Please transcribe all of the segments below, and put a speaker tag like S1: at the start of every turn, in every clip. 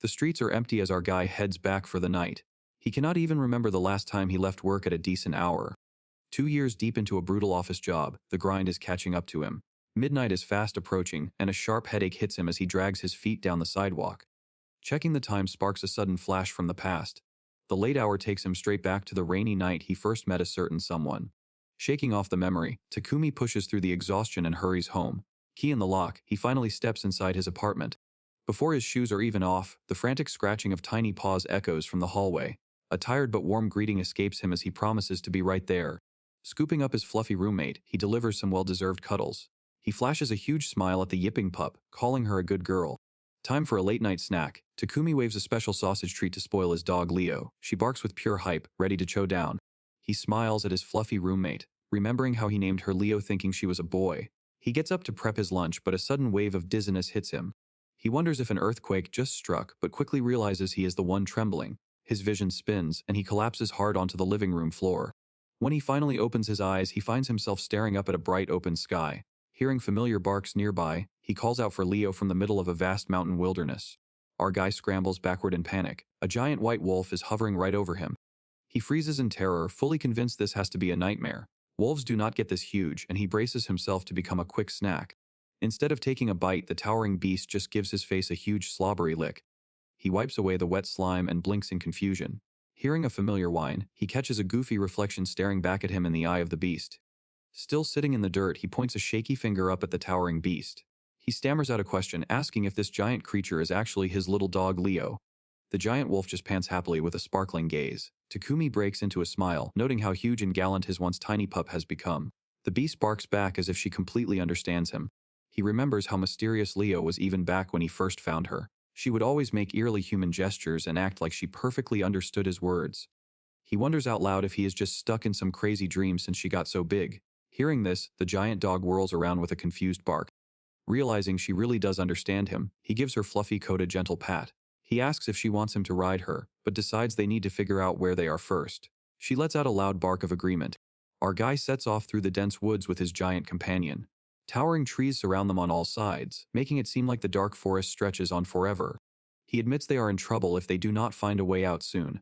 S1: The streets are empty as our guy heads back for the night. He cannot even remember the last time he left work at a decent hour. 2 years deep into a brutal office job, the grind is catching up to him. Midnight is fast approaching, and a sharp headache hits him as he drags his feet down the sidewalk. Checking the time sparks a sudden flash from the past. The late hour takes him straight back to the rainy night he first met a certain someone. Shaking off the memory, Takumi pushes through the exhaustion and hurries home. Key in the lock, he finally steps inside his apartment. Before his shoes are even off, the frantic scratching of tiny paws echoes from the hallway. A tired but warm greeting escapes him as he promises to be right there. Scooping up his fluffy roommate, he delivers some well-deserved cuddles. He flashes a huge smile at the yipping pup, calling her a good girl. Time for a late-night snack. Takumi waves a special sausage treat to spoil his dog Leo. She barks with pure hype, ready to chow down. He smiles at his fluffy roommate, remembering how he named her Leo thinking she was a boy. He gets up to prep his lunch, but a sudden wave of dizziness hits him. He wonders if an earthquake just struck, but quickly realizes he is the one trembling. His vision spins, and he collapses hard onto the living room floor. When he finally opens his eyes, he finds himself staring up at a bright open sky. Hearing familiar barks nearby, he calls out for Leo from the middle of a vast mountain wilderness. Our guy scrambles backward in panic. A giant white wolf is hovering right over him. He freezes in terror, fully convinced this has to be a nightmare. Wolves do not get this huge, and he braces himself to become a quick snack. Instead of taking a bite, the towering beast just gives his face a huge slobbery lick. He wipes away the wet slime and blinks in confusion. Hearing a familiar whine, he catches a goofy reflection staring back at him in the eye of the beast. Still sitting in the dirt, he points a shaky finger up at the towering beast. He stammers out a question, asking if this giant creature is actually his little dog Leo. The giant wolf just pants happily with a sparkling gaze. Takumi breaks into a smile, noting how huge and gallant his once tiny pup has become. The beast barks back as if she completely understands him. He remembers how mysterious Leo was even back when he first found her. She would always make eerily human gestures and act like she perfectly understood his words. He wonders out loud if he is just stuck in some crazy dream since she got so big. Hearing this, the giant dog whirls around with a confused bark. Realizing she really does understand him, he gives her fluffy coat a gentle pat. He asks if she wants him to ride her, but decides they need to figure out where they are first. She lets out a loud bark of agreement. Our guy sets off through the dense woods with his giant companion. Towering trees surround them on all sides, making it seem like the dark forest stretches on forever. He admits they are in trouble if they do not find a way out soon.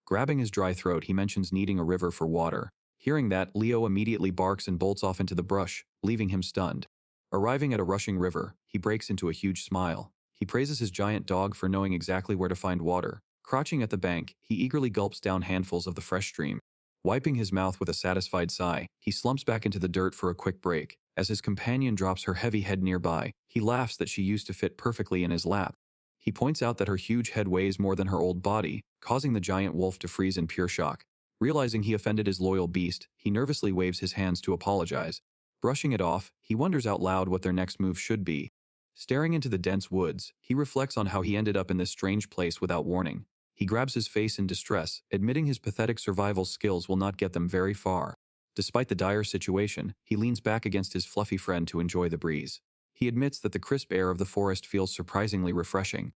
S1: Grabbing his dry throat, he mentions needing a river for water. Hearing that, Leo immediately barks and bolts off into the brush, leaving him stunned. Arriving at a rushing river, he breaks into a huge smile. He praises his giant dog for knowing exactly where to find water. Crouching at the bank, he eagerly gulps down handfuls of the fresh stream. Wiping his mouth with a satisfied sigh, he slumps back into the dirt for a quick break. As his companion drops her heavy head nearby, he laughs that she used to fit perfectly in his lap. He points out that her huge head weighs more than her old body, causing the giant wolf to freeze in pure shock. Realizing he offended his loyal beast, he nervously waves his hands to apologize. Brushing it off, he wonders out loud what their next move should be. Staring into the dense woods, he reflects on how he ended up in this strange place without warning. He grabs his face in distress, admitting his pathetic survival skills will not get them very far. Despite the dire situation, he leans back against his fluffy friend to enjoy the breeze. He admits that the crisp air of the forest feels surprisingly refreshing.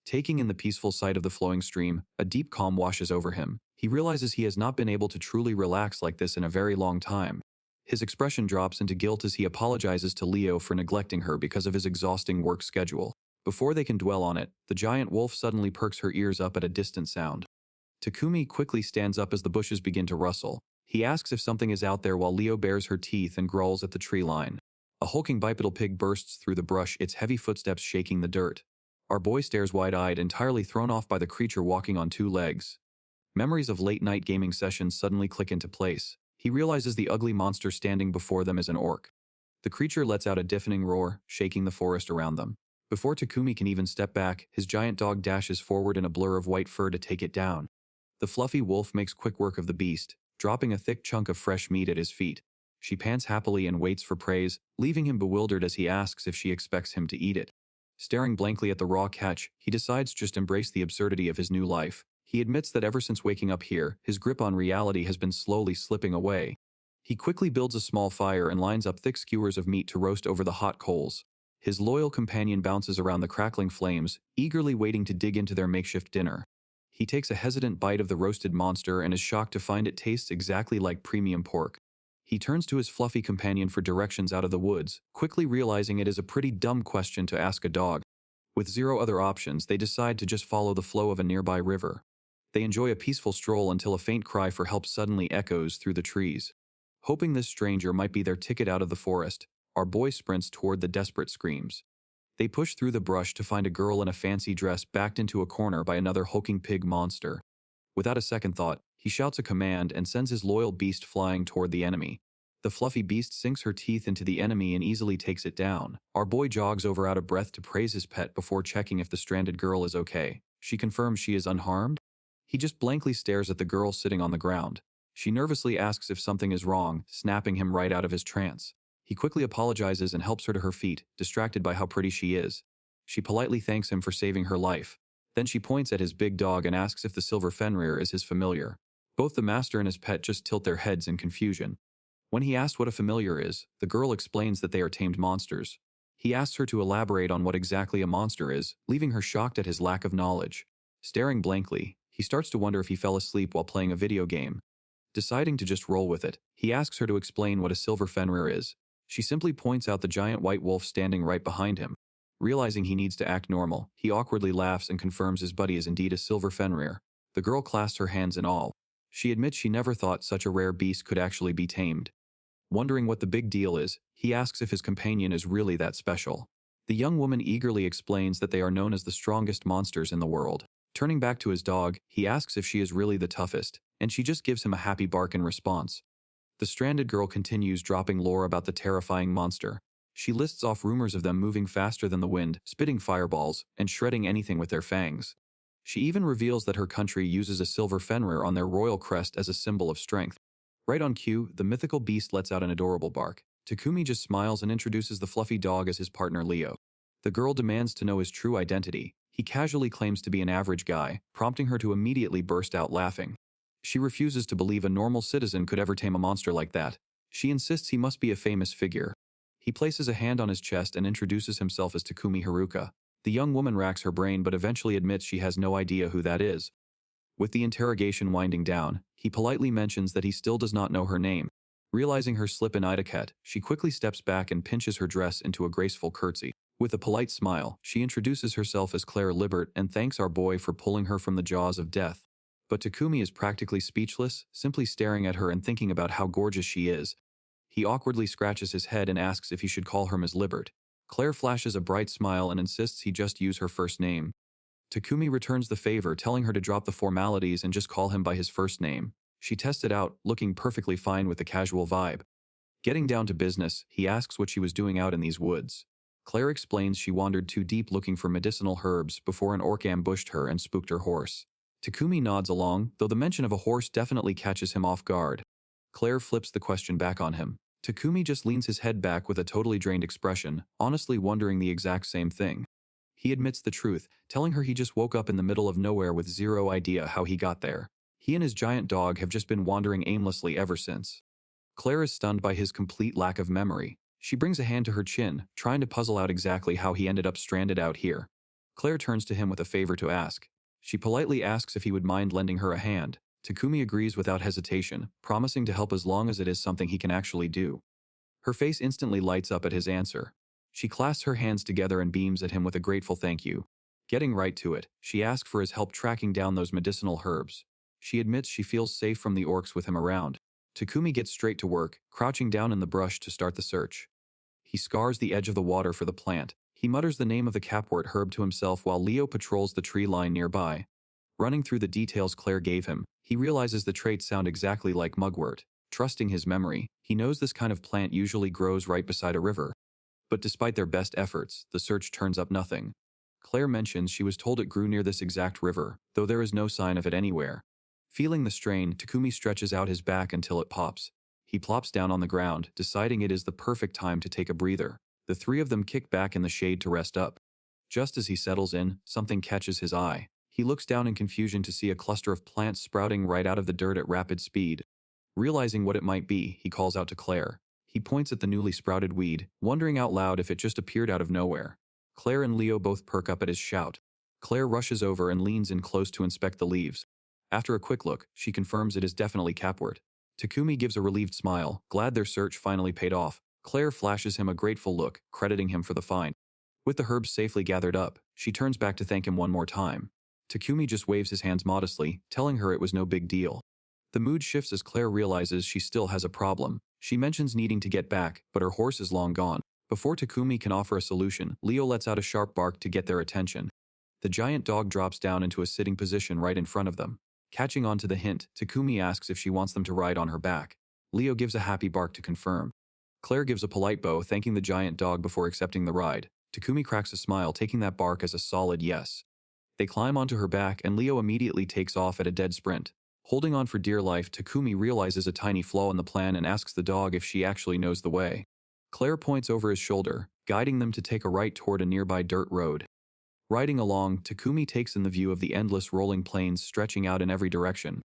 S1: Taking in the peaceful sight of the flowing stream, a deep calm washes over him. He realizes he has not been able to truly relax like this in a very long time. His expression drops into guilt as he apologizes to Leo for neglecting her because of his exhausting work schedule. Before they can dwell on it, the giant wolf suddenly perks her ears up at a distant sound. Takumi quickly stands up as the bushes begin to rustle. He asks if something is out there while Leo bares her teeth and growls at the tree line. A hulking bipedal pig bursts through the brush, its heavy footsteps shaking the dirt. Our boy stares wide-eyed, entirely thrown off by the creature walking on 2 legs. Memories of late-night gaming sessions suddenly click into place. He realizes the ugly monster standing before them is an orc. The creature lets out a deafening roar, shaking the forest around them. Before Takumi can even step back, his giant dog dashes forward in a blur of white fur to take it down. The fluffy wolf makes quick work of the beast, dropping a thick chunk of fresh meat at his feet. She pants happily and waits for praise, leaving him bewildered as he asks if she expects him to eat it. Staring blankly at the raw catch, he decides just embrace the absurdity of his new life. He admits that ever since waking up here, his grip on reality has been slowly slipping away. He quickly builds a small fire and lines up thick skewers of meat to roast over the hot coals. His loyal companion bounces around the crackling flames, eagerly waiting to dig into their makeshift dinner. He takes a hesitant bite of the roasted monster and is shocked to find it tastes exactly like premium pork. He turns to his fluffy companion for directions out of the woods, quickly realizing it is a pretty dumb question to ask a dog. With zero other options, they decide to just follow the flow of a nearby river. They enjoy a peaceful stroll until a faint cry for help suddenly echoes through the trees. Hoping this stranger might be their ticket out of the forest, our boy sprints toward the desperate screams. They push through the brush to find a girl in a fancy dress backed into a corner by another hulking pig monster. Without a second thought, he shouts a command and sends his loyal beast flying toward the enemy. The fluffy beast sinks her teeth into the enemy and easily takes it down. Our boy jogs over out of breath to praise his pet before checking if the stranded girl is okay. She confirms she is unharmed. He just blankly stares at the girl sitting on the ground. She nervously asks if something is wrong, snapping him right out of his trance. He quickly apologizes and helps her to her feet, distracted by how pretty she is. She politely thanks him for saving her life. Then she points at his big dog and asks if the silver Fenrir is his familiar. Both the master and his pet just tilt their heads in confusion. When he asks what a familiar is, the girl explains that they are tamed monsters. He asks her to elaborate on what exactly a monster is, leaving her shocked at his lack of knowledge. Staring blankly, he starts to wonder if he fell asleep while playing a video game. Deciding to just roll with it, he asks her to explain what a silver Fenrir is. She simply points out the giant white wolf standing right behind him. Realizing he needs to act normal, he awkwardly laughs and confirms his buddy is indeed a silver Fenrir. The girl clasps her hands in awe. She admits she never thought such a rare beast could actually be tamed. Wondering what the big deal is, he asks if his companion is really that special. The young woman eagerly explains that they are known as the strongest monsters in the world. Turning back to his dog, he asks if she is really the toughest, and she just gives him a happy bark in response. The stranded girl continues dropping lore about the terrifying monster. She lists off rumors of them moving faster than the wind, spitting fireballs, and shredding anything with their fangs. She even reveals that her country uses a silver Fenrir on their royal crest as a symbol of strength. Right on cue, the mythical beast lets out an adorable bark. Takumi just smiles and introduces the fluffy dog as his partner Leo. The girl demands to know his true identity. He casually claims to be an average guy, prompting her to immediately burst out laughing. She refuses to believe a normal citizen could ever tame a monster like that. She insists he must be a famous figure. He places a hand on his chest and introduces himself as Takumi Haruka. The young woman racks her brain but eventually admits she has no idea who that is. With the interrogation winding down, he politely mentions that he still does not know her name. Realizing her slip in etiquette, she quickly steps back and pinches her dress into a graceful curtsy. With a polite smile, she introduces herself as Claire Libert and thanks our boy for pulling her from the jaws of death. But Takumi is practically speechless, simply staring at her and thinking about how gorgeous she is. He awkwardly scratches his head and asks if he should call her Ms. Libert. Claire flashes a bright smile and insists he just use her first name. Takumi returns the favor, telling her to drop the formalities and just call him by his first name. She tests it out, looking perfectly fine with the casual vibe. Getting down to business, he asks what she was doing out in these woods. Claire explains she wandered too deep looking for medicinal herbs before an orc ambushed her and spooked her horse. Takumi nods along, though the mention of a horse definitely catches him off guard. Claire flips the question back on him. Takumi just leans his head back with a totally drained expression, honestly wondering the exact same thing. He admits the truth, telling her he just woke up in the middle of nowhere with zero idea how he got there. He and his giant dog have just been wandering aimlessly ever since. Claire is stunned by his complete lack of memory. She brings a hand to her chin, trying to puzzle out exactly how he ended up stranded out here. Claire turns to him with a favor to ask. She politely asks if he would mind lending her a hand. Takumi agrees without hesitation, promising to help as long as it is something he can actually do. Her face instantly lights up at his answer. She clasps her hands together and beams at him with a grateful thank you. Getting right to it, she asks for his help tracking down those medicinal herbs. She admits she feels safe from the orcs with him around. Takumi gets straight to work, crouching down in the brush to start the search. He scars the edge of the water for the plant. He mutters the name of the capwort herb to himself while Leo patrols the tree line nearby. Running through the details Claire gave him, he realizes the traits sound exactly like mugwort. Trusting his memory, he knows this kind of plant usually grows right beside a river. But despite their best efforts, the search turns up nothing. Claire mentions she was told it grew near this exact river, though there is no sign of it anywhere. Feeling the strain, Takumi stretches out his back until it pops. He plops down on the ground, deciding it is the perfect time to take a breather. The three of them kick back in the shade to rest up. Just as he settles in, something catches his eye. He looks down in confusion to see a cluster of plants sprouting right out of the dirt at rapid speed. Realizing what it might be, he calls out to Claire. He points at the newly sprouted weed, wondering out loud if it just appeared out of nowhere. Claire and Leo both perk up at his shout. Claire rushes over and leans in close to inspect the leaves. After a quick look, she confirms it is definitely capwort. Takumi gives a relieved smile, glad their search finally paid off. Claire flashes him a grateful look, crediting him for the find. With the herbs safely gathered up, she turns back to thank him one more time. Takumi just waves his hands modestly, telling her it was no big deal. The mood shifts as Claire realizes she still has a problem. She mentions needing to get back, but her horse is long gone. Before Takumi can offer a solution, Leo lets out a sharp bark to get their attention. The giant dog drops down into a sitting position right in front of them. Catching on to the hint, Takumi asks if she wants them to ride on her back. Leo gives a happy bark to confirm. Claire gives a polite bow, thanking the giant dog before accepting the ride. Takumi cracks a smile, taking that bark as a solid yes. They climb onto her back and Leo immediately takes off at a dead sprint. Holding on for dear life, Takumi realizes a tiny flaw in the plan and asks the dog if she actually knows the way. Claire points over his shoulder, guiding them to take a right toward a nearby dirt road. Riding along, Takumi takes in the view of the endless rolling plains stretching out in every direction.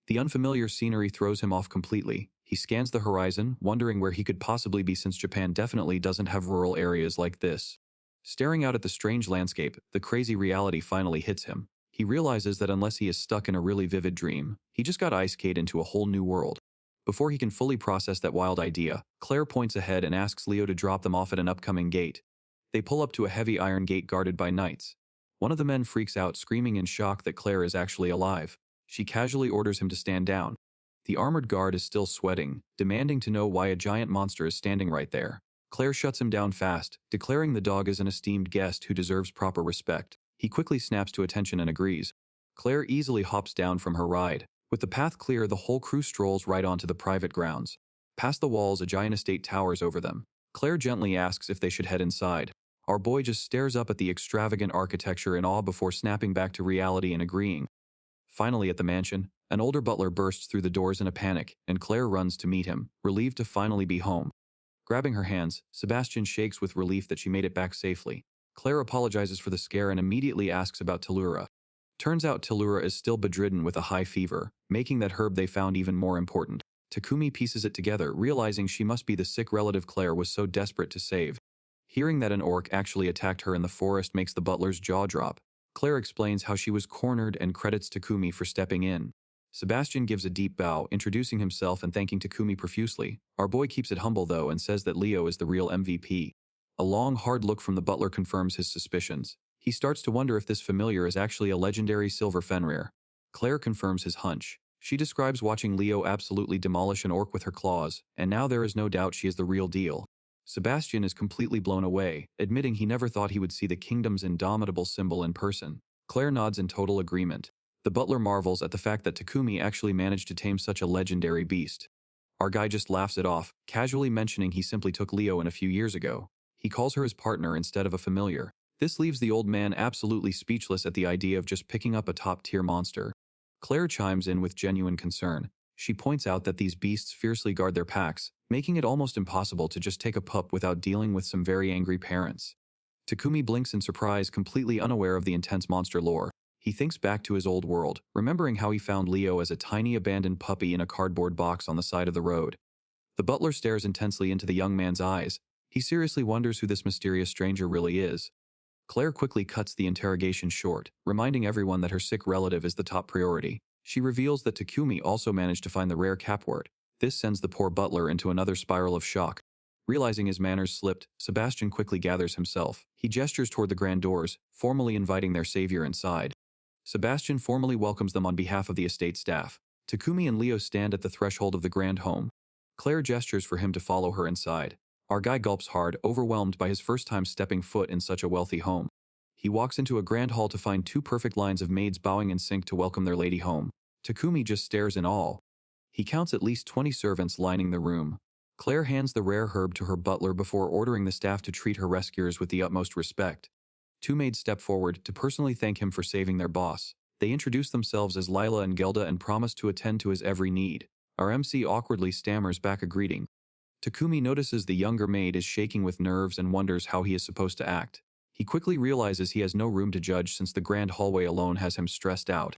S1: The unfamiliar scenery throws him off completely. He scans the horizon, wondering where he could possibly be since Japan definitely doesn't have rural areas like this. Staring out at the strange landscape, the crazy reality finally hits him. He realizes that unless he is stuck in a really vivid dream, he just got Isekai'd into a whole new world. Before he can fully process that wild idea, Claire points ahead and asks Leo to drop them off at an upcoming gate. They pull up to a heavy iron gate guarded by knights. One of the men freaks out, screaming in shock that Claire is actually alive. She casually orders him to stand down. The armored guard is still sweating, demanding to know why a giant monster is standing right there. Claire shuts him down fast, declaring the dog is an esteemed guest who deserves proper respect. He quickly snaps to attention and agrees. Claire easily hops down from her ride. With the path clear, the whole crew strolls right onto the private grounds. Past the walls, a giant estate towers over them. Claire gently asks if they should head inside. Our boy just stares up at the extravagant architecture in awe before snapping back to reality and agreeing. Finally, at the mansion, an older butler bursts through the doors in a panic, and Claire runs to meet him, relieved to finally be home. Grabbing her hands, Sebastian shakes with relief that she made it back safely. Claire apologizes for the scare and immediately asks about Tilura. Turns out Tilura is still bedridden with a high fever, making that herb they found even more important. Takumi pieces it together, realizing she must be the sick relative Claire was so desperate to save. Hearing that an orc actually attacked her in the forest makes the butler's jaw drop. Claire explains how she was cornered and credits Takumi for stepping in. Sebastian gives a deep bow, introducing himself and thanking Takumi profusely. Our boy keeps it humble though and says that Leo is the real MVP. A long, hard look from the butler confirms his suspicions. He starts to wonder if this familiar is actually a legendary silver Fenrir. Claire confirms his hunch. She describes watching Leo absolutely demolish an orc with her claws, and now there is no doubt she is the real deal. Sebastian is completely blown away, admitting he never thought he would see the kingdom's indomitable symbol in person. Claire nods in total agreement. The butler marvels at the fact that Takumi actually managed to tame such a legendary beast. Our guy just laughs it off, casually mentioning he simply took Leo in a few years ago. He calls her his partner instead of a familiar. This leaves the old man absolutely speechless at the idea of just picking up a top-tier monster. Claire chimes in with genuine concern. She points out that these beasts fiercely guard their packs, making it almost impossible to just take a pup without dealing with some very angry parents. Takumi blinks in surprise, completely unaware of the intense monster lore. He thinks back to his old world, remembering how he found Leo as a tiny abandoned puppy in a cardboard box on the side of the road. The butler stares intensely into the young man's eyes. He seriously wonders who this mysterious stranger really is. Claire quickly cuts the interrogation short, reminding everyone that her sick relative is the top priority. She reveals that Takumi also managed to find the rare cap word. This sends the poor butler into another spiral of shock. Realizing his manners slipped, Sebastian quickly gathers himself. He gestures toward the grand doors, formally inviting their savior inside. Sebastian formally welcomes them on behalf of the estate staff. Takumi and Leo stand at the threshold of the grand home. Claire gestures for him to follow her inside. Our guy gulps hard, overwhelmed by his first time stepping foot in such a wealthy home. He walks into a grand hall to find two perfect lines of maids bowing in sync to welcome their lady home. Takumi just stares in awe. He counts at least 20 servants lining the room. Claire hands the rare herb to her butler before ordering the staff to treat her rescuers with the utmost respect. Two maids step forward to personally thank him for saving their boss. They introduce themselves as Lila and Gelda and promise to attend to his every need. Our MC awkwardly stammers back a greeting. Takumi notices the younger maid is shaking with nerves and wonders how he is supposed to act. He quickly realizes he has no room to judge since the grand hallway alone has him stressed out.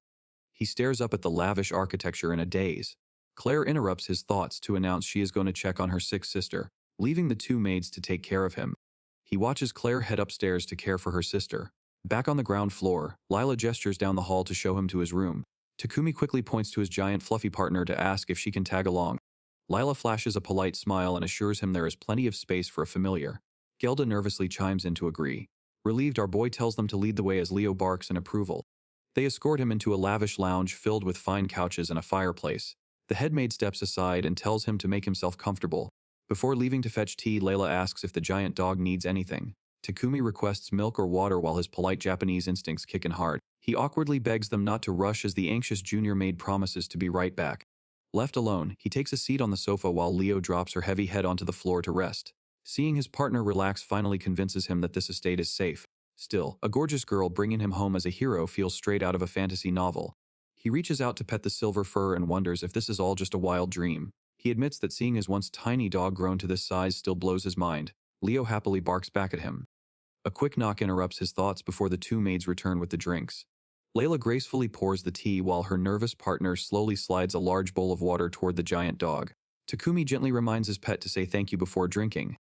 S1: He stares up at the lavish architecture in a daze. Claire interrupts his thoughts to announce she is going to check on her sick sister, leaving the two maids to take care of him. He watches Claire head upstairs to care for her sister. Back on the ground floor, Lila gestures down the hall to show him to his room. Takumi quickly points to his giant fluffy partner to ask if she can tag along. Lila flashes a polite smile and assures him there is plenty of space for a familiar. Gelda nervously chimes in to agree. Relieved, our boy tells them to lead the way as Leo barks in approval. They escort him into a lavish lounge filled with fine couches and a fireplace. The headmaid steps aside and tells him to make himself comfortable. Before leaving to fetch tea, Layla asks if the giant dog needs anything. Takumi requests milk or water while his polite Japanese instincts kick in hard. He awkwardly begs them not to rush as the anxious junior maid promises to be right back. Left alone, he takes a seat on the sofa while Leo drops her heavy head onto the floor to rest. Seeing his partner relax finally convinces him that this estate is safe. Still, a gorgeous girl bringing him home as a hero feels straight out of a fantasy novel. He reaches out to pet the silver fur and wonders if this is all just a wild dream. He admits that seeing his once tiny dog grown to this size still blows his mind. Leo happily barks back at him. A quick knock interrupts his thoughts before the two maids return with the drinks. Layla gracefully pours the tea while her nervous partner slowly slides a large bowl of water toward the giant dog. Takumi gently reminds his pet to say thank you before drinking.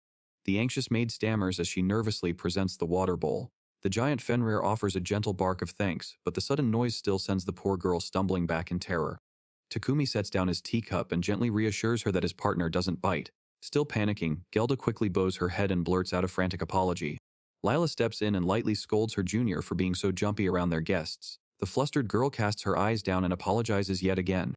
S1: The anxious maid stammers as she nervously presents the water bowl. The giant Fenrir offers a gentle bark of thanks, but the sudden noise still sends the poor girl stumbling back in terror. Takumi sets down his teacup and gently reassures her that his partner doesn't bite. Still panicking, Gelda quickly bows her head and blurts out a frantic apology. Lila steps in and lightly scolds her junior for being so jumpy around their guests. The flustered girl casts her eyes down and apologizes yet again.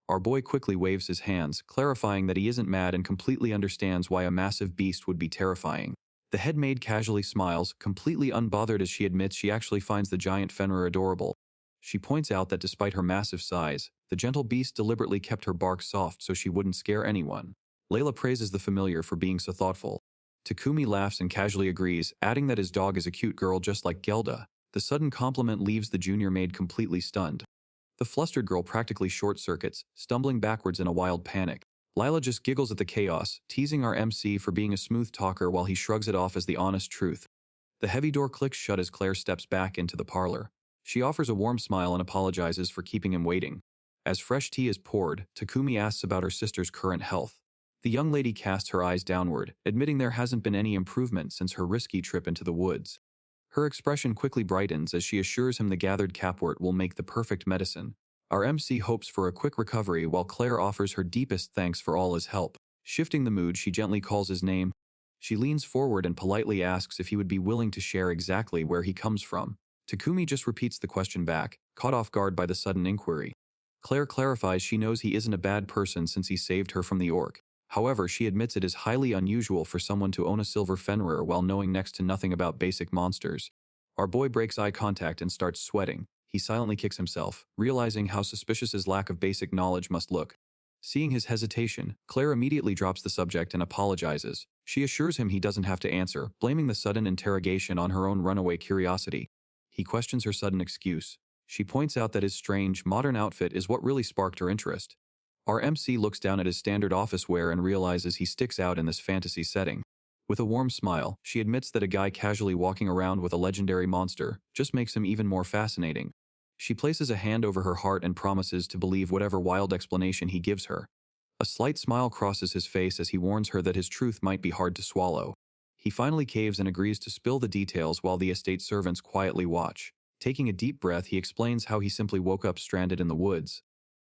S1: Our boy quickly waves his hands, clarifying that he isn't mad and completely understands why a massive beast would be terrifying. The head maid casually smiles, completely unbothered as she admits she actually finds the giant Fenrir adorable. She points out that despite her massive size, the gentle beast deliberately kept her bark soft so she wouldn't scare anyone. Layla praises the familiar for being so thoughtful. Takumi laughs and casually agrees, adding that his dog is a cute girl just like Gelda. The sudden compliment leaves the junior maid completely stunned. The flustered girl practically short-circuits, stumbling backwards in a wild panic. Lila just giggles at the chaos, teasing our MC for being a smooth talker while he shrugs it off as the honest truth. The heavy door clicks shut as Claire steps back into the parlor. She offers a warm smile and apologizes for keeping him waiting. As fresh tea is poured, Takumi asks about her sister's current health. The young lady casts her eyes downward, admitting there hasn't been any improvement since her risky trip into the woods. Her expression quickly brightens as she assures him the gathered capwort will make the perfect medicine. Our MC hopes for a quick recovery while Claire offers her deepest thanks for all his help. Shifting the mood, she gently calls his name. She leans forward and politely asks if he would be willing to share exactly where he comes from. Takumi just repeats the question back, caught off guard by the sudden inquiry. Claire clarifies she knows he isn't a bad person since he saved her from the orc. However, she admits it is highly unusual for someone to own a silver Fenrir while knowing next to nothing about basic monsters. Our boy breaks eye contact and starts sweating. He silently kicks himself, realizing how suspicious his lack of basic knowledge must look. Seeing his hesitation, Claire immediately drops the subject and apologizes. She assures him he doesn't have to answer, blaming the sudden interrogation on her own runaway curiosity. He questions her sudden excuse. She points out that his strange, modern outfit is what really sparked her interest. Our MC looks down at his standard office wear and realizes he sticks out in this fantasy setting. With a warm smile, she admits that a guy casually walking around with a legendary monster just makes him even more fascinating. She places a hand over her heart and promises to believe whatever wild explanation he gives her. A slight smile crosses his face as he warns her that his truth might be hard to swallow. He finally caves and agrees to spill the details while the estate servants quietly watch. Taking a deep breath, he explains how he simply woke up stranded in the woods.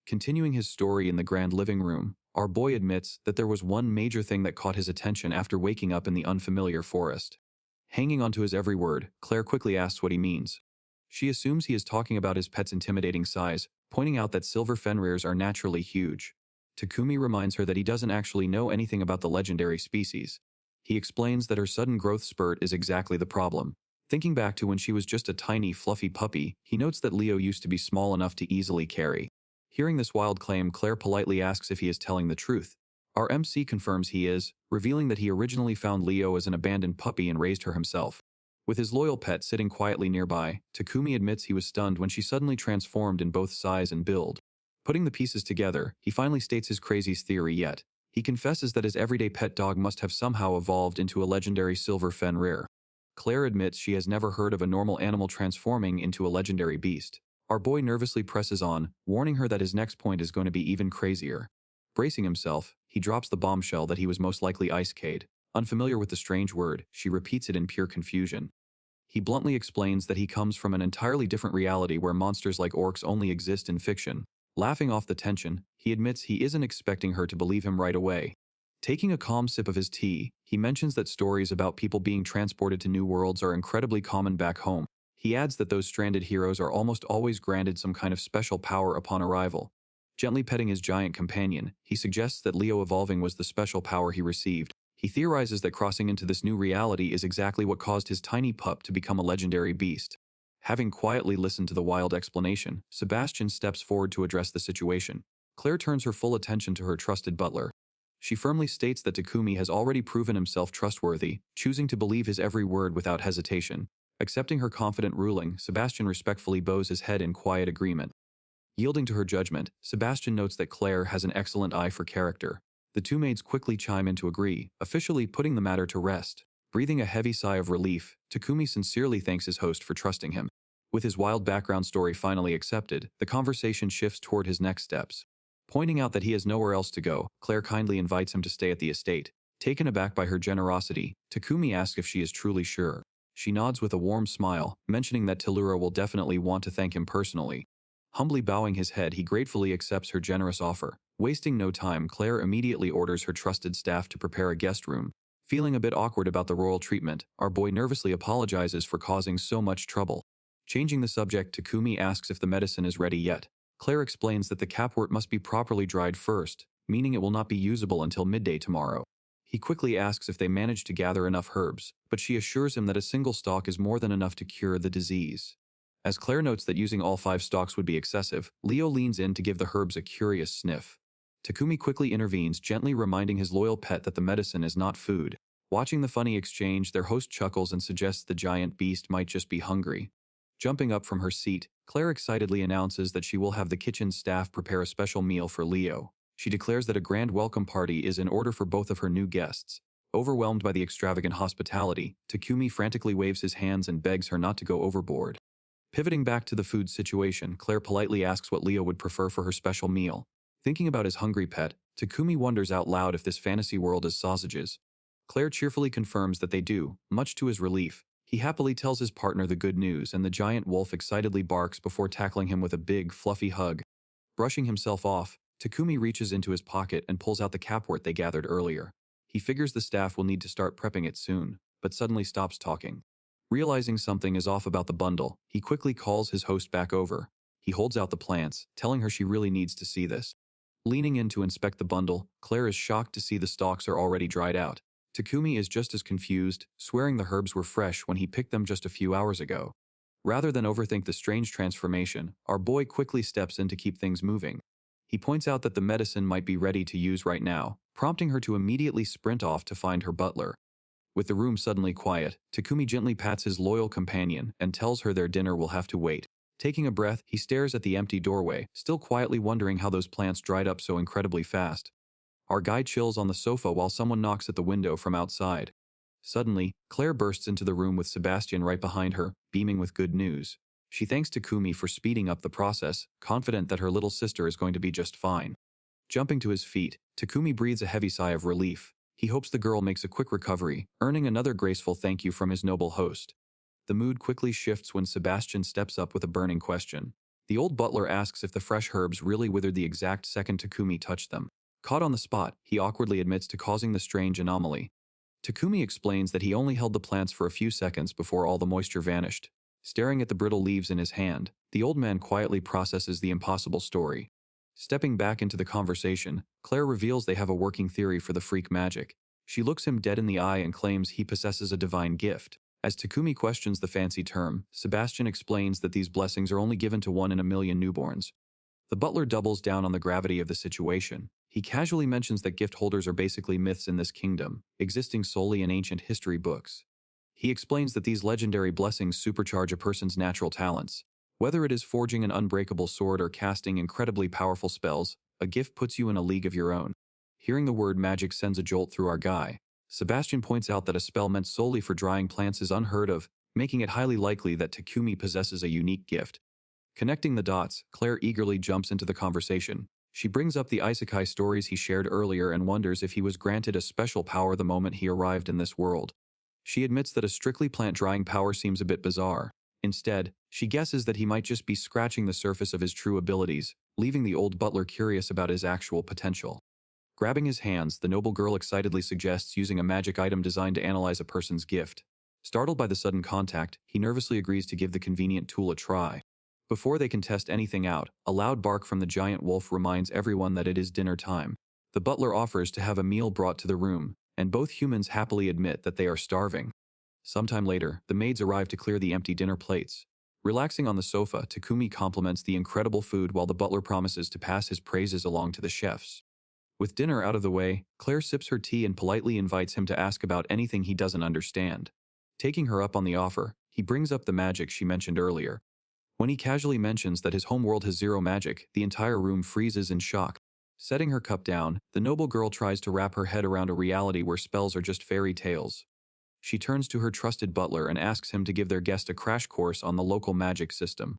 S1: Continuing his story in the grand living room, our boy admits that there was one major thing that caught his attention after waking up in the unfamiliar forest. Hanging onto his every word, Claire quickly asks what he means. She assumes he is talking about his pet's intimidating size, pointing out that silver Fenrirs are naturally huge. Takumi reminds her that he doesn't actually know anything about the legendary species. He explains that her sudden growth spurt is exactly the problem. Thinking back to when she was just a tiny, fluffy puppy, he notes that Leo used to be small enough to easily carry. Hearing this wild claim, Claire politely asks if he is telling the truth. Our MC confirms he is, revealing that he originally found Leo as an abandoned puppy and raised her himself. With his loyal pet sitting quietly nearby, Takumi admits he was stunned when she suddenly transformed in both size and build. Putting the pieces together, he finally states his craziest theory yet. He confesses that his everyday pet dog must have somehow evolved into a legendary silver Fenrir. Claire admits she has never heard of a normal animal transforming into a legendary beast. Our boy nervously presses on, warning her that his next point is going to be even crazier. Bracing himself, he drops the bombshell that he was most likely Isekai'd. Unfamiliar with the strange word, she repeats it in pure confusion. He bluntly explains that he comes from an entirely different reality where monsters like orcs only exist in fiction. Laughing off the tension, he admits he isn't expecting her to believe him right away. Taking a calm sip of his tea, He mentions that stories about people being transported to new worlds are incredibly common back home. He adds that those stranded heroes are almost always granted some kind of special power upon arrival. Gently petting his giant companion, he suggests that Leo evolving was the special power he received. He theorizes that crossing into this new reality is exactly what caused his tiny pup to become a legendary beast. Having quietly listened to the wild explanation, Sebastian steps forward to address the situation. Claire turns her full attention to her trusted butler. She firmly states that Takumi has already proven himself trustworthy, choosing to believe his every word without hesitation. Accepting her confident ruling, Sebastian respectfully bows his head in quiet agreement. Yielding to her judgment, Sebastian notes that Claire has an excellent eye for character. The two maids quickly chime in to agree, officially putting the matter to rest. Breathing a heavy sigh of relief, Takumi sincerely thanks his host for trusting him. With his wild background story finally accepted, the conversation shifts toward his next steps. Pointing out that he has nowhere else to go, Claire kindly invites him to stay at the estate. Taken aback by her generosity, Takumi asks if she is truly sure. She nods with a warm smile, mentioning that Tilura will definitely want to thank him personally. Humbly bowing his head, he gratefully accepts her generous offer. Wasting no time, Claire immediately orders her trusted staff to prepare a guest room. Feeling a bit awkward about the royal treatment, our boy nervously apologizes for causing so much trouble. Changing the subject, Takumi asks if the medicine is ready yet. Claire explains that the capwort must be properly dried first, meaning it will not be usable until midday tomorrow. He quickly asks if they managed to gather enough herbs, but she assures him that a single stalk is more than enough to cure the disease. As Claire notes that using all 5 stalks would be excessive, Leo leans in to give the herbs a curious sniff. Takumi quickly intervenes, gently reminding his loyal pet that the medicine is not food. Watching the funny exchange, their host chuckles and suggests the giant beast might just be hungry. Jumping up from her seat, Claire excitedly announces that she will have the kitchen staff prepare a special meal for Leo. She declares that a grand welcome party is in order for both of her new guests. Overwhelmed by the extravagant hospitality, Takumi frantically waves his hands and begs her not to go overboard. Pivoting back to the food situation, Claire politely asks what Leo would prefer for her special meal. Thinking about his hungry pet, Takumi wonders out loud if this fantasy world is sausages. Claire cheerfully confirms that they do, much to his relief. He happily tells his partner the good news, and the giant wolf excitedly barks before tackling him with a big, fluffy hug. Brushing himself off, Takumi reaches into his pocket and pulls out the capwort they gathered earlier. He figures the staff will need to start prepping it soon, but suddenly stops talking. Realizing something is off about the bundle, he quickly calls his host back over. He holds out the plants, telling her she really needs to see this. Leaning in to inspect the bundle, Claire is shocked to see the stalks are already dried out. Takumi is just as confused, swearing the herbs were fresh when he picked them just a few hours ago. Rather than overthink the strange transformation, our boy quickly steps in to keep things moving. He points out that the medicine might be ready to use right now, prompting her to immediately sprint off to find her butler. With the room suddenly quiet, Takumi gently pats his loyal companion and tells her their dinner will have to wait. Taking a breath, he stares at the empty doorway, still quietly wondering how those plants dried up so incredibly fast. Our guy chills on the sofa while someone knocks at the window from outside. Suddenly, Claire bursts into the room with Sebastian right behind her, beaming with good news. She thanks Takumi for speeding up the process, confident that her little sister is going to be just fine. Jumping to his feet, Takumi breathes a heavy sigh of relief. He hopes the girl makes a quick recovery, earning another graceful thank you from his noble host. The mood quickly shifts when Sebastian steps up with a burning question. The old butler asks if the fresh herbs really withered the exact second Takumi touched them. Caught on the spot, he awkwardly admits to causing the strange anomaly. Takumi explains that he only held the plants for a few seconds before all the moisture vanished. Staring at the brittle leaves in his hand, the old man quietly processes the impossible story. Stepping back into the conversation, Claire reveals they have a working theory for the freak magic. She looks him dead in the eye and claims he possesses a divine gift. As Takumi questions the fancy term, Sebastian explains that these blessings are only given to 1 in a million newborns. The butler doubles down on the gravity of the situation. He casually mentions that gift holders are basically myths in this kingdom, existing solely in ancient history books. He explains that these legendary blessings supercharge a person's natural talents. Whether it is forging an unbreakable sword or casting incredibly powerful spells, a gift puts you in a league of your own. Hearing the word magic sends a jolt through our guy. Sebastian points out that a spell meant solely for drying plants is unheard of, making it highly likely that Takumi possesses a unique gift. Connecting the dots, Claire eagerly jumps into the conversation. She brings up the Isekai stories he shared earlier and wonders if he was granted a special power the moment he arrived in this world. She admits that a strictly plant-drying power seems a bit bizarre. Instead, she guesses that he might just be scratching the surface of his true abilities, leaving the old butler curious about his actual potential. Grabbing his hands, the noble girl excitedly suggests using a magic item designed to analyze a person's gift. Startled by the sudden contact, he nervously agrees to give the convenient tool a try. Before they can test anything out, a loud bark from the giant wolf reminds everyone that it is dinner time. The butler offers to have a meal brought to the room, and both humans happily admit that they are starving. Sometime later, the maids arrive to clear the empty dinner plates. Relaxing on the sofa, Takumi compliments the incredible food while the butler promises to pass his praises along to the chefs. With dinner out of the way, Claire sips her tea and politely invites him to ask about anything he doesn't understand. Taking her up on the offer, he brings up the magic she mentioned earlier. When he casually mentions that his homeworld has zero magic, the entire room freezes in shock. Setting her cup down, the noble girl tries to wrap her head around a reality where spells are just fairy tales. She turns to her trusted butler and asks him to give their guest a crash course on the local magic system.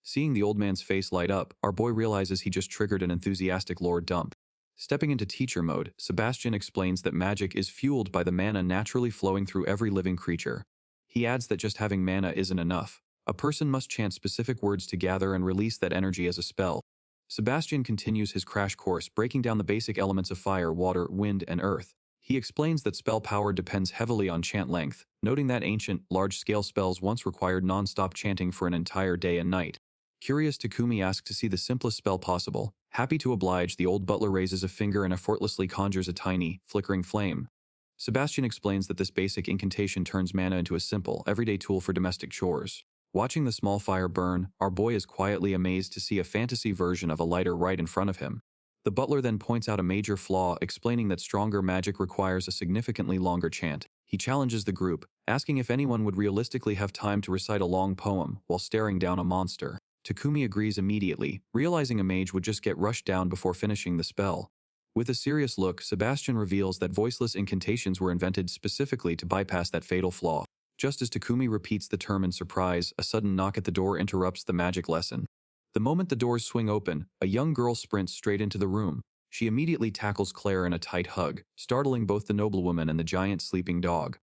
S1: Seeing the old man's face light up, our boy realizes he just triggered an enthusiastic lore dump. Stepping into teacher mode, Sebastian explains that magic is fueled by the mana naturally flowing through every living creature. He adds that just having mana isn't enough. A person must chant specific words to gather and release that energy as a spell. Sebastian continues his crash course, breaking down the basic elements of fire, water, wind, and earth. He explains that spell power depends heavily on chant length, noting that ancient, large-scale spells once required non-stop chanting for an entire day and night. Curious, Takumi asks to see the simplest spell possible. Happy to oblige, the old butler raises a finger and effortlessly conjures a tiny, flickering flame. Sebastian explains that this basic incantation turns mana into a simple, everyday tool for domestic chores. Watching the small fire burn, our boy is quietly amazed to see a fantasy version of a lighter right in front of him. The butler then points out a major flaw, explaining that stronger magic requires a significantly longer chant. He challenges the group, asking if anyone would realistically have time to recite a long poem while staring down a monster. Takumi agrees immediately, realizing a mage would just get rushed down before finishing the spell. With a serious look, Sebastian reveals that voiceless incantations were invented specifically to bypass that fatal flaw. Just as Takumi repeats the term in surprise, a sudden knock at the door interrupts the magic lesson. The moment the doors swing open, a young girl sprints straight into the room. She immediately tackles Claire in a tight hug, startling both the noblewoman and the giant sleeping dog.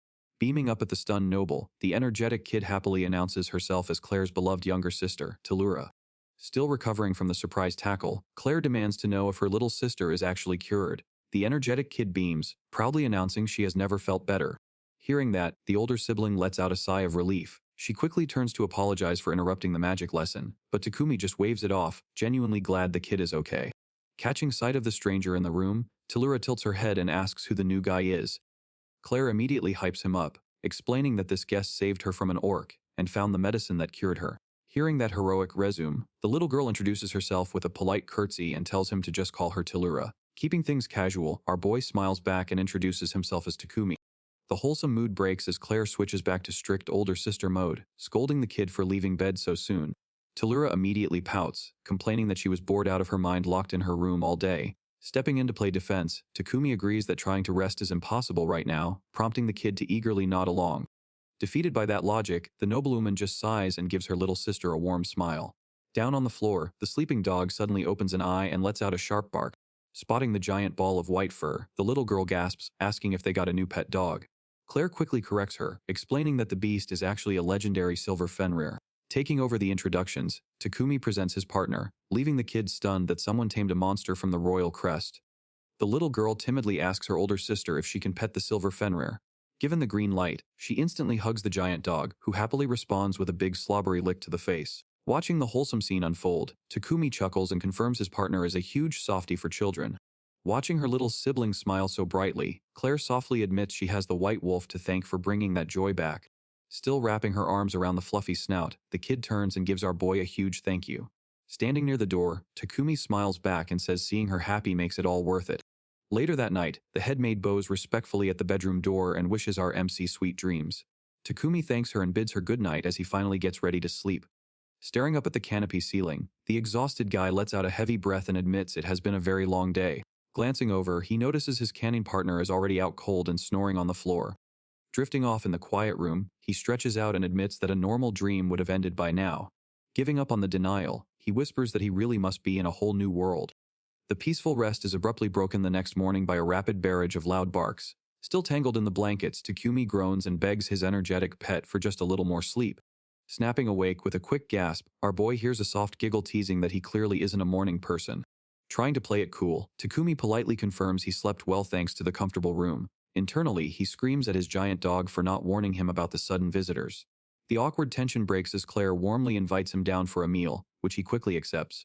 S1: Beaming up at the stunned noble, the energetic kid happily announces herself as Claire's beloved younger sister, Tilura. Still recovering from the surprise tackle, Claire demands to know if her little sister is actually cured. The energetic kid beams, proudly announcing she has never felt better. Hearing that, the older sibling lets out a sigh of relief. She quickly turns to apologize for interrupting the magic lesson, but Takumi just waves it off, genuinely glad the kid is okay. Catching sight of the stranger in the room, Tilura tilts her head and asks who the new guy is. Claire immediately hypes him up, explaining that this guest saved her from an orc and found the medicine that cured her. Hearing that heroic resume, the little girl introduces herself with a polite curtsy and tells him to just call her Tilura. Keeping things casual, our boy smiles back and introduces himself as Takumi. The wholesome mood breaks as Claire switches back to strict older sister mode, scolding the kid for leaving bed so soon. Tilura immediately pouts, complaining that she was bored out of her mind locked in her room all day. Stepping in to play defense, Takumi agrees that trying to rest is impossible right now, prompting the kid to eagerly nod along. Defeated by that logic, the noblewoman just sighs and gives her little sister a warm smile. Down on the floor, the sleeping dog suddenly opens an eye and lets out a sharp bark. Spotting the giant ball of white fur, the little girl gasps, asking if they got a new pet dog. Claire quickly corrects her, explaining that the beast is actually a legendary silver Fenrir. Taking over the introductions, Takumi presents his partner, leaving the kid stunned that someone tamed a monster from the royal crest. The little girl timidly asks her older sister if she can pet the silver Fenrir. Given the green light, she instantly hugs the giant dog, who happily responds with a big slobbery lick to the face. Watching the wholesome scene unfold, Takumi chuckles and confirms his partner is a huge softie for children. Watching her little sibling smile so brightly, Claire softly admits she has the white wolf to thank for bringing that joy back. Still wrapping her arms around the fluffy snout, the kid turns and gives our boy a huge thank you. Standing near the door, Takumi smiles back and says seeing her happy makes it all worth it. Later that night, the head maid bows respectfully at the bedroom door and wishes our MC sweet dreams. Takumi thanks her and bids her good night as he finally gets ready to sleep. Staring up at the canopy ceiling, the exhausted guy lets out a heavy breath and admits it has been a very long day. Glancing over, he notices his canning partner is already out cold and snoring on the floor. Drifting off in the quiet room, he stretches out and admits that a normal dream would have ended by now. Giving up on the denial, he whispers that he really must be in a whole new world. The peaceful rest is abruptly broken the next morning by a rapid barrage of loud barks. Still tangled in the blankets, Takumi groans and begs his energetic pet for just a little more sleep. Snapping awake with a quick gasp, our boy hears a soft giggle teasing that he clearly isn't a morning person. Trying to play it cool, Takumi politely confirms he slept well thanks to the comfortable room. Internally, he screams at his giant dog for not warning him about the sudden visitors. The awkward tension breaks as Claire warmly invites him down for a meal, which he quickly accepts.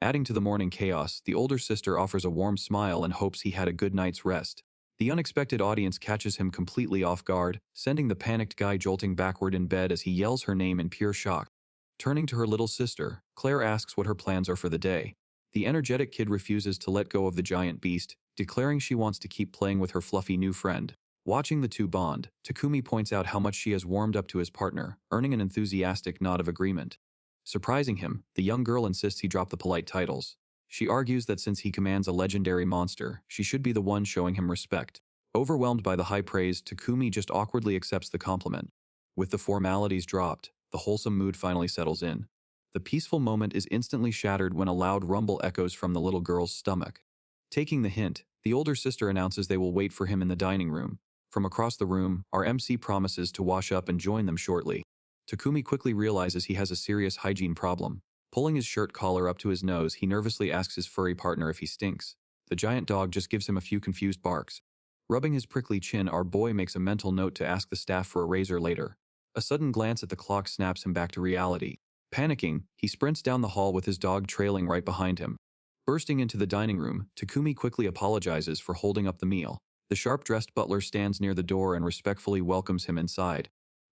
S1: Adding to the morning chaos, the older sister offers a warm smile and hopes he had a good night's rest. The unexpected audience catches him completely off guard, sending the panicked guy jolting backward in bed as he yells her name in pure shock. Turning to her little sister, Claire asks what her plans are for the day. The energetic kid refuses to let go of the giant beast, declaring she wants to keep playing with her fluffy new friend. Watching the two bond, Takumi points out how much she has warmed up to his partner, earning an enthusiastic nod of agreement. Surprising him, the young girl insists he drop the polite titles. She argues that since he commands a legendary monster, she should be the one showing him respect. Overwhelmed by the high praise, Takumi just awkwardly accepts the compliment. With the formalities dropped, the wholesome mood finally settles in. The peaceful moment is instantly shattered when a loud rumble echoes from the little girl's stomach. Taking the hint, the older sister announces they will wait for him in the dining room. From across the room, our MC promises to wash up and join them shortly. Takumi quickly realizes he has a serious hygiene problem. Pulling his shirt collar up to his nose, he nervously asks his furry partner if he stinks. The giant dog just gives him a few confused barks. Rubbing his prickly chin, our boy makes a mental note to ask the staff for a razor later. A sudden glance at the clock snaps him back to reality. Panicking, he sprints down the hall with his dog trailing right behind him. Bursting into the dining room, Takumi quickly apologizes for holding up the meal. The sharp-dressed butler stands near the door and respectfully welcomes him inside.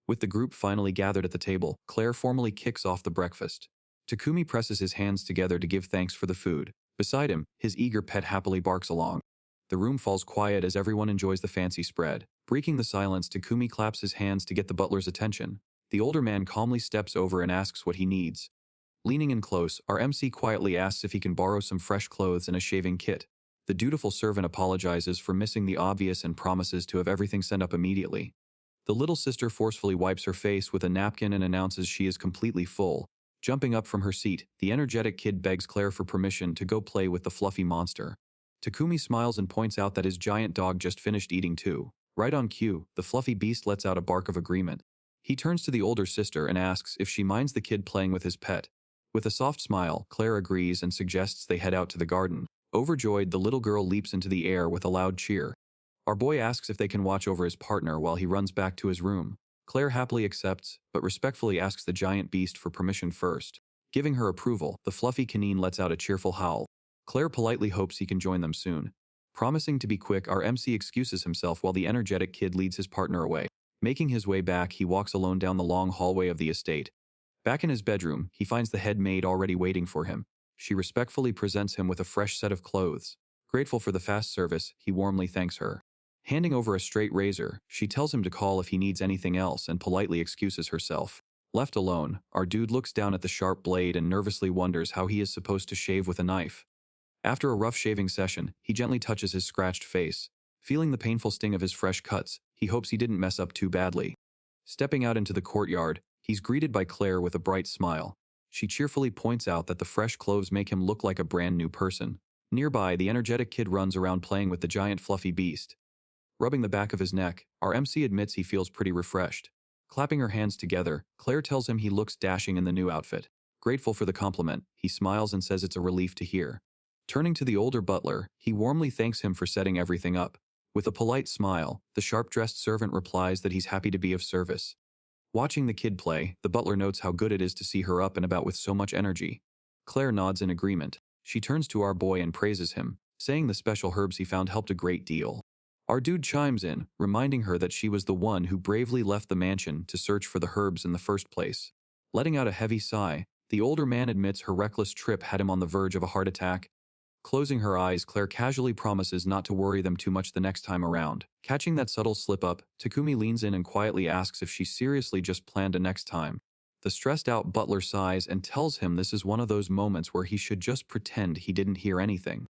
S1: With the group finally gathered at the table, Claire formally kicks off the breakfast. Takumi presses his hands together to give thanks for the food. Beside him, his eager pet happily barks along. The room falls quiet as everyone enjoys the fancy spread. Breaking the silence, Takumi claps his hands to get the butler's attention. The older man calmly steps over and asks what he needs. Leaning in close, our MC quietly asks if he can borrow some fresh clothes and a shaving kit. The dutiful servant apologizes for missing the obvious and promises to have everything sent up immediately. The little sister forcefully wipes her face with a napkin and announces she is completely full. Jumping up from her seat, the energetic kid begs Claire for permission to go play with the fluffy monster. Takumi smiles and points out that his giant dog just finished eating too. Right on cue, the fluffy beast lets out a bark of agreement. He turns to the older sister and asks if she minds the kid playing with his pet. With a soft smile, Claire agrees and suggests they head out to the garden. Overjoyed, the little girl leaps into the air with a loud cheer. Our boy asks if they can watch over his partner while he runs back to his room. Claire happily accepts, but respectfully asks the giant beast for permission first. Giving her approval, the fluffy canine lets out a cheerful howl. Claire politely hopes he can join them soon. Promising to be quick, our MC excuses himself while the energetic kid leads his partner away. Making his way back, he walks alone down the long hallway of the estate. Back in his bedroom, he finds the head maid already waiting for him. She respectfully presents him with a fresh set of clothes. Grateful for the fast service, he warmly thanks her. Handing over a straight razor, she tells him to call if he needs anything else and politely excuses herself. Left alone, our dude looks down at the sharp blade and nervously wonders how he is supposed to shave with a knife. After a rough shaving session, he gently touches his scratched face. Feeling the painful sting of his fresh cuts, he hopes he didn't mess up too badly. Stepping out into the courtyard, he's greeted by Claire with a bright smile. She cheerfully points out that the fresh clothes make him look like a brand new person. Nearby, the energetic kid runs around playing with the giant fluffy beast. Rubbing the back of his neck, our MC admits he feels pretty refreshed. Clapping her hands together, Claire tells him he looks dashing in the new outfit. Grateful for the compliment, he smiles and says it's a relief to hear. Turning to the older butler, he warmly thanks him for setting everything up. With a polite smile, the sharp-dressed servant replies that he's happy to be of service. Watching the kid play, the butler notes how good it is to see her up and about with so much energy. Claire nods in agreement. She turns to our boy and praises him, saying the special herbs he found helped a great deal. Our dude chimes in, reminding her that she was the one who bravely left the mansion to search for the herbs in the first place. Letting out a heavy sigh, the older man admits her reckless trip had him on the verge of a heart attack. Closing her eyes, Claire casually promises not to worry them too much the next time around. Catching that subtle slip-up, Takumi leans in and quietly asks if she seriously just planned a next time. The stressed-out butler sighs and tells him this is one of those moments where he should just pretend he didn't hear anything.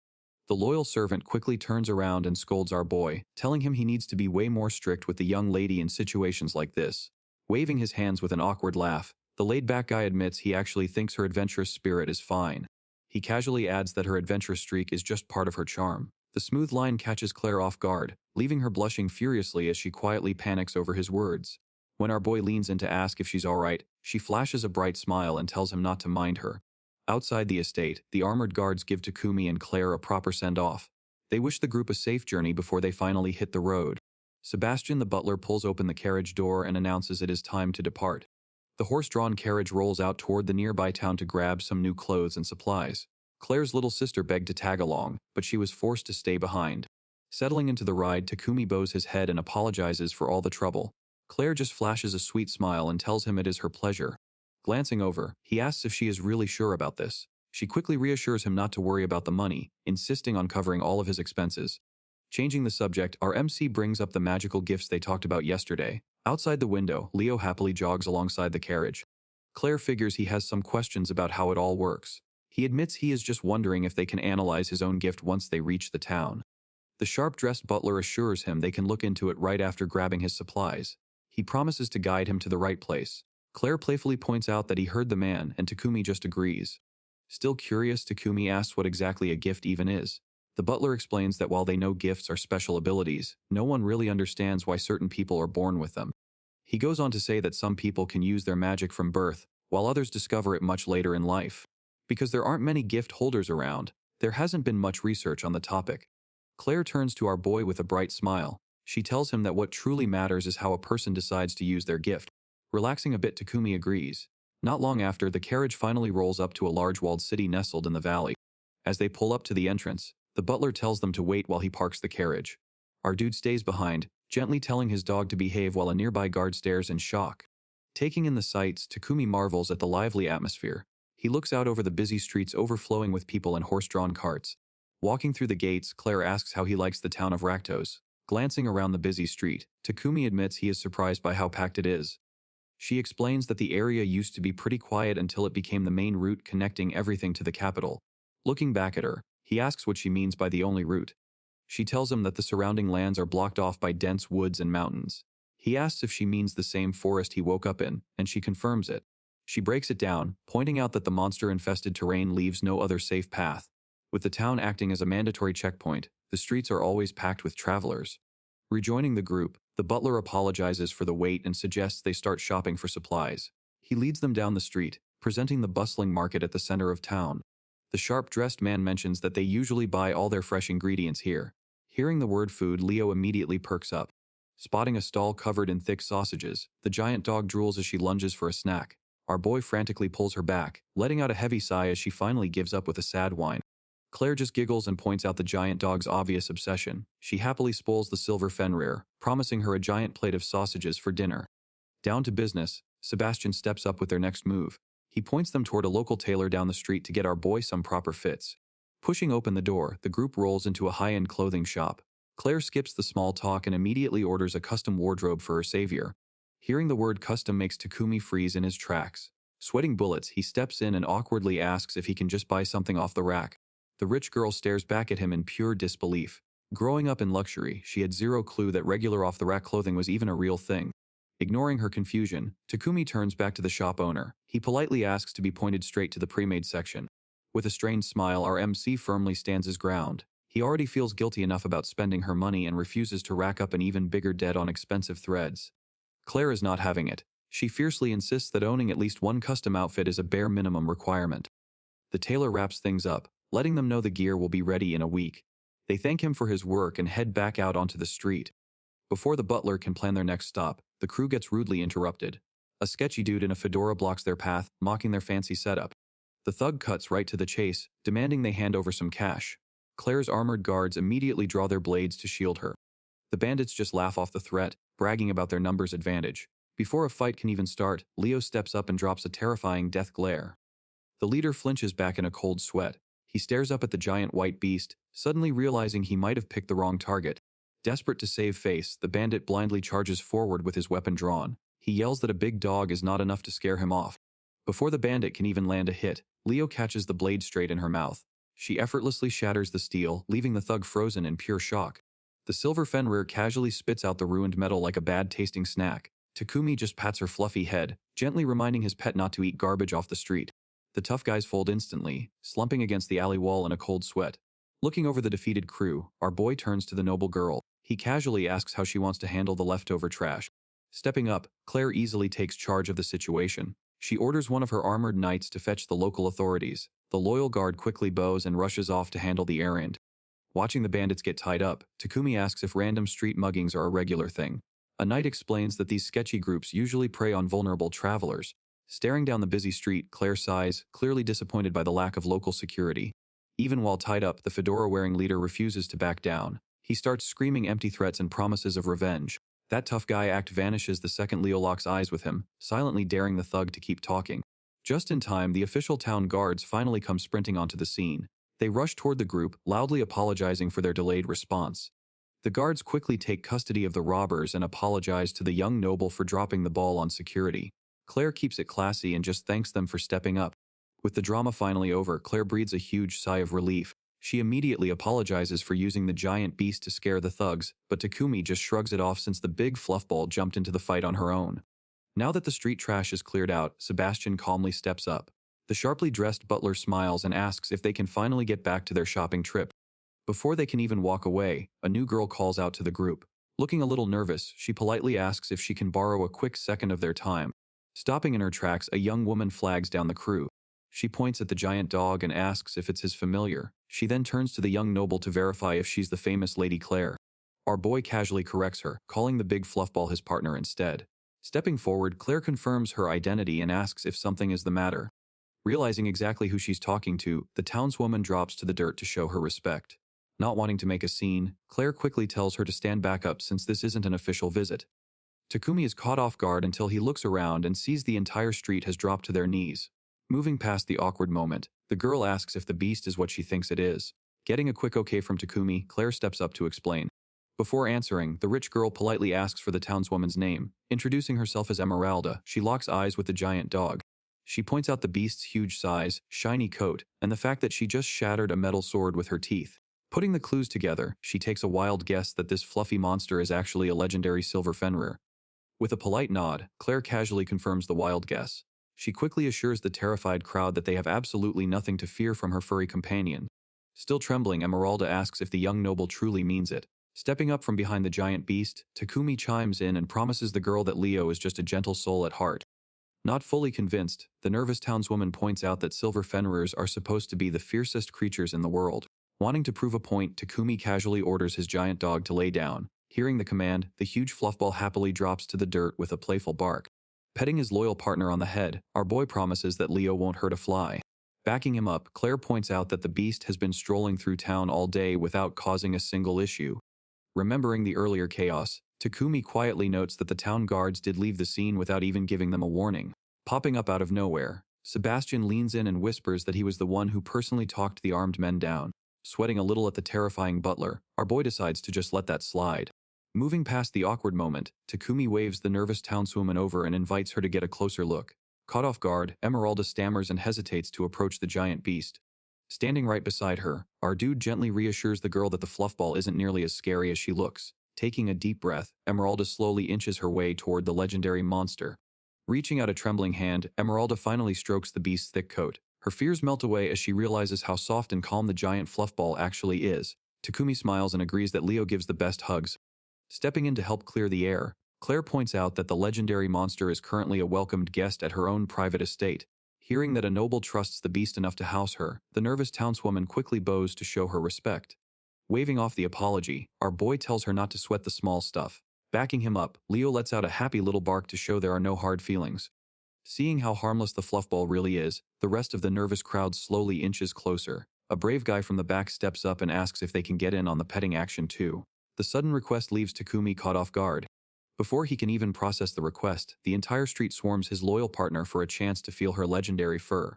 S1: The loyal servant quickly turns around and scolds our boy, telling him he needs to be way more strict with the young lady in situations like this. Waving his hands with an awkward laugh, the laid-back guy admits he actually thinks her adventurous spirit is fine. He casually adds that her adventurous streak is just part of her charm. The smooth line catches Claire off guard, leaving her blushing furiously as she quietly panics over his words. When our boy leans in to ask if she's alright, she flashes a bright smile and tells him not to mind her. Outside the estate, the armored guards give Takumi and Claire a proper send-off. They wish the group a safe journey before they finally hit the road. Sebastian the butler pulls open the carriage door and announces it is time to depart. The horse-drawn carriage rolls out toward the nearby town to grab some new clothes and supplies. Claire's little sister begged to tag along, but she was forced to stay behind. Settling into the ride, Takumi bows his head and apologizes for all the trouble. Claire just flashes a sweet smile and tells him it is her pleasure. Glancing over, he asks if she is really sure about this. She quickly reassures him not to worry about the money, insisting on covering all of his expenses. Changing the subject, our MC brings up the magical gifts they talked about yesterday. Outside the window, Leo happily jogs alongside the carriage. Claire figures he has some questions about how it all works. He admits he is just wondering if they can analyze his own gift once they reach the town. The sharp-dressed butler assures him they can look into it right after grabbing his supplies. He promises to guide him to the right place. Claire playfully points out that he heard the man, and Takumi just agrees. Still curious, Takumi asks what exactly a gift even is. The butler explains that while they know gifts are special abilities, no one really understands why certain people are born with them. He goes on to say that some people can use their magic from birth, while others discover it much later in life. Because there aren't many gift holders around, there hasn't been much research on the topic. Claire turns to our boy with a bright smile. She tells him that what truly matters is how a person decides to use their gift. Relaxing a bit, Takumi agrees. Not long after, the carriage finally rolls up to a large walled city nestled in the valley. As they pull up to the entrance, the butler tells them to wait while he parks the carriage. Our dude stays behind, gently telling his dog to behave while a nearby guard stares in shock. Taking in the sights, Takumi marvels at the lively atmosphere. He looks out over the busy streets overflowing with people and horse-drawn carts. Walking through the gates, Claire asks how he likes the town of Rattos. Glancing around the busy street, Takumi admits he is surprised by how packed it is. She explains that the area used to be pretty quiet until it became the main route connecting everything to the capital. Looking back at her, he asks what she means by the only route. She tells him that the surrounding lands are blocked off by dense woods and mountains. He asks if she means the same forest he woke up in, and she confirms it. She breaks it down, pointing out that the monster-infested terrain leaves no other safe path. With the town acting as a mandatory checkpoint, the streets are always packed with travelers. Rejoining the group, the butler apologizes for the wait and suggests they start shopping for supplies. He leads them down the street, presenting the bustling market at the center of town. The sharp-dressed man mentions that they usually buy all their fresh ingredients here. Hearing the word food, Leo immediately perks up. Spotting a stall covered in thick sausages, the giant dog drools as she lunges for a snack. Our boy frantically pulls her back, letting out a heavy sigh as she finally gives up with a sad whine. Claire just giggles and points out the giant dog's obvious obsession. She happily spoils the silver Fenrir, promising her a giant plate of sausages for dinner. Down to business, Sebastian steps up with their next move. He points them toward a local tailor down the street to get our boy some proper fits. Pushing open the door, the group rolls into a high-end clothing shop. Claire skips the small talk and immediately orders a custom wardrobe for her savior. Hearing the word custom makes Takumi freeze in his tracks. Sweating bullets, he steps in and awkwardly asks if he can just buy something off the rack. The rich girl stares back at him in pure disbelief. Growing up in luxury, she had zero clue that regular off-the-rack clothing was even a real thing. Ignoring her confusion, Takumi turns back to the shop owner. He politely asks to be pointed straight to the pre-made section. With a strained smile, our MC firmly stands his ground. He already feels guilty enough about spending her money and refuses to rack up an even bigger debt on expensive threads. Claire is not having it. She fiercely insists that owning at least one custom outfit is a bare minimum requirement. The tailor wraps things up, letting them know the gear will be ready in a week. They thank him for his work and head back out onto the street. Before the butler can plan their next stop, the crew gets rudely interrupted. A sketchy dude in a fedora blocks their path, mocking their fancy setup. The thug cuts right to the chase, demanding they hand over some cash. Claire's armored guards immediately draw their blades to shield her. The bandits just laugh off the threat, bragging about their numbers advantage. Before a fight can even start, Leo steps up and drops a terrifying death glare. The leader flinches back in a cold sweat. He stares up at the giant white beast, suddenly realizing he might have picked the wrong target. Desperate to save face, the bandit blindly charges forward with his weapon drawn. He yells that a big dog is not enough to scare him off. Before the bandit can even land a hit, Leo catches the blade straight in her mouth. She effortlessly shatters the steel, leaving the thug frozen in pure shock. The silver Fenrir casually spits out the ruined metal like a bad-tasting snack. Takumi just pats her fluffy head, gently reminding his pet not to eat garbage off the street. The tough guys fold instantly, slumping against the alley wall in a cold sweat. Looking over the defeated crew, our boy turns to the noble girl. He casually asks how she wants to handle the leftover trash. Stepping up, Claire easily takes charge of the situation. She orders one of her armored knights to fetch the local authorities. The loyal guard quickly bows and rushes off to handle the errand. Watching the bandits get tied up, Takumi asks if random street muggings are a regular thing. A knight explains that these sketchy groups usually prey on vulnerable travelers. Staring down the busy street, Claire sighs, clearly disappointed by the lack of local security. Even while tied up, the fedora-wearing leader refuses to back down. He starts screaming empty threats and promises of revenge. That tough guy act vanishes the second Leo locks eyes with him, silently daring the thug to keep talking. Just in time, the official town guards finally come sprinting onto the scene. They rush toward the group, loudly apologizing for their delayed response. The guards quickly take custody of the robbers and apologize to the young noble for dropping the ball on security. Claire keeps it classy and just thanks them for stepping up. With the drama finally over, Claire breathes a huge sigh of relief. She immediately apologizes for using the giant beast to scare the thugs, but Takumi just shrugs it off since the big fluffball jumped into the fight on her own. Now that the street trash is cleared out, Sebastian calmly steps up. The sharply dressed butler smiles and asks if they can finally get back to their shopping trip. Before they can even walk away, a new girl calls out to the group. Looking a little nervous, she politely asks if she can borrow a quick second of their time. Stopping in her tracks, a young woman flags down the crew. She points at the giant dog and asks if it's his familiar. She then turns to the young noble to verify if she's the famous Lady Claire. Our boy casually corrects her, calling the big fluffball his partner instead. Stepping forward, Claire confirms her identity and asks if something is the matter. Realizing exactly who she's talking to, the townswoman drops to the dirt to show her respect. Not wanting to make a scene, Claire quickly tells her to stand back up since this isn't an official visit. Takumi is caught off guard until he looks around and sees the entire street has dropped to their knees. Moving past the awkward moment, the girl asks if the beast is what she thinks it is. Getting a quick okay from Takumi, Claire steps up to explain. Before answering, the rich girl politely asks for the townswoman's name. Introducing herself as Emeralda, she locks eyes with the giant dog. She points out the beast's huge size, shiny coat, and the fact that she just shattered a metal sword with her teeth. Putting the clues together, she takes a wild guess that this fluffy monster is actually a legendary silver Fenrir. With a polite nod, Claire casually confirms the wild guess. She quickly assures the terrified crowd that they have absolutely nothing to fear from her furry companion. Still trembling, Emeralda asks if the young noble truly means it. Stepping up from behind the giant beast, Takumi chimes in and promises the girl that Leo is just a gentle soul at heart. Not fully convinced, the nervous townswoman points out that silver Fenrirs are supposed to be the fiercest creatures in the world. Wanting to prove a point, Takumi casually orders his giant dog to lay down. Hearing the command, the huge fluffball happily drops to the dirt with a playful bark. Petting his loyal partner on the head, our boy promises that Leo won't hurt a fly. Backing him up, Claire points out that the beast has been strolling through town all day without causing a single issue. Remembering the earlier chaos, Takumi quietly notes that the town guards did leave the scene without even giving them a warning. Popping up out of nowhere, Sebastian leans in and whispers that he was the one who personally talked the armed men down. Sweating a little at the terrifying butler, our boy decides to just let that slide. Moving past the awkward moment, Takumi waves the nervous townswoman over and invites her to get a closer look. Caught off guard, Emeralda stammers and hesitates to approach the giant beast. Standing right beside her, our dude gently reassures the girl that the fluffball isn't nearly as scary as she looks. Taking a deep breath, Emeralda slowly inches her way toward the legendary monster. Reaching out a trembling hand, Emeralda finally strokes the beast's thick coat. Her fears melt away as she realizes how soft and calm the giant fluffball actually is. Takumi smiles and agrees that Leo gives the best hugs. Stepping in to help clear the air, Claire points out that the legendary monster is currently a welcomed guest at her own private estate. Hearing that a noble trusts the beast enough to house her, the nervous townswoman quickly bows to show her respect. Waving off the apology, our boy tells her not to sweat the small stuff. Backing him up, Leo lets out a happy little bark to show there are no hard feelings. Seeing how harmless the fluffball really is, the rest of the nervous crowd slowly inches closer. A brave guy from the back steps up and asks if they can get in on the petting action too. The sudden request leaves Takumi caught off guard. Before he can even process the request, the entire street swarms his loyal partner for a chance to feel her legendary fur.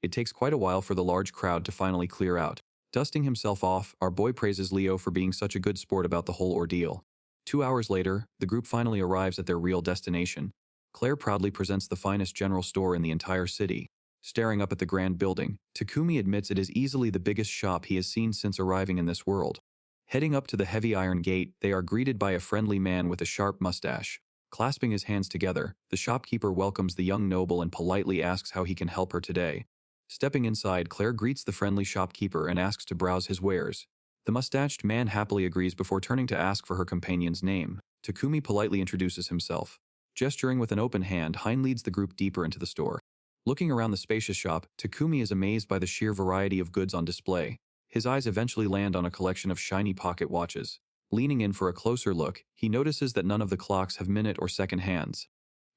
S1: It takes quite a while for the large crowd to finally clear out. Dusting himself off, our boy praises Leo for being such a good sport about the whole ordeal. 2 hours later, the group finally arrives at their real destination. Claire proudly presents the finest general store in the entire city. Staring up at the grand building, Takumi admits it is easily the biggest shop he has seen since arriving in this world. Heading up to the heavy iron gate, they are greeted by a friendly man with a sharp mustache. Clasping his hands together, the shopkeeper welcomes the young noble and politely asks how he can help her today. Stepping inside, Claire greets the friendly shopkeeper and asks to browse his wares. The mustached man happily agrees before turning to ask for her companion's name. Takumi politely introduces himself. Gesturing with an open hand, Hein leads the group deeper into the store. Looking around the spacious shop, Takumi is amazed by the sheer variety of goods on display. His eyes eventually land on a collection of shiny pocket watches. Leaning in for a closer look, he notices that none of the clocks have minute or second hands.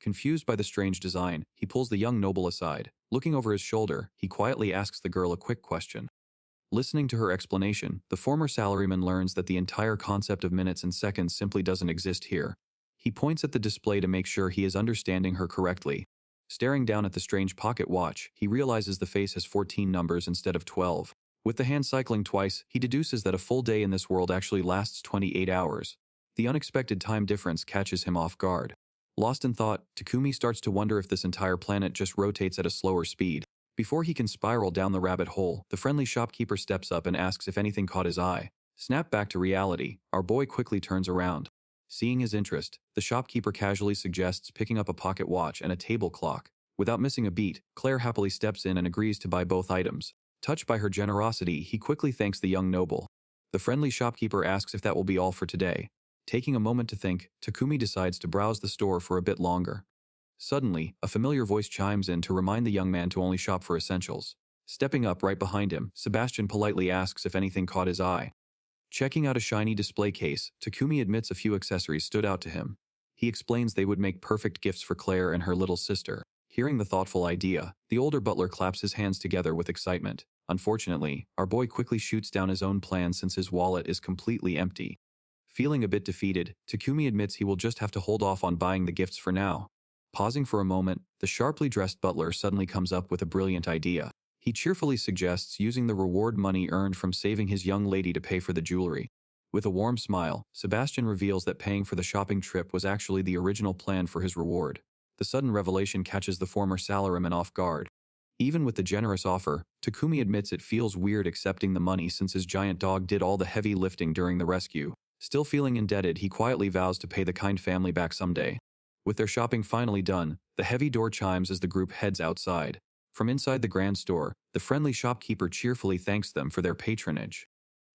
S1: Confused by the strange design, he pulls the young noble aside. Looking over his shoulder, he quietly asks the girl a quick question. Listening to her explanation, the former salaryman learns that the entire concept of minutes and seconds simply doesn't exist here. He points at the display to make sure he is understanding her correctly. Staring down at the strange pocket watch, he realizes the face has 14 numbers instead of 12. With the hand cycling twice, he deduces that a full day in this world actually lasts 28 hours. The unexpected time difference catches him off guard. Lost in thought, Takumi starts to wonder if this entire planet just rotates at a slower speed. Before he can spiral down the rabbit hole, the friendly shopkeeper steps up and asks if anything caught his eye. Snap back to reality, our boy quickly turns around. Seeing his interest, the shopkeeper casually suggests picking up a pocket watch and a table clock. Without missing a beat, Claire happily steps in and agrees to buy both items. Touched by her generosity, he quickly thanks the young noble. The friendly shopkeeper asks if that will be all for today. Taking a moment to think, Takumi decides to browse the store for a bit longer. Suddenly, a familiar voice chimes in to remind the young man to only shop for essentials. Stepping up right behind him, Sebastian politely asks if anything caught his eye. Checking out a shiny display case, Takumi admits a few accessories stood out to him. He explains they would make perfect gifts for Claire and her little sister. Hearing the thoughtful idea, the older butler claps his hands together with excitement. Unfortunately, our boy quickly shoots down his own plan since his wallet is completely empty. Feeling a bit defeated, Takumi admits he will just have to hold off on buying the gifts for now. Pausing for a moment, the sharply dressed butler suddenly comes up with a brilliant idea. He cheerfully suggests using the reward money earned from saving his young lady to pay for the jewelry. With a warm smile, Sebastian reveals that paying for the shopping trip was actually the original plan for his reward. The sudden revelation catches the former salaryman off guard. Even with the generous offer, Takumi admits it feels weird accepting the money since his giant dog did all the heavy lifting during the rescue. Still feeling indebted, he quietly vows to pay the kind family back someday. With their shopping finally done, the heavy door chimes as the group heads outside. From inside the grand store, the friendly shopkeeper cheerfully thanks them for their patronage.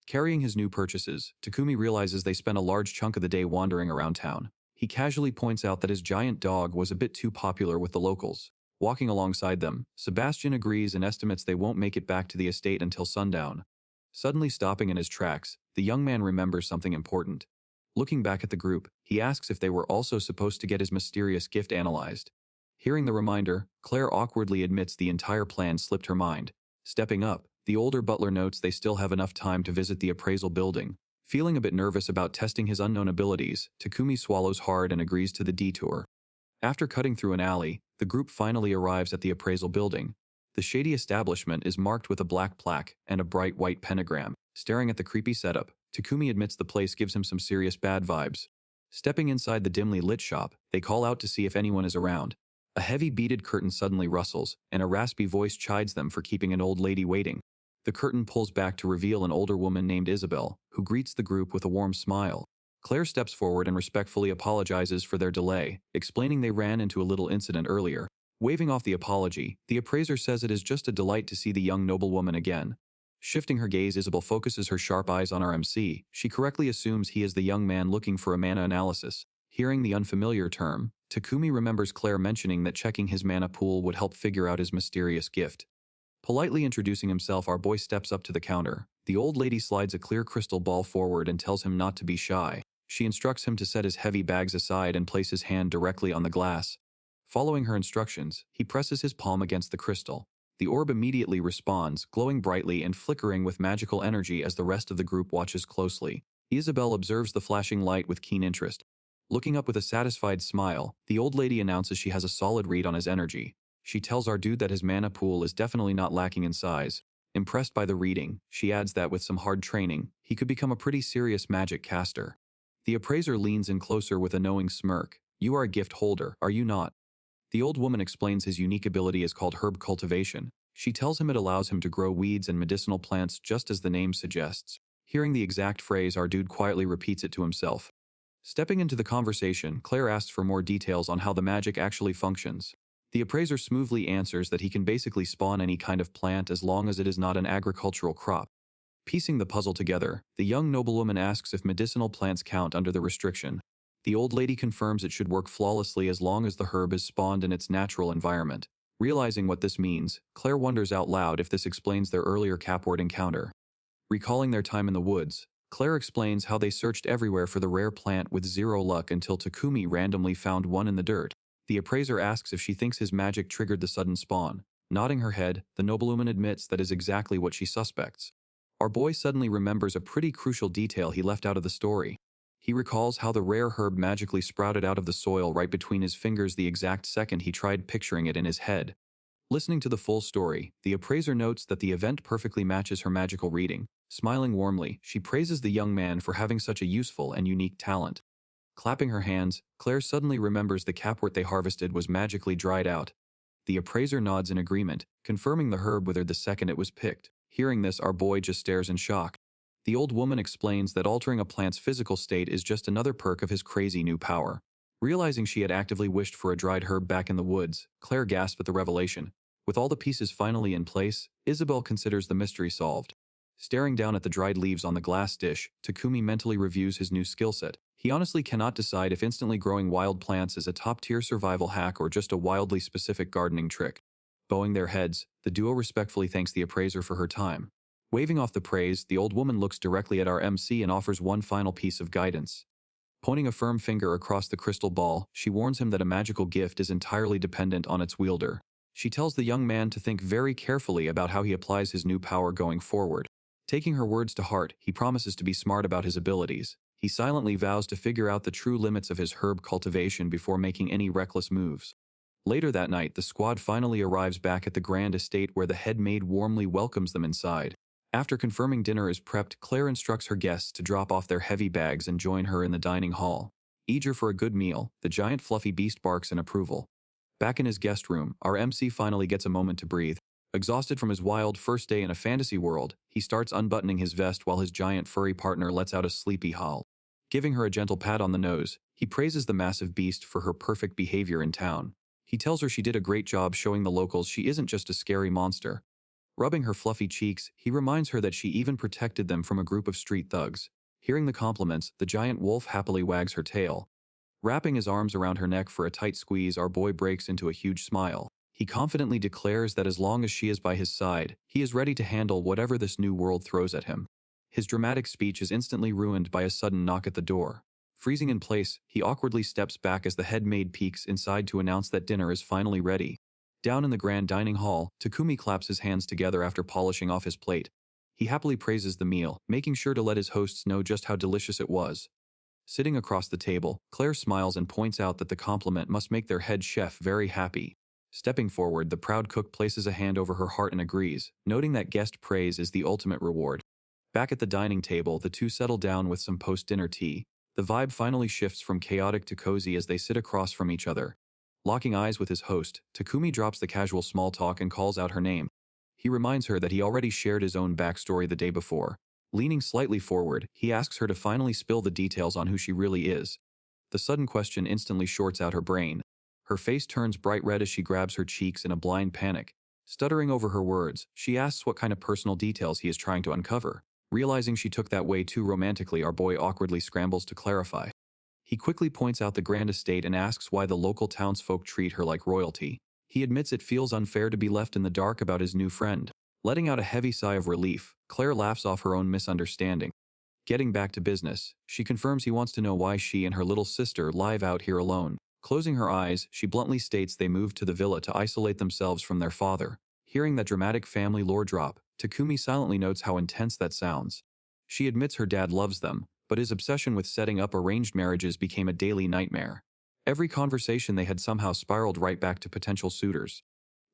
S1: Carrying his new purchases, Takumi realizes they spent a large chunk of the day wandering around town. He casually points out that his giant dog was a bit too popular with the locals. Walking alongside them, Sebastian agrees and estimates they won't make it back to the estate until sundown. Suddenly stopping in his tracks, the young man remembers something important. Looking back at the group, he asks if they were also supposed to get his mysterious gift analyzed. Hearing the reminder, Claire awkwardly admits the entire plan slipped her mind. Stepping up, the older butler notes they still have enough time to visit the appraisal building. Feeling a bit nervous about testing his unknown abilities, Takumi swallows hard and agrees to the detour. After cutting through an alley, the group finally arrives at the appraisal building. The shady establishment is marked with a black plaque and a bright white pentagram. Staring at the creepy setup, Takumi admits the place gives him some serious bad vibes. Stepping inside the dimly lit shop, they call out to see if anyone is around. A heavy beaded curtain suddenly rustles, and a raspy voice chides them for keeping an old lady waiting. The curtain pulls back to reveal an older woman named Isabel, who greets the group with a warm smile. Claire steps forward and respectfully apologizes for their delay, explaining they ran into a little incident earlier. Waving off the apology, the appraiser says it is just a delight to see the young noblewoman again. Shifting her gaze, Isabel focuses her sharp eyes on our MC. She correctly assumes he is the young man looking for a mana analysis. Hearing the unfamiliar term, Takumi remembers Claire mentioning that checking his mana pool would help figure out his mysterious gift. Politely introducing himself, our boy steps up to the counter. The old lady slides a clear crystal ball forward and tells him not to be shy. She instructs him to set his heavy bags aside and place his hand directly on the glass. Following her instructions, he presses his palm against the crystal. The orb immediately responds, glowing brightly and flickering with magical energy as the rest of the group watches closely. Isabel observes the flashing light with keen interest. Looking up with a satisfied smile, the old lady announces she has a solid read on his energy. She tells our dude that his mana pool is definitely not lacking in size. Impressed by the reading, she adds that with some hard training, he could become a pretty serious magic caster. The appraiser leans in closer with a knowing smirk. You are a gift holder, are you not? The old woman explains his unique ability is called herb cultivation. She tells him it allows him to grow weeds and medicinal plants just as the name suggests. Hearing the exact phrase, our dude quietly repeats it to himself. Stepping into the conversation, Claire asks for more details on how the magic actually functions. The appraiser smoothly answers that he can basically spawn any kind of plant as long as it is not an agricultural crop. Piecing the puzzle together, the young noblewoman asks if medicinal plants count under the restriction. The old lady confirms it should work flawlessly as long as the herb is spawned in its natural environment. Realizing what this means, Claire wonders out loud if this explains their earlier Capward encounter. Recalling their time in the woods, Claire explains how they searched everywhere for the rare plant with zero luck until Takumi randomly found one in the dirt. The appraiser asks if she thinks his magic triggered the sudden spawn. Nodding her head, the noblewoman admits that is exactly what she suspects. Our boy suddenly remembers a pretty crucial detail he left out of the story. He recalls how the rare herb magically sprouted out of the soil right between his fingers the exact second he tried picturing it in his head. Listening to the full story, the appraiser notes that the event perfectly matches her magical reading. Smiling warmly, she praises the young man for having such a useful and unique talent. Clapping her hands, Claire suddenly remembers the capwort they harvested was magically dried out. The appraiser nods in agreement, confirming the herb withered the second it was picked. Hearing this, our boy just stares in shock. The old woman explains that altering a plant's physical state is just another perk of his crazy new power. Realizing she had actively wished for a dried herb back in the woods, Claire gasps at the revelation. With all the pieces finally in place, Isabel considers the mystery solved. Staring down at the dried leaves on the glass dish, Takumi mentally reviews his new skill set. He honestly cannot decide if instantly growing wild plants is a top-tier survival hack or just a wildly specific gardening trick. Bowing their heads, the duo respectfully thanks the appraiser for her time. Waving off the praise, the old woman looks directly at our MC and offers one final piece of guidance. Pointing a firm finger across the crystal ball, she warns him that a magical gift is entirely dependent on its wielder. She tells the young man to think very carefully about how he applies his new power going forward. Taking her words to heart, he promises to be smart about his abilities. He silently vows to figure out the true limits of his herb cultivation before making any reckless moves. Later that night, the squad finally arrives back at the grand estate where the head maid warmly welcomes them inside. After confirming dinner is prepped, Claire instructs her guests to drop off their heavy bags and join her in the dining hall. Eager for a good meal, the giant fluffy beast barks in approval. Back in his guest room, our MC finally gets a moment to breathe. Exhausted from his wild first day in a fantasy world, he starts unbuttoning his vest while his giant furry partner lets out a sleepy howl. Giving her a gentle pat on the nose, he praises the massive beast for her perfect behavior in town. He tells her she did a great job showing the locals she isn't just a scary monster. Rubbing her fluffy cheeks, he reminds her that she even protected them from a group of street thugs. Hearing the compliments, the giant wolf happily wags her tail. Wrapping his arms around her neck for a tight squeeze, our boy breaks into a huge smile. He confidently declares that as long as she is by his side, he is ready to handle whatever this new world throws at him. His dramatic speech is instantly ruined by a sudden knock at the door. Freezing in place, he awkwardly steps back as the head maid peeks inside to announce that dinner is finally ready. Down in the grand dining hall, Takumi claps his hands together after polishing off his plate. He happily praises the meal, making sure to let his hosts know just how delicious it was. Sitting across the table, Claire smiles and points out that the compliment must make their head chef very happy. Stepping forward, the proud cook places a hand over her heart and agrees, noting that guest praise is the ultimate reward. Back at the dining table, the two settle down with some post-dinner tea. The vibe finally shifts from chaotic to cozy as they sit across from each other. Locking eyes with his host, Takumi drops the casual small talk and calls out her name. He reminds her that he already shared his own backstory the day before. Leaning slightly forward, he asks her to finally spill the details on who she really is. The sudden question instantly shorts out her brain. Her face turns bright red as she grabs her cheeks in a blind panic. Stuttering over her words, she asks what kind of personal details he is trying to uncover. Realizing she took that way too romantically, our boy awkwardly scrambles to clarify. He quickly points out the grand estate and asks why the local townsfolk treat her like royalty. He admits it feels unfair to be left in the dark about his new friend. Letting out a heavy sigh of relief, Claire laughs off her own misunderstanding. Getting back to business, she confirms he wants to know why she and her little sister live out here alone. Closing her eyes, she bluntly states they moved to the villa to isolate themselves from their father. Hearing that dramatic family lore drop, Takumi silently notes how intense that sounds. She admits her dad loves them, but his obsession with setting up arranged marriages became a daily nightmare. Every conversation they had somehow spiraled right back to potential suitors.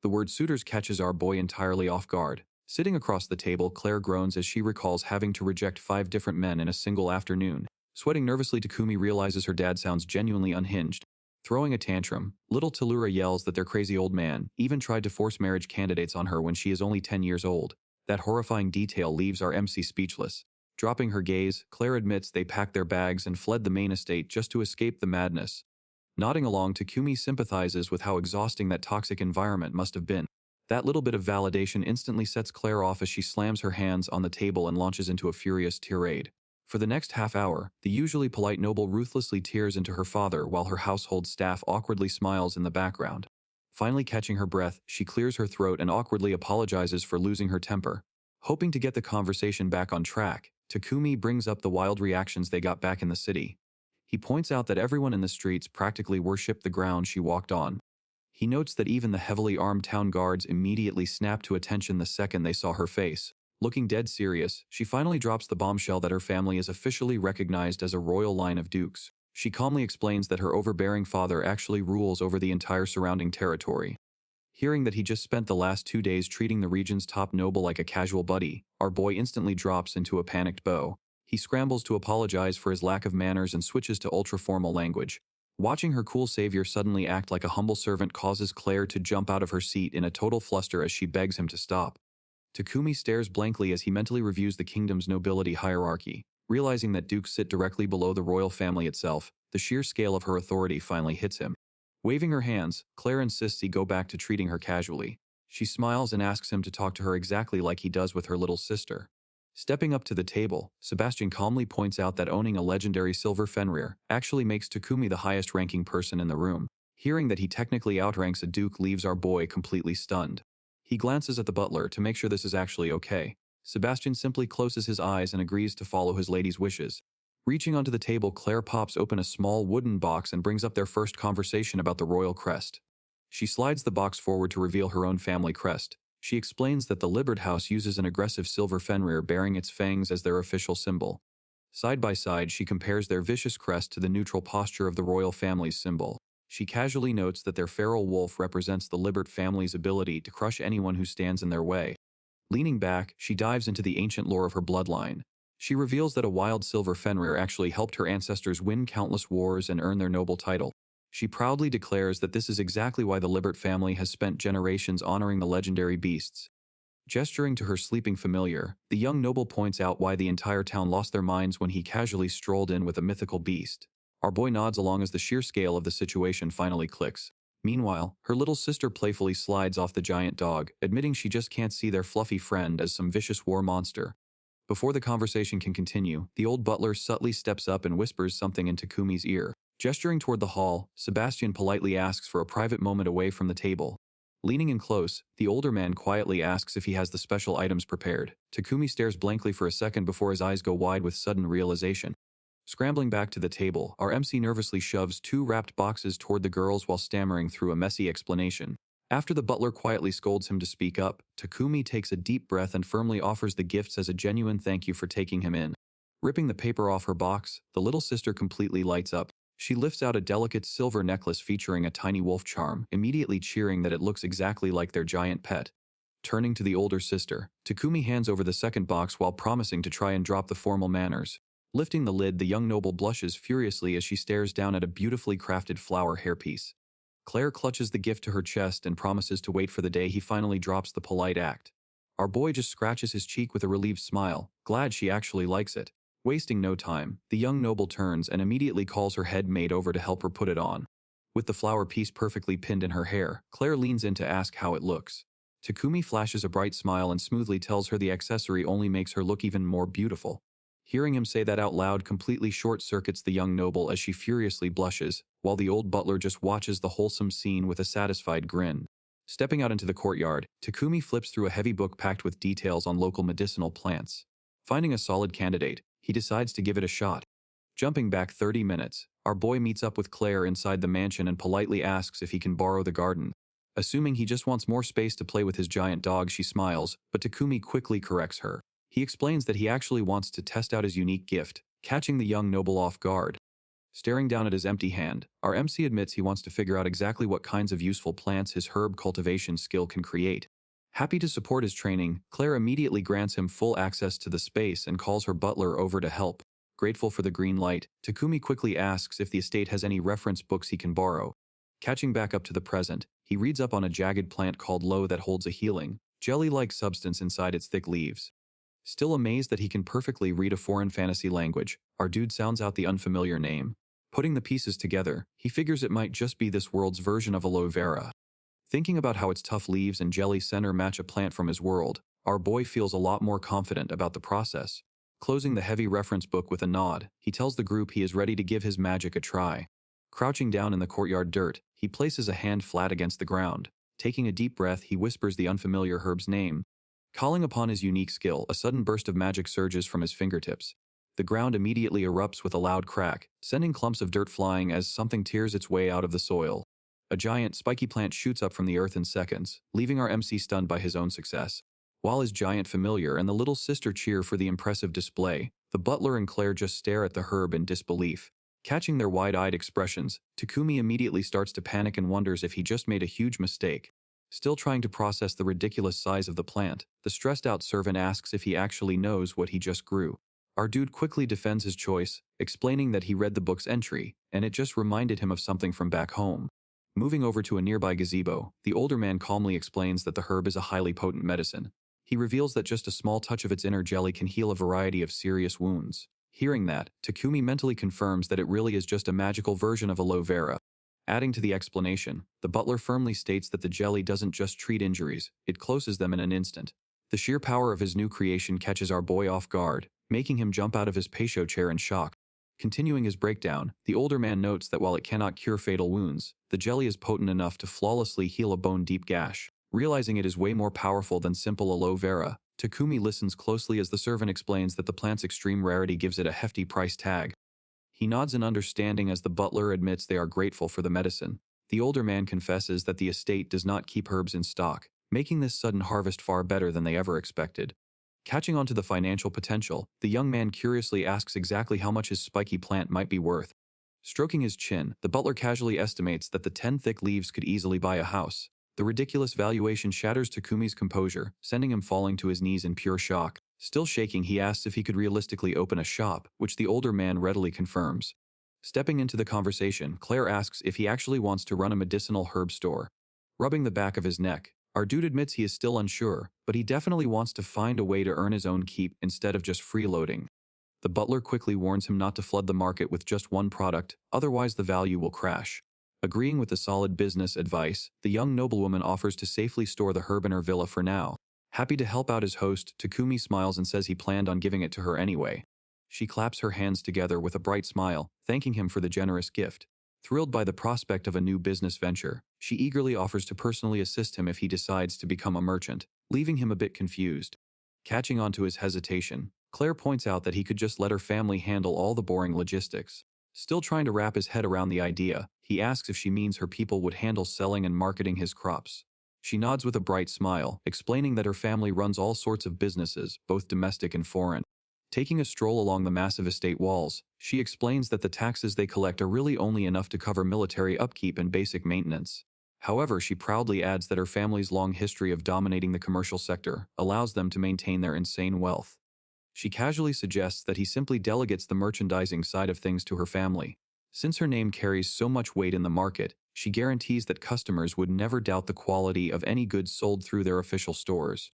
S1: The word suitors catches our boy entirely off guard. Sitting across the table, Claire groans as she recalls having to reject 5 different men in a single afternoon. Sweating nervously, Takumi realizes her dad sounds genuinely unhinged. Throwing a tantrum, little Tilura yells that their crazy old man even tried to force marriage candidates on her when she is only 10 years old. That horrifying detail leaves our MC speechless. Dropping her gaze, Claire admits they packed their bags and fled the main estate just to escape the madness. Nodding along, Takumi sympathizes with how exhausting that toxic environment must have been. That little bit of validation instantly sets Claire off as she slams her hands on the table and launches into a furious tirade. For the next half hour, the usually polite noble ruthlessly tears into her father while her household staff awkwardly smiles in the background. Finally catching her breath, she clears her throat and awkwardly apologizes for losing her temper. Hoping to get the conversation back on track, Takumi brings up the wild reactions they got back in the city. He points out that everyone in the streets practically worshipped the ground she walked on. He notes that even the heavily armed town guards immediately snapped to attention the second they saw her face. Looking dead serious, she finally drops the bombshell that her family is officially recognized as a royal line of dukes. She calmly explains that her overbearing father actually rules over the entire surrounding territory. Hearing that he just spent the last 2 days treating the region's top noble like a casual buddy, our boy instantly drops into a panicked bow. He scrambles to apologize for his lack of manners and switches to ultra-formal language. Watching her cool savior suddenly act like a humble servant causes Claire to jump out of her seat in a total fluster as she begs him to stop. Takumi stares blankly as he mentally reviews the kingdom's nobility hierarchy. Realizing that dukes sit directly below the royal family itself, the sheer scale of her authority finally hits him. Waving her hands, Claire insists he go back to treating her casually. She smiles and asks him to talk to her exactly like he does with her little sister. Stepping up to the table, Sebastian calmly points out that owning a legendary silver Fenrir actually makes Takumi the highest-ranking person in the room. Hearing that he technically outranks a duke leaves our boy completely stunned. He glances at the butler to make sure this is actually okay. Sebastian simply closes his eyes and agrees to follow his lady's wishes. Reaching onto the table, Claire pops open a small wooden box and brings up their first conversation about the royal crest. She slides the box forward to reveal her own family crest. She explains that the Libert House uses an aggressive silver Fenrir bearing its fangs as their official symbol. Side by side, she compares their vicious crest to the neutral posture of the royal family's symbol. She casually notes that their feral wolf represents the Libert family's ability to crush anyone who stands in their way. Leaning back, she dives into the ancient lore of her bloodline. She reveals that a wild silver Fenrir actually helped her ancestors win countless wars and earn their noble title. She proudly declares that this is exactly why the Libert family has spent generations honoring the legendary beasts. Gesturing to her sleeping familiar, the young noble points out why the entire town lost their minds when he casually strolled in with a mythical beast. Our boy nods along as the sheer scale of the situation finally clicks. Meanwhile, her little sister playfully slides off the giant dog, admitting she just can't see their fluffy friend as some vicious war monster. Before the conversation can continue, the old butler subtly steps up and whispers something in Takumi's ear. Gesturing toward the hall, Sebastian politely asks for a private moment away from the table. Leaning in close, the older man quietly asks if he has the special items prepared. Takumi stares blankly for a second before his eyes go wide with sudden realization. Scrambling back to the table, our MC nervously shoves 2 wrapped boxes toward the girls while stammering through a messy explanation. After the butler quietly scolds him to speak up, Takumi takes a deep breath and firmly offers the gifts as a genuine thank you for taking him in. Ripping the paper off her box, the little sister completely lights up. She lifts out a delicate silver necklace featuring a tiny wolf charm, immediately cheering that it looks exactly like their giant pet. Turning to the older sister, Takumi hands over the second box while promising to try and drop the formal manners. Lifting the lid, the young noble blushes furiously as she stares down at a beautifully crafted flower hairpiece. Claire clutches the gift to her chest and promises to wait for the day he finally drops the polite act. Our boy just scratches his cheek with a relieved smile, glad she actually likes it. Wasting no time, the young noble turns and immediately calls her head maid over to help her put it on. With the flower piece perfectly pinned in her hair, Claire leans in to ask how it looks. Takumi flashes a bright smile and smoothly tells her the accessory only makes her look even more beautiful. Hearing him say that out loud completely short-circuits the young noble as she furiously blushes, while the old butler just watches the wholesome scene with a satisfied grin. Stepping out into the courtyard, Takumi flips through a heavy book packed with details on local medicinal plants. Finding a solid candidate, he decides to give it a shot. Jumping back 30 minutes, our boy meets up with Claire inside the mansion and politely asks if he can borrow the garden. Assuming he just wants more space to play with his giant dog, she smiles, but Takumi quickly corrects her. He explains that he actually wants to test out his unique gift, catching the young noble off guard. Staring down at his empty hand, our MC admits he wants to figure out exactly what kinds of useful plants his herb cultivation skill can create. Happy to support his training, Claire immediately grants him full access to the space and calls her butler over to help. Grateful for the green light, Takumi quickly asks if the estate has any reference books he can borrow. Catching back up to the present, he reads up on a jagged plant called Lo that holds a healing, jelly-like substance inside its thick leaves. Still amazed that he can perfectly read a foreign fantasy language, our dude sounds out the unfamiliar name. Putting the pieces together, he figures it might just be this world's version of aloe vera. Thinking about how its tough leaves and jelly center match a plant from his world, our boy feels a lot more confident about the process. Closing the heavy reference book with a nod, he tells the group he is ready to give his magic a try. Crouching down in the courtyard dirt, He places a hand flat against the ground. Taking a deep breath, he whispers the unfamiliar herb's name. Calling upon his unique skill, a sudden burst of magic surges from his fingertips. The ground immediately erupts with a loud crack, sending clumps of dirt flying as something tears its way out of the soil. A giant, spiky plant shoots up from the earth in seconds, leaving our MC stunned by his own success. While his giant familiar and the little sister cheer for the impressive display, the butler and Claire just stare at the herb in disbelief. Catching their wide-eyed expressions, Takumi immediately starts to panic and wonders if he just made a huge mistake. Still trying to process the ridiculous size of the plant, the stressed-out servant asks if he actually knows what he just grew. Our dude quickly defends his choice, explaining that he read the book's entry, and it just reminded him of something from back home. Moving over to a nearby gazebo, the older man calmly explains that the herb is a highly potent medicine. He reveals that just a small touch of its inner jelly can heal a variety of serious wounds. Hearing that, Takumi mentally confirms that it really is just a magical version of aloe vera. Adding to the explanation, the butler firmly states that the jelly doesn't just treat injuries, it closes them in an instant. The sheer power of his new creation catches our boy off guard, making him jump out of his patio chair in shock. Continuing his breakdown, the older man notes that while it cannot cure fatal wounds, the jelly is potent enough to flawlessly heal a bone-deep gash. Realizing it is way more powerful than simple aloe vera, Takumi listens closely as the servant explains that the plant's extreme rarity gives it a hefty price tag. He nods in understanding as the butler admits they are grateful for the medicine. The older man confesses that the estate does not keep herbs in stock, making this sudden harvest far better than they ever expected. Catching on to the financial potential, the young man curiously asks exactly how much his spiky plant might be worth. Stroking his chin, the butler casually estimates that the 10 thick leaves could easily buy a house. The ridiculous valuation shatters Takumi's composure, sending him falling to his knees in pure shock. Still shaking, he asks if he could realistically open a shop, which the older man readily confirms. Stepping into the conversation, Claire asks if he actually wants to run a medicinal herb store. Rubbing the back of his neck, our dude admits he is still unsure, but he definitely wants to find a way to earn his own keep instead of just freeloading. The butler quickly warns him not to flood the market with just one product, otherwise the value will crash. Agreeing with the solid business advice, the young noblewoman offers to safely store the herb in her villa for now. Happy to help out his host, Takumi smiles and says he planned on giving it to her anyway. She claps her hands together with a bright smile, thanking him for the generous gift. Thrilled by the prospect of a new business venture, she eagerly offers to personally assist him if he decides to become a merchant, leaving him a bit confused. Catching on to his hesitation, Claire points out that he could just let her family handle all the boring logistics. Still trying to wrap his head around the idea, he asks if she means her people would handle selling and marketing his crops. She nods with a bright smile, explaining that her family runs all sorts of businesses, both domestic and foreign. Taking a stroll along the massive estate walls, she explains that the taxes they collect are really only enough to cover military upkeep and basic maintenance. However, she proudly adds that her family's long history of dominating the commercial sector allows them to maintain their insane wealth. She casually suggests that he simply delegates the merchandising side of things to her family. Since her name carries so much weight in the market, she guarantees that customers would never doubt the quality of any goods sold through their official stores.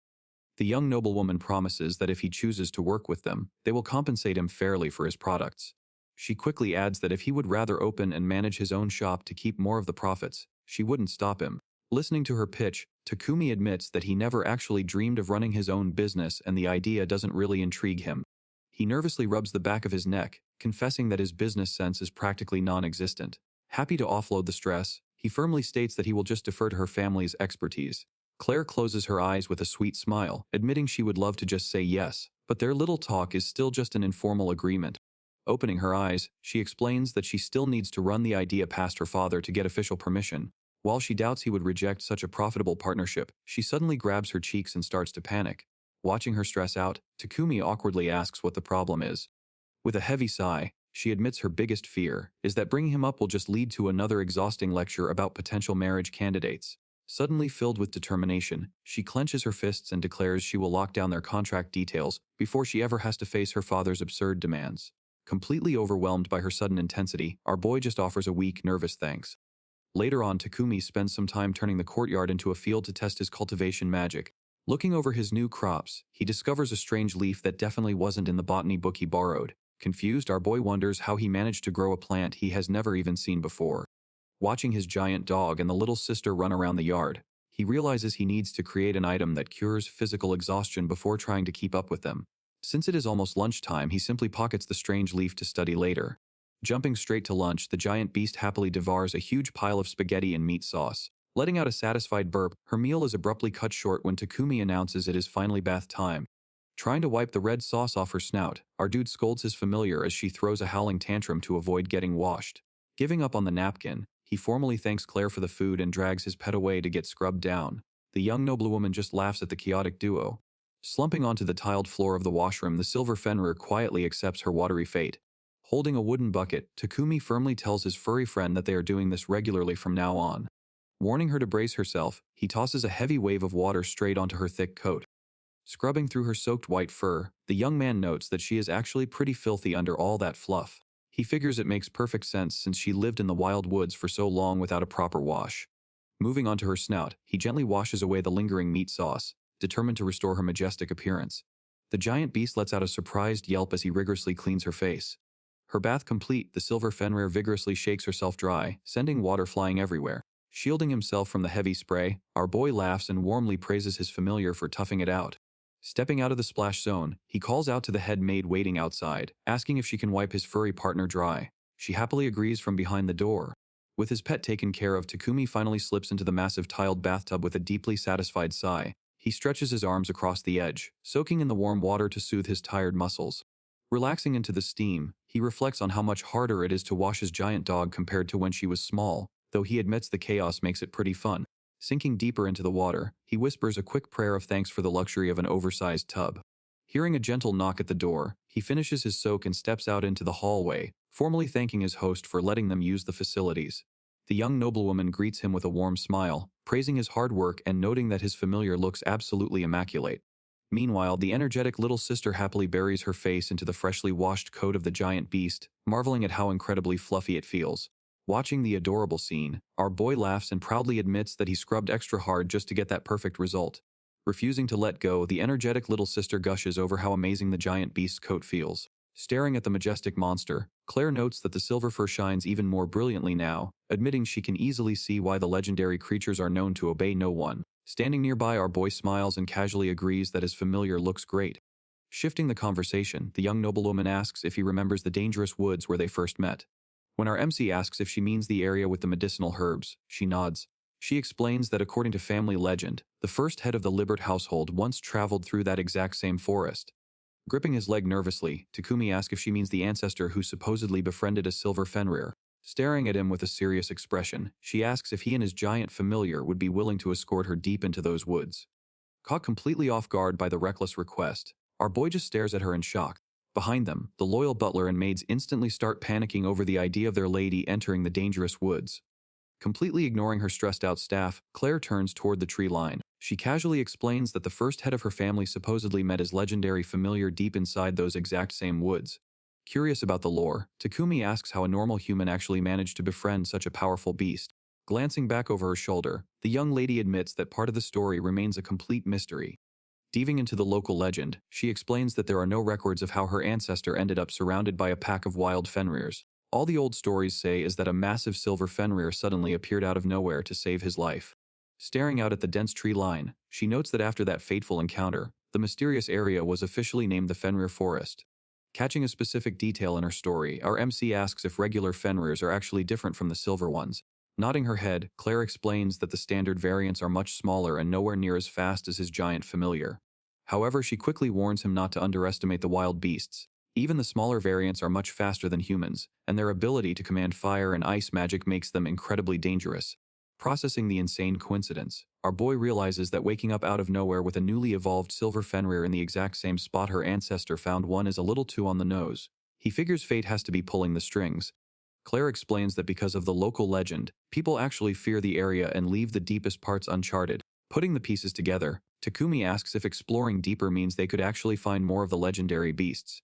S1: The young noblewoman promises that if he chooses to work with them, they will compensate him fairly for his products. She quickly adds that if he would rather open and manage his own shop to keep more of the profits, she wouldn't stop him. Listening to her pitch, Takumi admits that he never actually dreamed of running his own business and the idea doesn't really intrigue him. He nervously rubs the back of his neck, confessing that his business sense is practically non-existent. Happy to offload the stress, he firmly states that he will just defer to her family's expertise. Claire closes her eyes with a sweet smile, admitting she would love to just say yes, but their little talk is still just an informal agreement. Opening her eyes, she explains that she still needs to run the idea past her father to get official permission. While she doubts he would reject such a profitable partnership, she suddenly grabs her cheeks and starts to panic. Watching her stress out, Takumi awkwardly asks what the problem is. With a heavy sigh, she admits her biggest fear is that bringing him up will just lead to another exhausting lecture about potential marriage candidates. Suddenly filled with determination, she clenches her fists and declares she will lock down their contract details before she ever has to face her father's absurd demands. Completely overwhelmed by her sudden intensity, our boy just offers a weak, nervous thanks. Later on, Takumi spends some time turning the courtyard into a field to test his cultivation magic. Looking over his new crops, he discovers a strange leaf that definitely wasn't in the botany book he borrowed. Confused, our boy wonders how he managed to grow a plant he has never even seen before. Watching his giant dog and the little sister run around the yard, he realizes he needs to create an item that cures physical exhaustion before trying to keep up with them. Since it is almost lunchtime, he simply pockets the strange leaf to study later. Jumping straight to lunch, the giant beast happily devours a huge pile of spaghetti and meat sauce. Letting out a satisfied burp, her meal is abruptly cut short when Takumi announces it is finally bath time. Trying to wipe the red sauce off her snout, our dude scolds his familiar as she throws a howling tantrum to avoid getting washed. Giving up on the napkin, he formally thanks Claire for the food and drags his pet away to get scrubbed down. The young noblewoman just laughs at the chaotic duo. Slumping onto the tiled floor of the washroom, the silver Fenrir quietly accepts her watery fate. Holding a wooden bucket, Takumi firmly tells his furry friend that they are doing this regularly from now on. Warning her to brace herself, he tosses a heavy wave of water straight onto her thick coat. Scrubbing through her soaked white fur, the young man notes that she is actually pretty filthy under all that fluff. He figures it makes perfect sense since she lived in the wild woods for so long without a proper wash. Moving onto her snout, he gently washes away the lingering meat sauce, determined to restore her majestic appearance. The giant beast lets out a surprised yelp as he rigorously cleans her face. Her bath complete, the silver Fenrir vigorously shakes herself dry, sending water flying everywhere. Shielding himself from the heavy spray, our boy laughs and warmly praises his familiar for toughing it out. Stepping out of the splash zone, he calls out to the head maid waiting outside, asking if she can wipe his furry partner dry. She happily agrees from behind the door. With his pet taken care of, Takumi finally slips into the massive tiled bathtub with a deeply satisfied sigh. He stretches his arms across the edge, soaking in the warm water to soothe his tired muscles. Relaxing into the steam, he reflects on how much harder it is to wash his giant dog compared to when she was small, though he admits the chaos makes it pretty fun. Sinking deeper into the water, he whispers a quick prayer of thanks for the luxury of an oversized tub. Hearing a gentle knock at the door, he finishes his soak and steps out into the hallway, formally thanking his host for letting them use the facilities. The young noblewoman greets him with a warm smile, praising his hard work and noting that his familiar looks absolutely immaculate. Meanwhile, the energetic little sister happily buries her face into the freshly washed coat of the giant beast, marveling at how incredibly fluffy it feels. Watching the adorable scene, our boy laughs and proudly admits that he scrubbed extra hard just to get that perfect result. Refusing to let go, the energetic little sister gushes over how amazing the giant beast's coat feels. Staring at the majestic monster, Claire notes that the silver fur shines even more brilliantly now, admitting she can easily see why the legendary creatures are known to obey no one. Standing nearby, our boy smiles and casually agrees that his familiar looks great. Shifting the conversation, the young noblewoman asks if he remembers the dangerous woods where they first met. When our MC asks if she means the area with the medicinal herbs, she nods. She explains that according to family legend, the first head of the Libert household once traveled through that exact same forest. Gripping his leg nervously, Takumi asks if she means the ancestor who supposedly befriended a silver Fenrir. Staring at him with a serious expression, she asks if he and his giant familiar would be willing to escort her deep into those woods. Caught completely off guard by the reckless request, our boy just stares at her in shock. Behind them, the loyal butler and maids instantly start panicking over the idea of their lady entering the dangerous woods. Completely ignoring her stressed-out staff, Claire turns toward the tree line. She casually explains that the first head of her family supposedly met his legendary familiar deep inside those exact same woods. Curious about the lore, Takumi asks how a normal human actually managed to befriend such a powerful beast. Glancing back over her shoulder, the young lady admits that part of the story remains a complete mystery. Diving into the local legend, she explains that there are no records of how her ancestor ended up surrounded by a pack of wild Fenrirs. All the old stories say is that a massive silver Fenrir suddenly appeared out of nowhere to save his life. Staring out at the dense tree line, she notes that after that fateful encounter, the mysterious area was officially named the Fenrir Forest. Catching a specific detail in her story, our MC asks if regular Fenrirs are actually different from the silver ones. Nodding her head, Claire explains that the standard variants are much smaller and nowhere near as fast as his giant familiar. However, she quickly warns him not to underestimate the wild beasts. Even the smaller variants are much faster than humans, and their ability to command fire and ice magic makes them incredibly dangerous. Processing the insane coincidence, our boy realizes that waking up out of nowhere with a newly evolved silver Fenrir in the exact same spot her ancestor found one is a little too on the nose. He figures fate has to be pulling the strings. Claire explains that because of the local legend, people actually fear the area and leave the deepest parts uncharted. Putting the pieces together, Takumi asks if exploring deeper means they could actually find more of the legendary beasts.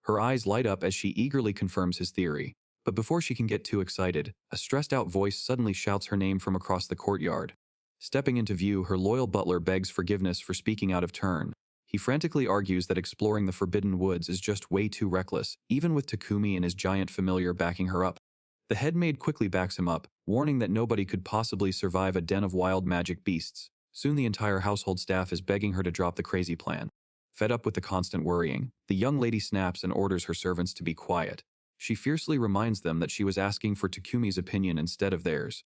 S1: Her eyes light up as she eagerly confirms his theory. But before she can get too excited, a stressed-out voice suddenly shouts her name from across the courtyard. Stepping into view, her loyal butler begs forgiveness for speaking out of turn. He frantically argues that exploring the forbidden woods is just way too reckless, even with Takumi and his giant familiar backing her up. The head maid quickly backs him up, warning that nobody could possibly survive a den of wild magic beasts. Soon the entire household staff is begging her to drop the crazy plan. Fed up with the constant worrying, the young lady snaps and orders her servants to be quiet. She fiercely reminds them that she was asking for Takumi's opinion instead of theirs.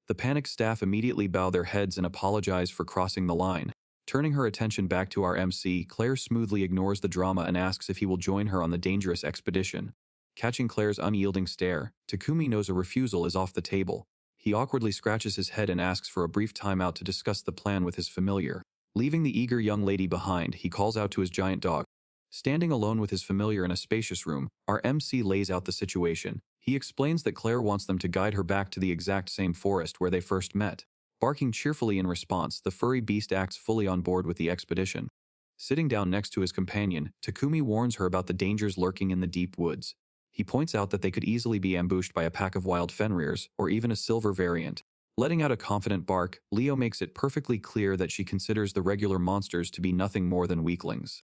S1: The panicked staff immediately bow their heads and apologize for crossing the line. Turning her attention back to our MC, Claire smoothly ignores the drama and asks if he will join her on the dangerous expedition. Catching Claire's unyielding stare, Takumi knows a refusal is off the table. He awkwardly scratches his head and asks for a brief timeout to discuss the plan with his familiar. Leaving the eager young lady behind, he calls out to his giant dog. Standing alone with his familiar in a spacious room, our MC lays out the situation. He explains that Claire wants them to guide her back to the exact same forest where they first met. Barking cheerfully in response, the furry beast acts fully on board with the expedition. Sitting down next to his companion, Takumi warns her about the dangers lurking in the deep woods. He points out that they could easily be ambushed by a pack of wild Fenrirs, or even a silver variant. Letting out a confident bark, Leo makes it perfectly clear that she considers the regular monsters to be nothing more than weaklings.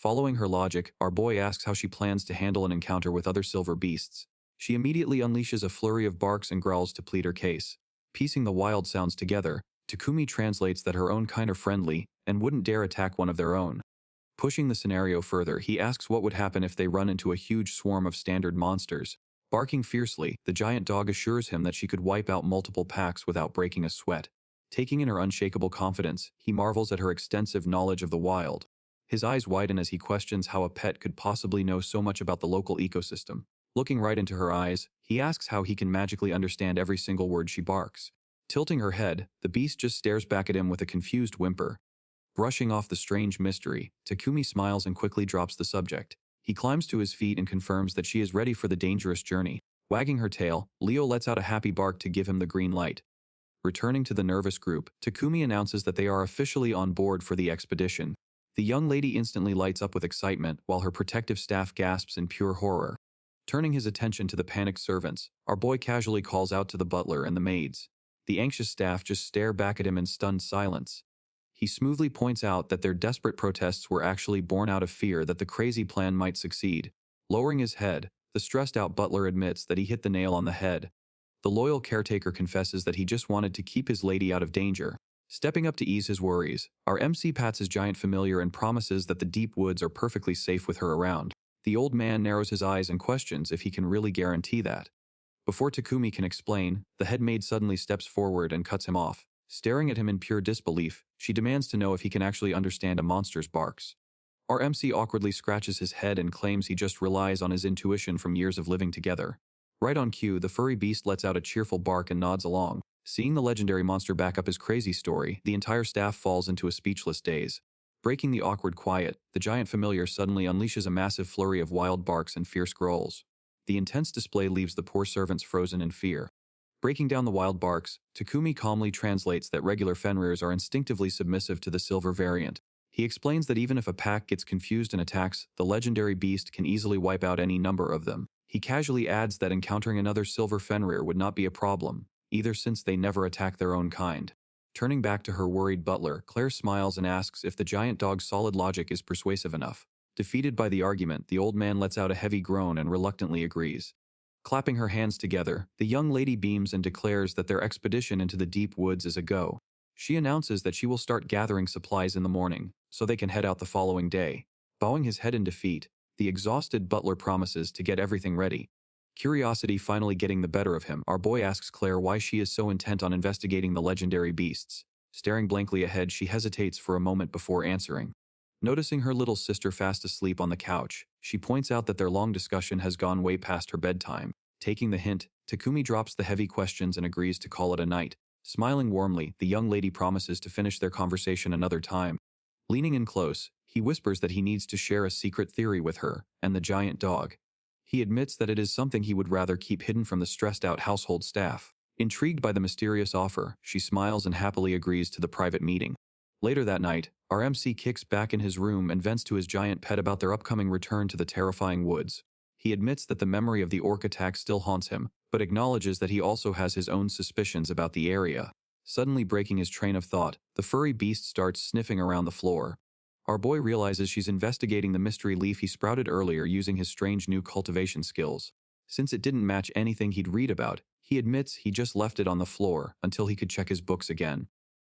S1: Following her logic, our boy asks how she plans to handle an encounter with other silver beasts. She immediately unleashes a flurry of barks and growls to plead her case. Piecing the wild sounds together, Takumi translates that her own kind are friendly and wouldn't dare attack one of their own. Pushing the scenario further, he asks what would happen if they run into a huge swarm of standard monsters. Barking fiercely, the giant dog assures him that she could wipe out multiple packs without breaking a sweat. Taking in her unshakable confidence, he marvels at her extensive knowledge of the wild. His eyes widen as he questions how a pet could possibly know so much about the local ecosystem. Looking right into her eyes, he asks how he can magically understand every single word she barks. Tilting her head, the beast just stares back at him with a confused whimper. Brushing off the strange mystery, Takumi smiles and quickly drops the subject. He climbs to his feet and confirms that she is ready for the dangerous journey. Wagging her tail, Leo lets out a happy bark to give him the green light. Returning to the nervous group, Takumi announces that they are officially on board for the expedition. The young lady instantly lights up with excitement, while her protective staff gasps in pure horror. Turning his attention to the panicked servants, our boy casually calls out to the butler and the maids. The anxious staff just stare back at him in stunned silence. He smoothly points out that their desperate protests were actually born out of fear that the crazy plan might succeed. Lowering his head, the stressed-out butler admits that he hit the nail on the head. The loyal caretaker confesses that he just wanted to keep his lady out of danger. Stepping up to ease his worries, our MC pats his giant familiar and promises that the deep woods are perfectly safe with her around. The old man narrows his eyes and questions if he can really guarantee that. Before Takumi can explain, the head maid suddenly steps forward and cuts him off. Staring at him in pure disbelief, she demands to know if he can actually understand a monster's barks. Our MC awkwardly scratches his head and claims he just relies on his intuition from years of living together. Right on cue, the furry beast lets out a cheerful bark and nods along. Seeing the legendary monster back up his crazy story, the entire staff falls into a speechless daze. Breaking the awkward quiet, the giant familiar suddenly unleashes a massive flurry of wild barks and fierce growls. The intense display leaves the poor servants frozen in fear. Breaking down the wild barks, Takumi calmly translates that regular Fenrirs are instinctively submissive to the silver variant. He explains that even if a pack gets confused and attacks, the legendary beast can easily wipe out any number of them. He casually adds that encountering another silver Fenrir would not be a problem, either since they never attack their own kind. Turning back to her worried butler, Claire smiles and asks if the giant dog's solid logic is persuasive enough. Defeated by the argument, the old man lets out a heavy groan and reluctantly agrees. Clapping her hands together, the young lady beams and declares that their expedition into the deep woods is a go. She announces that she will start gathering supplies in the morning, so they can head out the following day. Bowing his head in defeat, the exhausted butler promises to get everything ready. Curiosity finally getting the better of him, our boy asks Claire why she is so intent on investigating the legendary beasts. Staring blankly ahead, she hesitates for a moment before answering. Noticing her little sister fast asleep on the couch, she points out that their long discussion has gone way past her bedtime. Taking the hint, Takumi drops the heavy questions and agrees to call it a night. Smiling warmly, the young lady promises to finish their conversation another time. Leaning in close, he whispers that he needs to share a secret theory with her and the giant dog. He admits that it is something he would rather keep hidden from the stressed-out household staff. Intrigued by the mysterious offer, she smiles and happily agrees to the private meeting. Later that night, our MC kicks back in his room and vents to his giant pet about their upcoming return to the terrifying woods. He admits that the memory of the orc attack still haunts him, but acknowledges that he also has his own suspicions about the area. Suddenly breaking his train of thought, the furry beast starts sniffing around the floor. Our boy realizes she's investigating the mystery leaf he sprouted earlier using his strange new cultivation skills. Since it didn't match anything he'd read about, he admits he just left it on the floor until he could check his books again.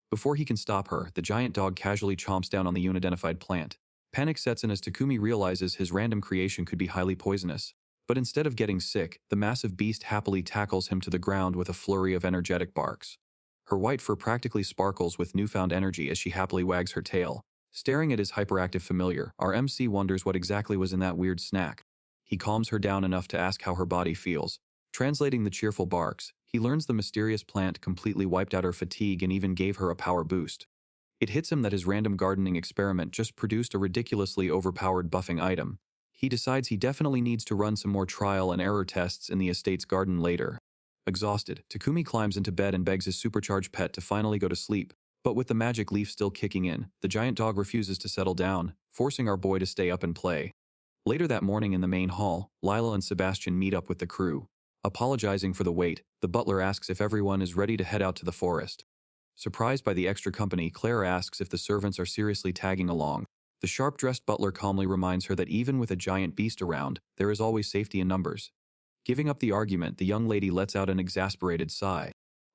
S1: Before he can stop her, the giant dog casually chomps down on the unidentified plant. Panic sets in as Takumi realizes his random creation could be highly poisonous. But instead of getting sick, the massive beast happily tackles him to the ground with a flurry of energetic barks. Her white fur practically sparkles with newfound energy as she happily wags her tail. Staring at his hyperactive familiar, our MC wonders what exactly was in that weird snack. He calms her down enough to ask how her body feels. Translating the cheerful barks, he learns the mysterious plant completely wiped out her fatigue and even gave her a power boost. It hits him that his random gardening experiment just produced a ridiculously overpowered buffing item. He decides he definitely needs to run some more trial and error tests in the estate's garden later. Exhausted, Takumi climbs into bed and begs his supercharged pet to finally go to sleep. But with the magic leaf still kicking in, the giant dog refuses to settle down, forcing our boy to stay up and play. Later that morning in the main hall, Lila and Sebastian meet up with the crew. Apologizing for the wait, the butler asks if everyone is ready to head out to the forest. Surprised by the extra company, Claire asks if the servants are seriously tagging along. The sharp-dressed butler calmly reminds her that even with a giant beast around, there is always safety in numbers. Giving up the argument, the young lady lets out an exasperated sigh.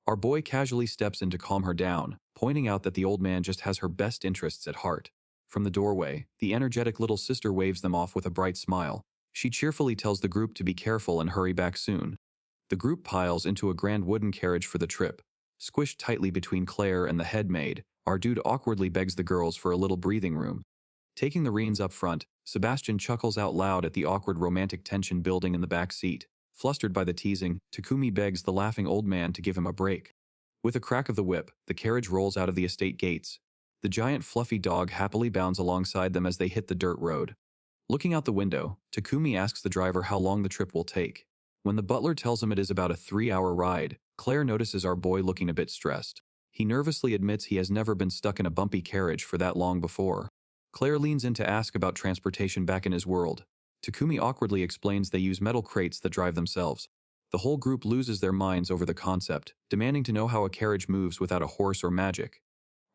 S1: Our boy casually steps in to calm her down, pointing out that the old man just has her best interests at heart. From the doorway, the energetic little sister waves them off with a bright smile. She cheerfully tells the group to be careful and hurry back soon. The group piles into a grand wooden carriage for the trip. Squished tightly between Claire and the head maid, our dude awkwardly begs the girls for a little breathing room. Taking the reins up front, Sebastian chuckles out loud at the awkward romantic tension building in the back seat. Flustered by the teasing, Takumi begs the laughing old man to give him a break. With a crack of the whip, the carriage rolls out of the estate gates. The giant fluffy dog happily bounds alongside them as they hit the dirt road. Looking out the window, Takumi asks the driver how long the trip will take. When the butler tells him it is about a 3-hour ride, Claire notices our boy looking a bit stressed. He nervously admits he has never been stuck in a bumpy carriage for that long before. Claire leans in to ask about transportation back in his world. Takumi awkwardly explains they use metal crates that drive themselves. The whole group loses their minds over the concept, demanding to know how a carriage moves without a horse or magic.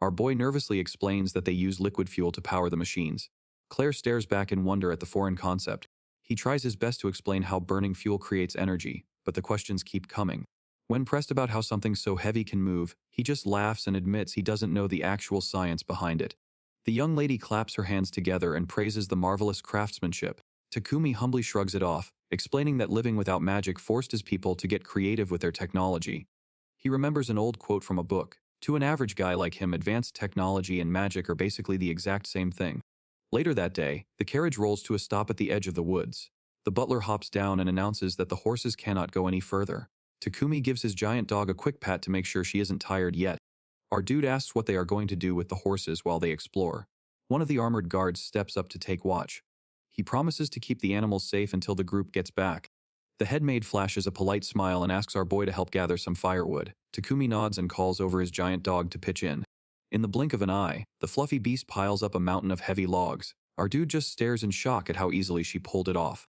S1: Our boy nervously explains that they use liquid fuel to power the machines. Claire stares back in wonder at the foreign concept. He tries his best to explain how burning fuel creates energy, but the questions keep coming. When pressed about how something so heavy can move, he just laughs and admits he doesn't know the actual science behind it. The young lady claps her hands together and praises the marvelous craftsmanship. Takumi humbly shrugs it off, explaining that living without magic forced his people to get creative with their technology. He remembers an old quote from a book. To an average guy like him, advanced technology and magic are basically the exact same thing. Later that day, the carriage rolls to a stop at the edge of the woods. The butler hops down and announces that the horses cannot go any further. Takumi gives his giant dog a quick pat to make sure she isn't tired yet. Our dude asks what they are going to do with the horses while they explore. One of the armored guards steps up to take watch. He promises to keep the animals safe until the group gets back. The head maid flashes a polite smile and asks our boy to help gather some firewood. Takumi nods and calls over his giant dog to pitch in. In the blink of an eye, the fluffy beast piles up a mountain of heavy logs. Our dude just stares in shock at how easily she pulled it off.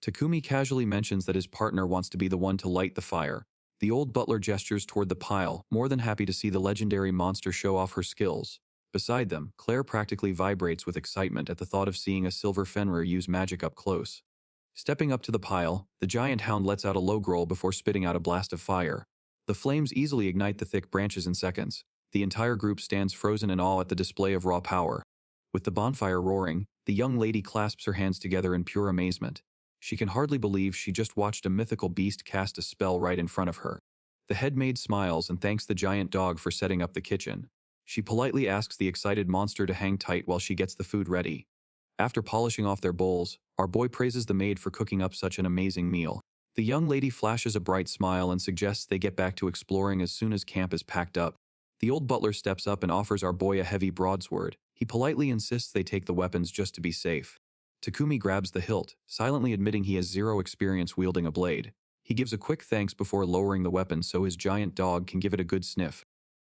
S1: Takumi casually mentions that his partner wants to be the one to light the fire. The old butler gestures toward the pile, more than happy to see the legendary monster show off her skills. Beside them, Claire practically vibrates with excitement at the thought of seeing a silver Fenrir use magic up close. Stepping up to the pile, the giant hound lets out a low growl before spitting out a blast of fire. The flames easily ignite the thick branches in seconds. The entire group stands frozen in awe at the display of raw power. With the bonfire roaring, the young lady clasps her hands together in pure amazement. She can hardly believe she just watched a mythical beast cast a spell right in front of her. The head maid smiles and thanks the giant dog for setting up the kitchen. She politely asks the excited monster to hang tight while she gets the food ready. After polishing off their bowls, our boy praises the maid for cooking up such an amazing meal. The young lady flashes a bright smile and suggests they get back to exploring as soon as camp is packed up. The old butler steps up and offers our boy a heavy broadsword. He politely insists they take the weapons just to be safe. Takumi grabs the hilt, silently admitting he has zero experience wielding a blade. He gives a quick thanks before lowering the weapon so his giant dog can give it a good sniff.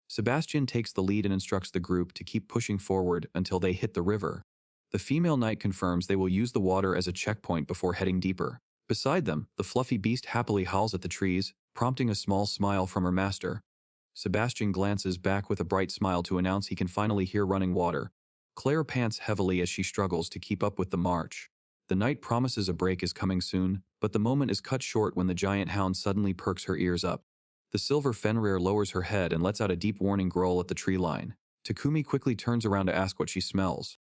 S1: Sebastian takes the lead and instructs the group to keep pushing forward until they hit the river. The female knight confirms they will use the water as a checkpoint before heading deeper. Beside them, the fluffy beast happily howls at the trees, prompting a small smile from her master. Sebastian glances back with a bright smile to announce he can finally hear running water. Claire pants heavily as she struggles to keep up with the march. The knight promises a break is coming soon, but the moment is cut short when the giant hound suddenly perks her ears up. The silver Fenrir lowers her head and lets out a deep warning growl at the tree line. Takumi quickly turns around to ask what she smells.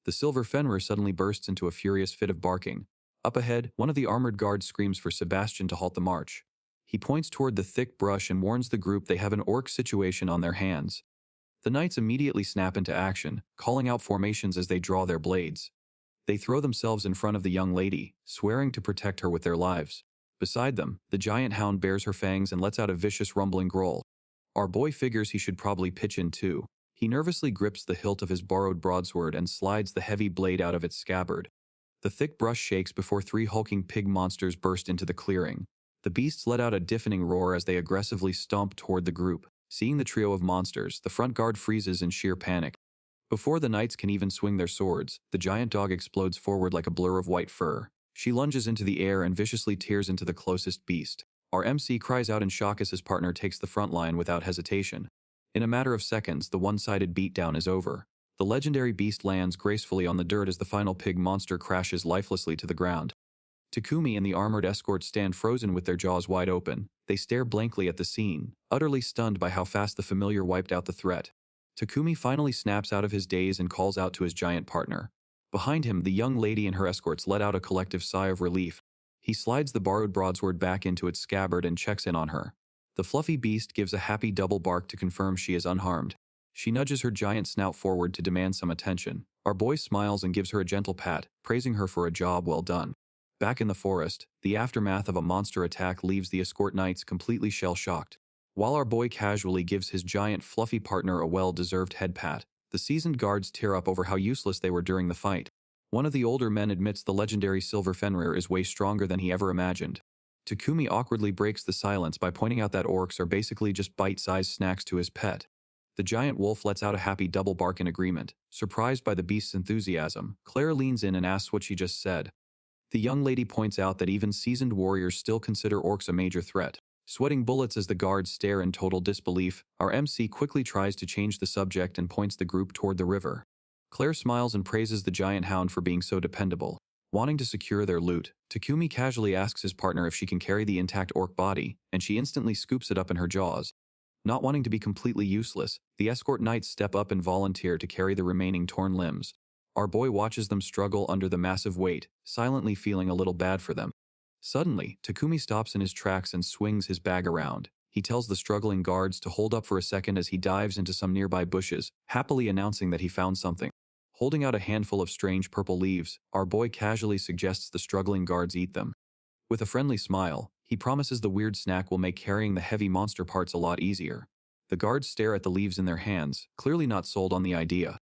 S1: The silver Fenrir suddenly bursts into a furious fit of barking. Up ahead, one of the armored guards screams for Sebastian to halt the march. He points toward the thick brush and warns the group they have an orc situation on their hands. The knights immediately snap into action, calling out formations as they draw their blades. They throw themselves in front of the young lady, swearing to protect her with their lives. Beside them, the giant hound bares her fangs and lets out a vicious rumbling growl. Our boy figures he should probably pitch in too. He nervously grips the hilt of his borrowed broadsword and slides the heavy blade out of its scabbard. The thick brush shakes before three hulking pig monsters burst into the clearing. The beasts let out a deafening roar as they aggressively stomp toward the group. Seeing the trio of monsters, the front guard freezes in sheer panic. Before the knights can even swing their swords, the giant dog explodes forward like a blur of white fur. She lunges into the air and viciously tears into the closest beast. Our MC cries out in shock as his partner takes the front line without hesitation. In a matter of seconds, the one-sided beatdown is over. The legendary beast lands gracefully on the dirt as the final pig monster crashes lifelessly to the ground. Takumi and the armored escort stand frozen with their jaws wide open. They stare blankly at the scene, utterly stunned by how fast the familiar wiped out the threat. Takumi finally snaps out of his daze and calls out to his giant partner. Behind him, the young lady and her escorts let out a collective sigh of relief. He slides the borrowed broadsword back into its scabbard and checks in on her. The fluffy beast gives a happy double bark to confirm she is unharmed. She nudges her giant snout forward to demand some attention. Our boy smiles and gives her a gentle pat, praising her for a job well done. Back in the forest, the aftermath of a monster attack leaves the escort knights completely shell-shocked. While our boy casually gives his giant fluffy partner a well-deserved head pat, the seasoned guards tear up over how useless they were during the fight. One of the older men admits the legendary silver Fenrir is way stronger than he ever imagined. Takumi awkwardly breaks the silence by pointing out that orcs are basically just bite-sized snacks to his pet. The giant wolf lets out a happy double bark in agreement. Surprised by the beast's enthusiasm, Claire leans in and asks what she just said. The young lady points out that even seasoned warriors still consider orcs a major threat. Sweating bullets as the guards stare in total disbelief, our MC quickly tries to change the subject and points the group toward the river. Claire smiles and praises the giant hound for being so dependable. Wanting to secure their loot, Takumi casually asks his partner if she can carry the intact orc body, and she instantly scoops it up in her jaws. Not wanting to be completely useless, the escort knights step up and volunteer to carry the remaining torn limbs. Our boy watches them struggle under the massive weight, silently feeling a little bad for them. Suddenly, Takumi stops in his tracks and swings his bag around. He tells the struggling guards to hold up for a second as he dives into some nearby bushes, happily announcing that he found something. Holding out a handful of strange purple leaves, our boy casually suggests the struggling guards eat them. With a friendly smile, he promises the weird snack will make carrying the heavy monster parts a lot easier. The guards stare at the leaves in their hands, clearly not sold on the idea.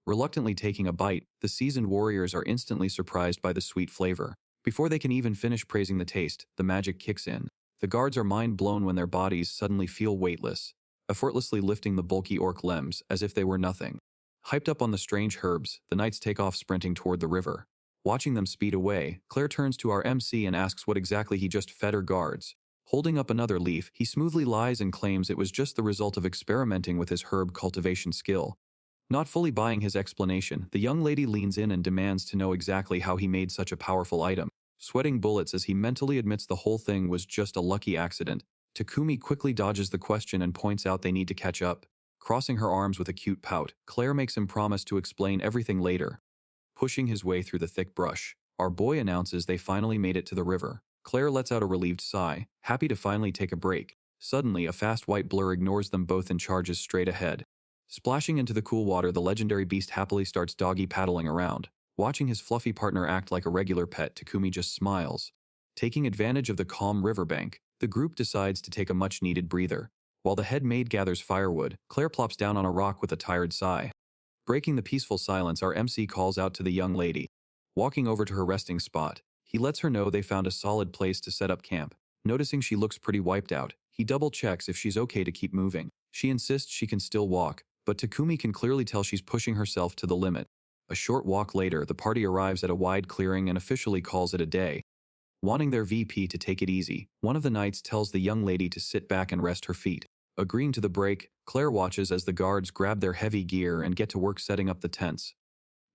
S1: Reluctantly taking a bite, the seasoned warriors are instantly surprised by the sweet flavor. Before they can even finish praising the taste, the magic kicks in. The guards are mind-blown when their bodies suddenly feel weightless, effortlessly lifting the bulky orc limbs as if they were nothing. Hyped up on the strange herbs, the knights take off sprinting toward the river. Watching them speed away, Claire turns to our MC and asks what exactly he just fed her guards. Holding up another leaf, he smoothly lies and claims it was just the result of experimenting with his herb cultivation skill. Not fully buying his explanation, the young lady leans in and demands to know exactly how he made such a powerful item. Sweating bullets as he mentally admits the whole thing was just a lucky accident, Takumi quickly dodges the question and points out they need to catch up. Crossing her arms with a cute pout, Claire makes him promise to explain everything later. Pushing his way through the thick brush, our boy announces they finally made it to the river. Claire lets out a relieved sigh, happy to finally take a break. Suddenly, a fast white blur ignores them both and charges straight ahead. Splashing into the cool water, the legendary beast happily starts doggy paddling around. Watching his fluffy partner act like a regular pet, Takumi just smiles. Taking advantage of the calm riverbank, the group decides to take a much-needed breather. While the head maid gathers firewood, Claire plops down on a rock with a tired sigh. Breaking the peaceful silence, our MC calls out to the young lady. Walking over to her resting spot, he lets her know they found a solid place to set up camp. Noticing she looks pretty wiped out, he double-checks if she's okay to keep moving. She insists she can still walk, but Takumi can clearly tell she's pushing herself to the limit. A short walk later, the party arrives at a wide clearing and officially calls it a day. Wanting their VP to take it easy, one of the knights tells the young lady to sit back and rest her feet. Agreeing to the break, Claire watches as the guards grab their heavy gear and get to work setting up the tents.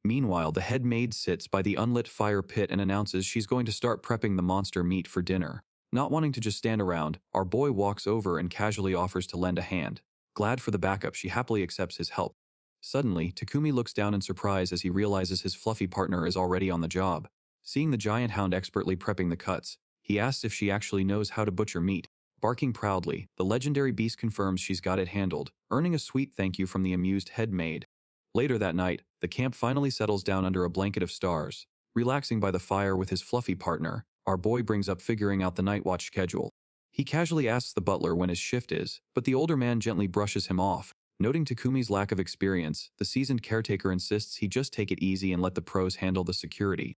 S1: Meanwhile, the head maid sits by the unlit fire pit and announces she's going to start prepping the monster meat for dinner. Not wanting to just stand around, our boy walks over and casually offers to lend a hand. Glad for the backup, she happily accepts his help. Suddenly, Takumi looks down in surprise as he realizes his fluffy partner is already on the job. Seeing the giant hound expertly prepping the cuts, he asks if she actually knows how to butcher meat. Barking proudly, the legendary beast confirms she's got it handled, earning a sweet thank you from the amused head maid. Later that night, the camp finally settles down under a blanket of stars. Relaxing by the fire with his fluffy partner, our boy brings up figuring out the night watch schedule. He casually asks the butler when his shift is, but the older man gently brushes him off. Noting Takumi's lack of experience, the seasoned caretaker insists he just take it easy and let the pros handle the security.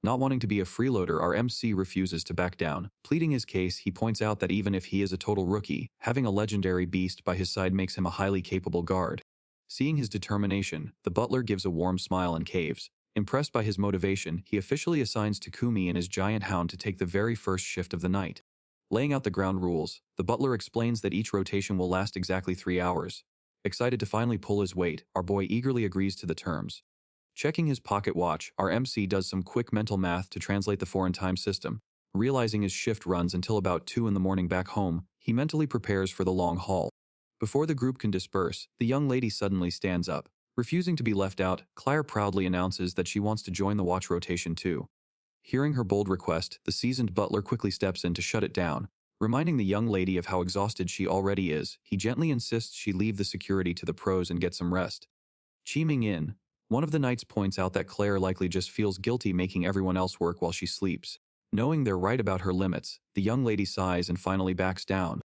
S1: Not wanting to be a freeloader, our MC refuses to back down. Pleading his case, he points out that even if he is a total rookie, having a legendary beast by his side makes him a highly capable guard. Seeing his determination, the butler gives a warm smile and caves. Impressed by his motivation, he officially assigns Takumi and his giant hound to take the very first shift of the night. Laying out the ground rules, the butler explains that each rotation will last exactly 3 hours. Excited to finally pull his weight, our boy eagerly agrees to the terms. Checking his pocket watch, our MC does some quick mental math to translate the foreign time system. Realizing his shift runs until about 2 in the morning back home, he mentally prepares for the long haul. Before the group can disperse, the young lady suddenly stands up. Refusing to be left out, Claire proudly announces that she wants to join the watch rotation too. Hearing her bold request, the seasoned butler quickly steps in to shut it down. Reminding the young lady of how exhausted she already is, he gently insists she leave the security to the pros and get some rest. Chiming in, one of the knights points out that Claire likely just feels guilty making everyone else work while she sleeps. Knowing they're right about her limits, the young lady sighs and finally backs down.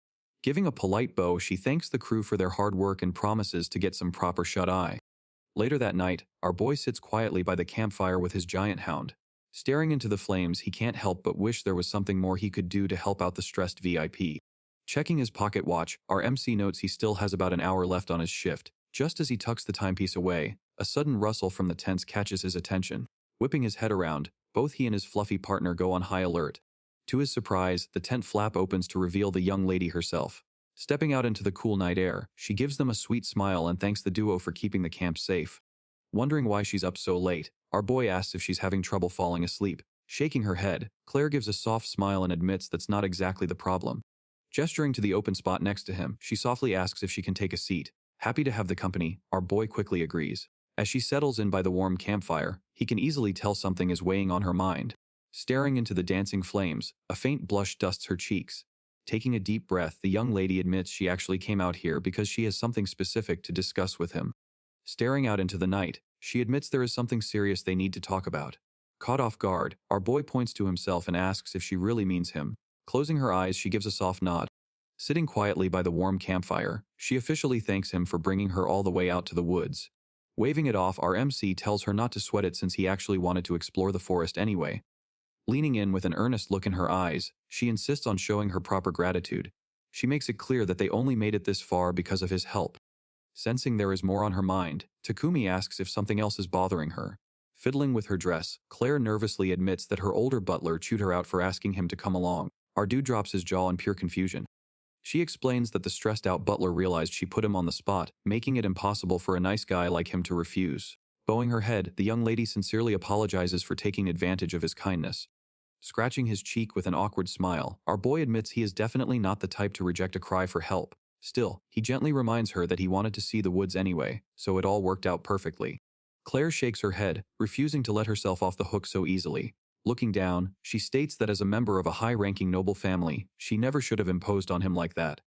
S1: Giving a polite bow, she thanks the crew for their hard work and promises to get some proper shut-eye. Later that night, our boy sits quietly by the campfire with his giant hound. Staring into the flames, he can't help but wish there was something more he could do to help out the stressed VIP. Checking his pocket watch, our MC notes he still has about an hour left on his shift. Just as he tucks the timepiece away, a sudden rustle from the tents catches his attention. Whipping his head around, both he and his fluffy partner go on high alert. To his surprise, the tent flap opens to reveal the young lady herself. Stepping out into the cool night air, she gives them a sweet smile and thanks the duo for keeping the camp safe. Wondering why she's up so late, our boy asks if she's having trouble falling asleep. Shaking her head, Claire gives a soft smile and admits that's not exactly the problem. Gesturing to the open spot next to him, she softly asks if she can take a seat. Happy to have the company, our boy quickly agrees. As she settles in by the warm campfire, he can easily tell something is weighing on her mind. Staring into the dancing flames, a faint blush dusts her cheeks. Taking a deep breath, the young lady admits she actually came out here because she has something specific to discuss with him. Staring out into the night, she admits there is something serious they need to talk about. Caught off guard, our boy points to himself and asks if she really means him. Closing her eyes, she gives a soft nod. Sitting quietly by the warm campfire, she officially thanks him for bringing her all the way out to the woods. Waving it off, our MC tells her not to sweat it since he actually wanted to explore the forest anyway. Leaning in with an earnest look in her eyes, she insists on showing her proper gratitude. She makes it clear that they only made it this far because of his help. Sensing there is more on her mind, Takumi asks if something else is bothering her. Fiddling with her dress, Claire nervously admits that her older butler chewed her out for asking him to come along. Our dude drops his jaw in pure confusion. She explains that the stressed-out butler realized she put him on the spot, making it impossible for a nice guy like him to refuse. Bowing her head, the young lady sincerely apologizes for taking advantage of his kindness. Scratching his cheek with an awkward smile, our boy admits he is definitely not the type to reject a cry for help. Still, he gently reminds her that he wanted to see the woods anyway, so it all worked out perfectly. Claire shakes her head, refusing to let herself off the hook so easily. Looking down, she states that as a member of a high-ranking noble family, she never should have imposed on him like that.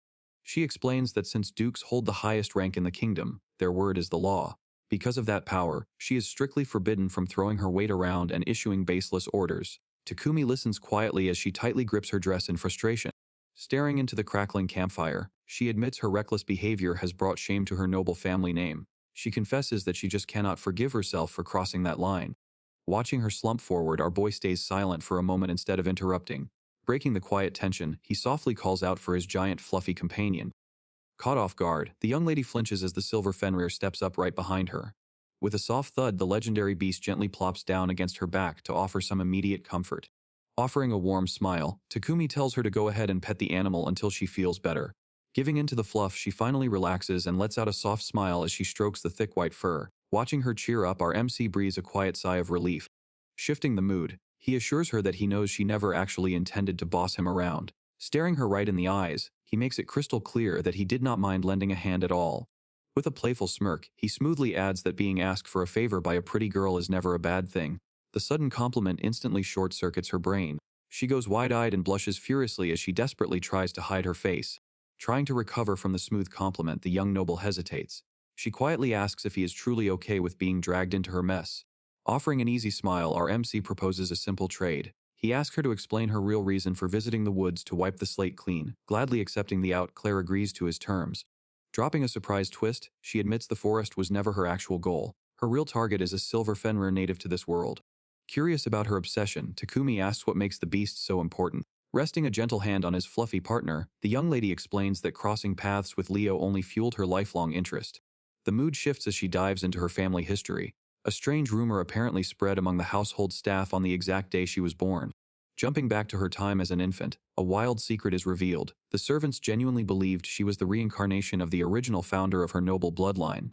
S1: She explains that since dukes hold the highest rank in the kingdom, their word is the law. Because of that power, she is strictly forbidden from throwing her weight around and issuing baseless orders. Takumi listens quietly as she tightly grips her dress in frustration. Staring into the crackling campfire, she admits her reckless behavior has brought shame to her noble family name. She confesses that she just cannot forgive herself for crossing that line. Watching her slump forward, our boy stays silent for a moment instead of interrupting. Breaking the quiet tension, he softly calls out for his giant fluffy companion. Caught off guard, the young lady flinches as the silver Fenrir steps up right behind her. With a soft thud, the legendary beast gently plops down against her back to offer some immediate comfort. Offering a warm smile, Takumi tells her to go ahead and pet the animal until she feels better. Giving in to the fluff, she finally relaxes and lets out a soft smile as she strokes the thick white fur. Watching her cheer up, our MC breathes a quiet sigh of relief. Shifting the mood, he assures her that he knows she never actually intended to boss him around. Staring her right in the eyes, he makes it crystal clear that he did not mind lending a hand at all. With a playful smirk, he smoothly adds that being asked for a favor by a pretty girl is never a bad thing. The sudden compliment instantly short-circuits her brain. She goes wide-eyed and blushes furiously as she desperately tries to hide her face. Trying to recover from the smooth compliment, the young noble hesitates. She quietly asks if he is truly okay with being dragged into her mess. Offering an easy smile, our MC proposes a simple trade. He asks her to explain her real reason for visiting the woods to wipe the slate clean. Gladly accepting the out, Claire agrees to his terms. Dropping a surprise twist, she admits the forest was never her actual goal. Her real target is a silver Fenrir native to this world. Curious about her obsession, Takumi asks what makes the beast so important. Resting a gentle hand on his fluffy partner, the young lady explains that crossing paths with Leo only fueled her lifelong interest. The mood shifts as she dives into her family history. A strange rumor apparently spread among the household staff on the exact day she was born. Jumping back to her time as an infant, a wild secret is revealed. The servants genuinely believed she was the reincarnation of the original founder of her noble bloodline.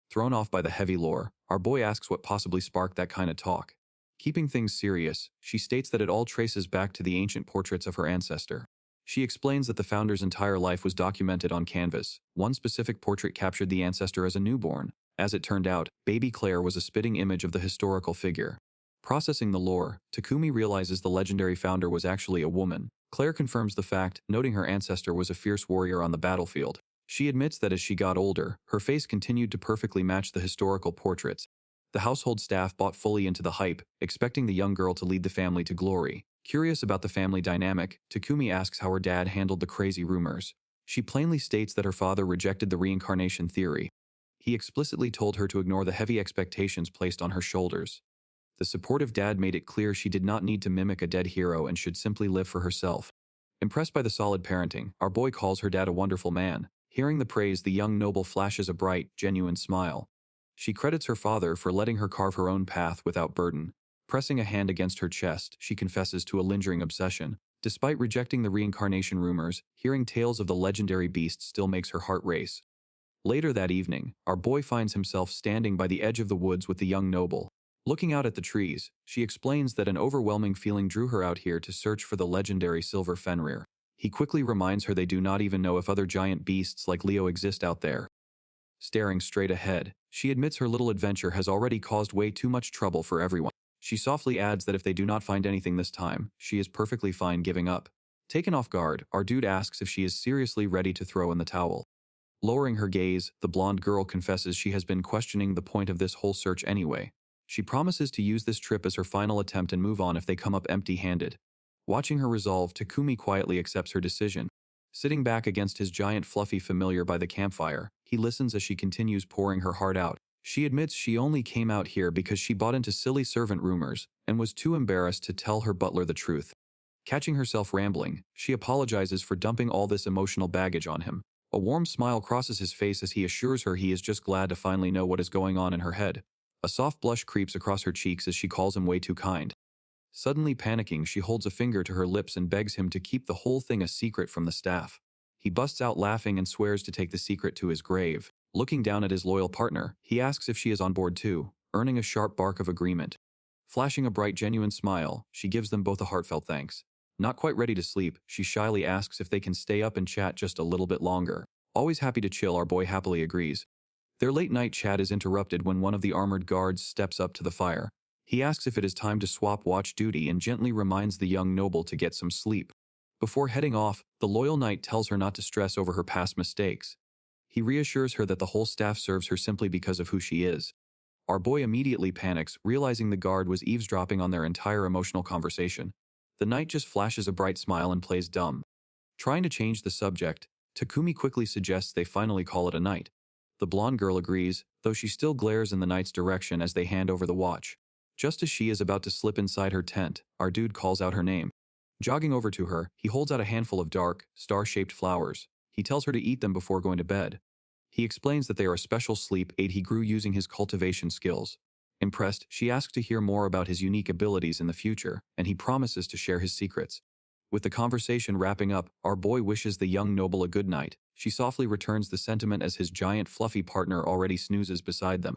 S1: Thrown off by the heavy lore, our boy asks what possibly sparked that kind of talk. Keeping things serious, she states that it all traces back to the ancient portraits of her ancestor. She explains that the founder's entire life was documented on canvas. One specific portrait captured the ancestor as a newborn. As it turned out, baby Claire was a spitting image of the historical figure. Processing the lore, Takumi realizes the legendary founder was actually a woman. Claire confirms the fact, noting her ancestor was a fierce warrior on the battlefield. She admits that as she got older, her face continued to perfectly match the historical portraits. The household staff bought fully into the hype, expecting the young girl to lead the family to glory. Curious about the family dynamic, Takumi asks how her dad handled the crazy rumors. She plainly states that her father rejected the reincarnation theory. He explicitly told her to ignore the heavy expectations placed on her shoulders. The supportive dad made it clear she did not need to mimic a dead hero and should simply live for herself. Impressed by the solid parenting, our boy calls her dad a wonderful man. Hearing the praise, the young noble flashes a bright, genuine smile. She credits her father for letting her carve her own path without burden. Pressing a hand against her chest, she confesses to a lingering obsession. Despite rejecting the reincarnation rumors, hearing tales of the legendary beast still makes her heart race. Later that evening, our boy finds himself standing by the edge of the woods with the young noble. Looking out at the trees, she explains that an overwhelming feeling drew her out here to search for the legendary silver Fenrir. He quickly reminds her they do not even know if other giant beasts like Leo exist out there. Staring straight ahead, she admits her little adventure has already caused way too much trouble for everyone. She softly adds that if they do not find anything this time, she is perfectly fine giving up. Taken off guard, our dude asks if she is seriously ready to throw in the towel. Lowering her gaze, the blonde girl confesses she has been questioning the point of this whole search anyway. She promises to use this trip as her final attempt and move on if they come up empty-handed. Watching her resolve, Takumi quietly accepts her decision. Sitting back against his giant fluffy familiar by the campfire, he listens as she continues pouring her heart out. She admits she only came out here because she bought into silly servant rumors and was too embarrassed to tell her butler the truth. Catching herself rambling, she apologizes for dumping all this emotional baggage on him. A warm smile crosses his face as he assures her he is just glad to finally know what is going on in her head. A soft blush creeps across her cheeks as she calls him way too kind. Suddenly panicking, she holds a finger to her lips and begs him to keep the whole thing a secret from the staff. He busts out laughing and swears to take the secret to his grave. Looking down at his loyal partner, he asks if she is on board too, earning a sharp bark of agreement. Flashing a bright, genuine smile, she gives them both a heartfelt thanks. Not quite ready to sleep, she shyly asks if they can stay up and chat just a little bit longer. Always happy to chill, our boy happily agrees. Their late-night chat is interrupted when one of the armored guards steps up to the fire. He asks if it is time to swap watch duty and gently reminds the young noble to get some sleep. Before heading off, the loyal knight tells her not to stress over her past mistakes. He reassures her that the whole staff serves her simply because of who she is. Our boy immediately panics, realizing the guard was eavesdropping on their entire emotional conversation. The knight just flashes a bright smile and plays dumb. Trying to change the subject, Takumi quickly suggests they finally call it a night. The blonde girl agrees, though she still glares in the knight's direction as they hand over the watch. Just as she is about to slip inside her tent, our dude calls out her name. Jogging over to her, he holds out a handful of dark, star-shaped flowers. He tells her to eat them before going to bed. He explains that they are a special sleep aid he grew using his cultivation skills. Impressed, she asks to hear more about his unique abilities in the future, and he promises to share his secrets. With the conversation wrapping up, our boy wishes the young noble a good night. She softly returns the sentiment as his giant fluffy partner already snoozes beside them.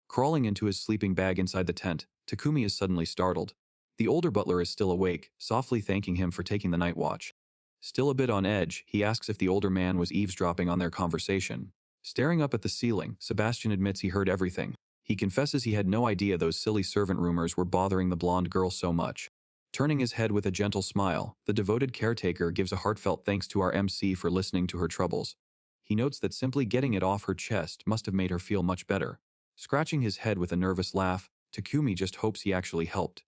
S1: Crawling into his sleeping bag inside the tent, Takumi is suddenly startled. The older butler is still awake, softly thanking him for taking the night watch. Still a bit on edge, he asks if the older man was eavesdropping on their conversation. Staring up at the ceiling, Sebastian admits he heard everything. He confesses he had no idea those silly servant rumors were bothering the blonde girl so much. Turning his head with a gentle smile, the devoted caretaker gives a heartfelt thanks to our MC for listening to her troubles. He notes that simply getting it off her chest must have made her feel much better. Scratching his head with a nervous laugh, Takumi just hopes he actually helped.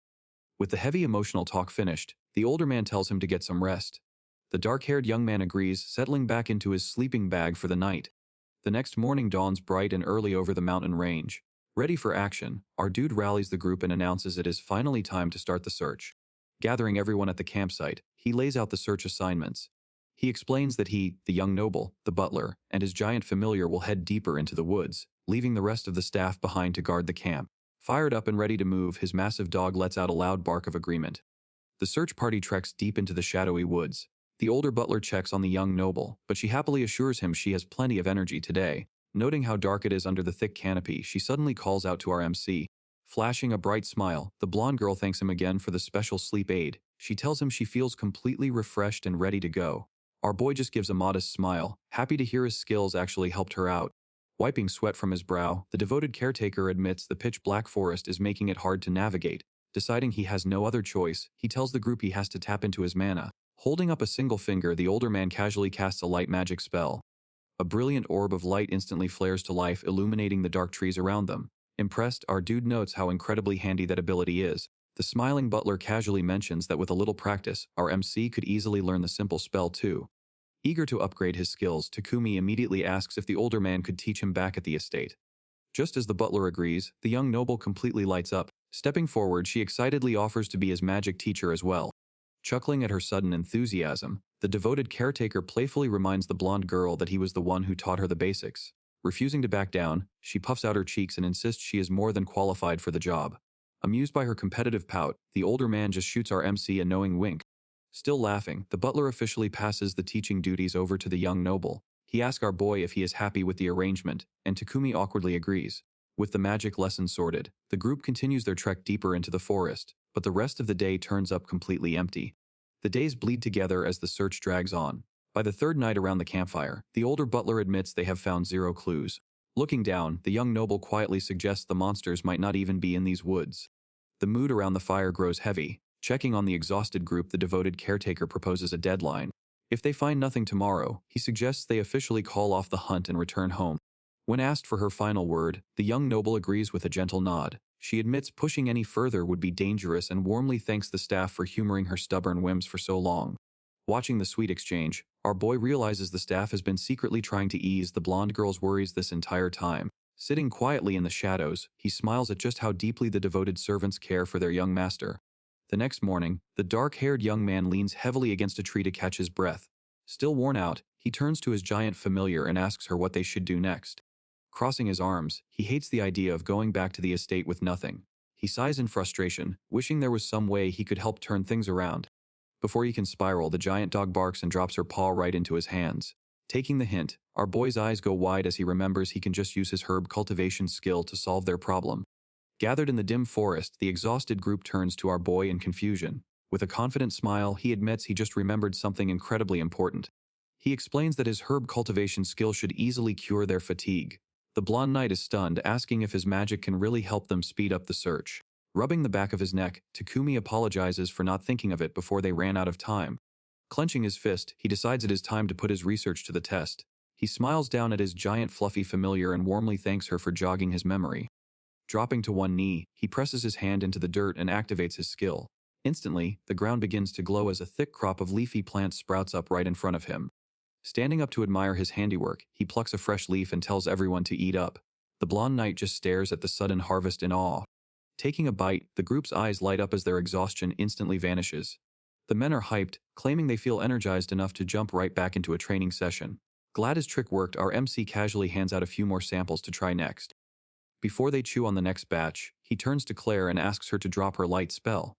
S1: With the heavy emotional talk finished, the older man tells him to get some rest. The dark-haired young man agrees, settling back into his sleeping bag for the night. The next morning dawns bright and early over the mountain range. Ready for action, our dude rallies the group and announces it is finally time to start the search. Gathering everyone at the campsite, he lays out the search assignments. He explains that he, the young noble, the butler, and his giant familiar will head deeper into the woods, leaving the rest of the staff behind to guard the camp. Fired up and ready to move, his massive dog lets out a loud bark of agreement. The search party treks deep into the shadowy woods. The older butler checks on the young noble, but she happily assures him she has plenty of energy today. Noting how dark it is under the thick canopy, she suddenly calls out to our MC. Flashing a bright smile, the blonde girl thanks him again for the special sleep aid. She tells him she feels completely refreshed and ready to go. Our boy just gives a modest smile, happy to hear his skills actually helped her out. Wiping sweat from his brow, the devoted caretaker admits the pitch-black forest is making it hard to navigate. Deciding he has no other choice, he tells the group he has to tap into his mana. Holding up a single finger, the older man casually casts a light magic spell. A brilliant orb of light instantly flares to life, illuminating the dark trees around them. Impressed, our dude notes how incredibly handy that ability is. The smiling butler casually mentions that with a little practice, our MC could easily learn the simple spell too. Eager to upgrade his skills, Takumi immediately asks if the older man could teach him back at the estate. Just as the butler agrees, the young noble completely lights up. Stepping forward, she excitedly offers to be his magic teacher as well. Chuckling at her sudden enthusiasm, the devoted caretaker playfully reminds the blonde girl that he was the one who taught her the basics. Refusing to back down, she puffs out her cheeks and insists she is more than qualified for the job. Amused by her competitive pout, the older man just shoots our MC a knowing wink. Still laughing, the butler officially passes the teaching duties over to the young noble. He asks our boy if he is happy with the arrangement, and Takumi awkwardly agrees. With the magic lesson sorted, the group continues their trek deeper into the forest, but the rest of the day turns up completely empty. The days bleed together as the search drags on. By the third night around the campfire, the older butler admits they have found zero clues. Looking down, the young noble quietly suggests the monsters might not even be in these woods. The mood around the fire grows heavy. Checking on the exhausted group, the devoted caretaker proposes a deadline. If they find nothing tomorrow, he suggests they officially call off the hunt and return home. When asked for her final word, the young noble agrees with a gentle nod. She admits pushing any further would be dangerous and warmly thanks the staff for humoring her stubborn whims for so long. Watching the sweet exchange, our boy realizes the staff has been secretly trying to ease the blonde girl's worries this entire time. Sitting quietly in the shadows, he smiles at just how deeply the devoted servants care for their young master. The next morning, the dark-haired young man leans heavily against a tree to catch his breath. Still worn out, he turns to his giant familiar and asks her what they should do next. Crossing his arms, he hates the idea of going back to the estate with nothing. He sighs in frustration, wishing there was some way he could help turn things around. Before he can spiral, the giant dog barks and drops her paw right into his hands. Taking the hint, our boy's eyes go wide as he remembers he can just use his herb cultivation skill to solve their problem. Gathered in the dim forest, the exhausted group turns to our boy in confusion. With a confident smile, he admits he just remembered something incredibly important. He explains that his herb cultivation skill should easily cure their fatigue. The blonde knight is stunned, asking if his magic can really help them speed up the search. Rubbing the back of his neck, Takumi apologizes for not thinking of it before they ran out of time. Clenching his fist, he decides it is time to put his research to the test. He smiles down at his giant fluffy familiar and warmly thanks her for jogging his memory. Dropping to one knee, he presses his hand into the dirt and activates his skill. Instantly, the ground begins to glow as a thick crop of leafy plants sprouts up right in front of him. Standing up to admire his handiwork, he plucks a fresh leaf and tells everyone to eat up. The blonde knight just stares at the sudden harvest in awe. Taking a bite, the group's eyes light up as their exhaustion instantly vanishes. The men are hyped, claiming they feel energized enough to jump right back into a training session. Glad his trick worked, our MC casually hands out a few more samples to try next. Before they chew on the next batch, he turns to Claire and asks her to drop her light spell.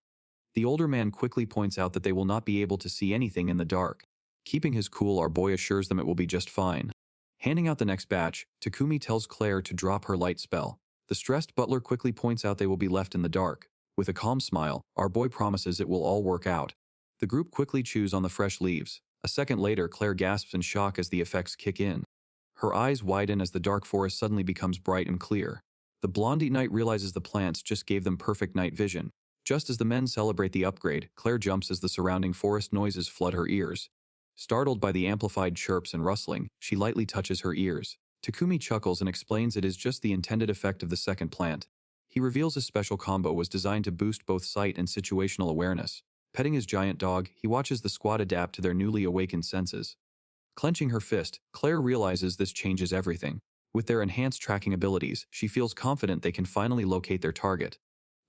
S1: The older man quickly points out that they will not be able to see anything in the dark. Keeping his cool, our boy assures them it will be just fine. Handing out the next batch, Takumi tells Claire to drop her light spell. The stressed butler quickly points out they will be left in the dark. With a calm smile, our boy promises it will all work out. The group quickly chews on the fresh leaves. A second later, Claire gasps in shock as the effects kick in. Her eyes widen as the dark forest suddenly becomes bright and clear. The blondie knight realizes the plants just gave them perfect night vision. Just as the men celebrate the upgrade, Claire jumps as the surrounding forest noises flood her ears. Startled by the amplified chirps and rustling, she lightly touches her ears. Takumi chuckles and explains it is just the intended effect of the second plant. He reveals his special combo was designed to boost both sight and situational awareness. Petting his giant dog, he watches the squad adapt to their newly awakened senses. Clenching her fist, Claire realizes this changes everything. With their enhanced tracking abilities, she feels confident they can finally locate their target.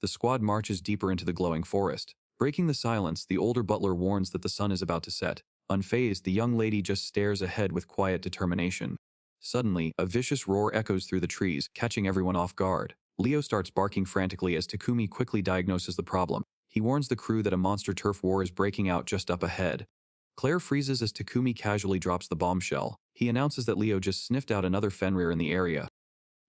S1: The squad marches deeper into the glowing forest. Breaking the silence, the older butler warns that the sun is about to set. Unfazed, the young lady just stares ahead with quiet determination. Suddenly, a vicious roar echoes through the trees, catching everyone off guard. Leo starts barking frantically as Takumi quickly diagnoses the problem. He warns the crew that a monster turf war is breaking out just up ahead. Claire freezes as Takumi casually drops the bombshell. He announces that Leo just sniffed out another Fenrir in the area.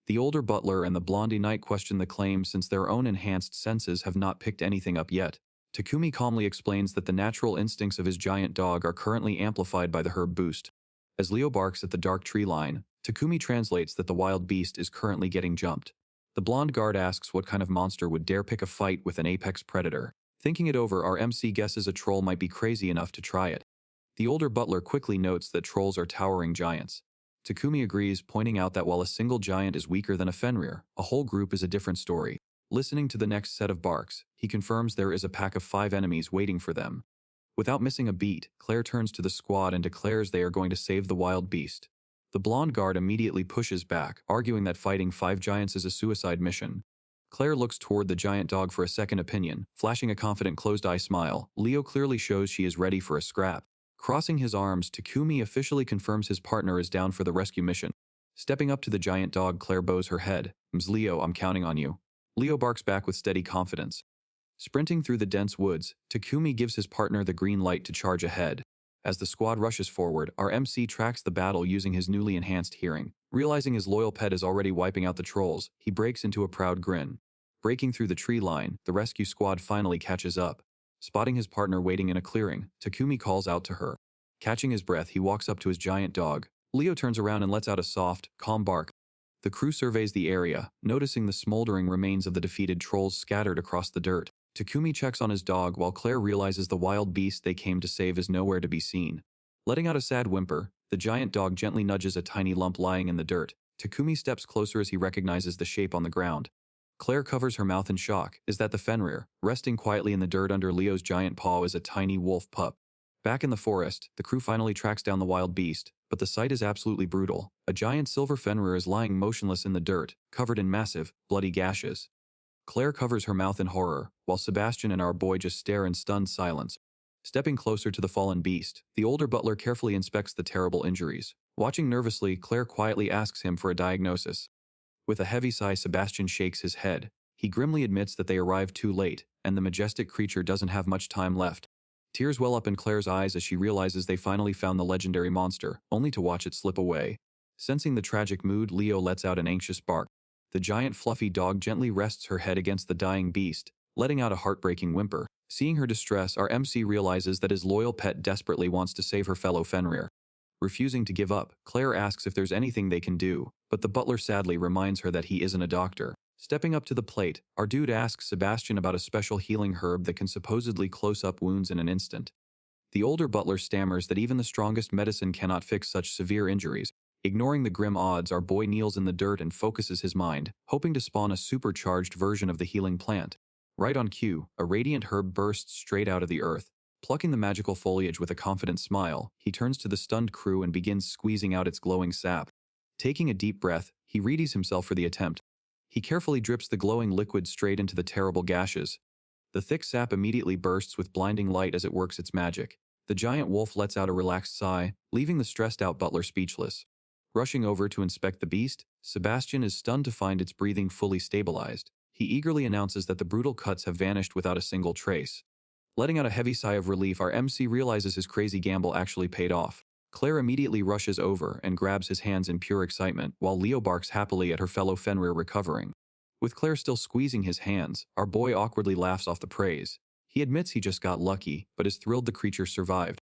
S1: The older butler and the blondie knight question the claim since their own enhanced senses have not picked anything up yet. Takumi calmly explains that the natural instincts of his giant dog are currently amplified by the herb boost. As Leo barks at the dark tree line, Takumi translates that the wild beast is currently getting jumped. The blonde guard asks what kind of monster would dare pick a fight with an apex predator. Thinking it over, our MC guesses a troll might be crazy enough to try it. The older butler quickly notes that trolls are towering giants. Takumi agrees, pointing out that while a single giant is weaker than a Fenrir, a whole group is a different story. Listening to the next set of barks, he confirms there is a pack of 5 enemies waiting for them. Without missing a beat, Claire turns to the squad and declares they are going to save the wild beast. The blonde guard immediately pushes back, arguing that fighting 5 giants is a suicide mission. Claire looks toward the giant dog for a second opinion, flashing a confident closed-eye smile. Leo clearly shows she is ready for a scrap. Crossing his arms, Takumi officially confirms his partner is down for the rescue mission. Stepping up to the giant dog, Claire bows her head. Leo, I'm counting on you. Leo barks back with steady confidence. Sprinting through the dense woods, Takumi gives his partner the green light to charge ahead. As the squad rushes forward, our MC tracks the battle using his newly enhanced hearing. Realizing his loyal pet is already wiping out the trolls, he breaks into a proud grin. Breaking through the tree line, the rescue squad finally catches up. Spotting his partner waiting in a clearing, Takumi calls out to her. Catching his breath, he walks up to his giant dog. Leo turns around and lets out a soft, calm bark. The crew surveys the area, noticing the smoldering remains of the defeated trolls scattered across the dirt. Takumi checks on his dog while Claire realizes the wild beast they came to save is nowhere to be seen. Letting out a sad whimper, the giant dog gently nudges a tiny lump lying in the dirt. Takumi steps closer as he recognizes the shape on the ground. Claire covers her mouth in shock. Is that the Fenrir? Resting quietly in the dirt under Leo's giant paw is a tiny wolf pup. Back in the forest, the crew finally tracks down the wild beast, but the sight is absolutely brutal. A giant silver Fenrir is lying motionless in the dirt, covered in massive, bloody gashes. Claire covers her mouth in horror, while Sebastian and our boy just stare in stunned silence. Stepping closer to the fallen beast, the older butler carefully inspects the terrible injuries. Watching nervously, Claire quietly asks him for a diagnosis. With a heavy sigh, Sebastian shakes his head. He grimly admits that they arrived too late, and the majestic creature doesn't have much time left. Tears well up in Claire's eyes as she realizes they finally found the legendary monster, only to watch it slip away. Sensing the tragic mood, Leo lets out an anxious bark. The giant fluffy dog gently rests her head against the dying beast, letting out a heartbreaking whimper. Seeing her distress, our MC realizes that his loyal pet desperately wants to save her fellow Fenrir. Refusing to give up, Claire asks if there's anything they can do, but the butler sadly reminds her that he isn't a doctor. Stepping up to the plate, our dude asks Sebastian about a special healing herb that can supposedly close up wounds in an instant. The older butler stammers that even the strongest medicine cannot fix such severe injuries. Ignoring the grim odds, our boy kneels in the dirt and focuses his mind, hoping to spawn a supercharged version of the healing plant. Right on cue, a radiant herb bursts straight out of the earth. Plucking the magical foliage with a confident smile, he turns to the stunned crew and begins squeezing out its glowing sap. Taking a deep breath, he readies himself for the attempt. He carefully drips the glowing liquid straight into the terrible gashes. The thick sap immediately bursts with blinding light as it works its magic. The giant wolf lets out a relaxed sigh, leaving the stressed-out butler speechless. Rushing over to inspect the beast, Sebastian is stunned to find its breathing fully stabilized. He eagerly announces that the brutal cuts have vanished without a single trace. Letting out a heavy sigh of relief, our MC realizes his crazy gamble actually paid off. Claire immediately rushes over and grabs his hands in pure excitement, while Leo barks happily at her fellow Fenrir recovering. With Claire still squeezing his hands, our boy awkwardly laughs off the praise. He admits he just got lucky, but is thrilled the creature survived.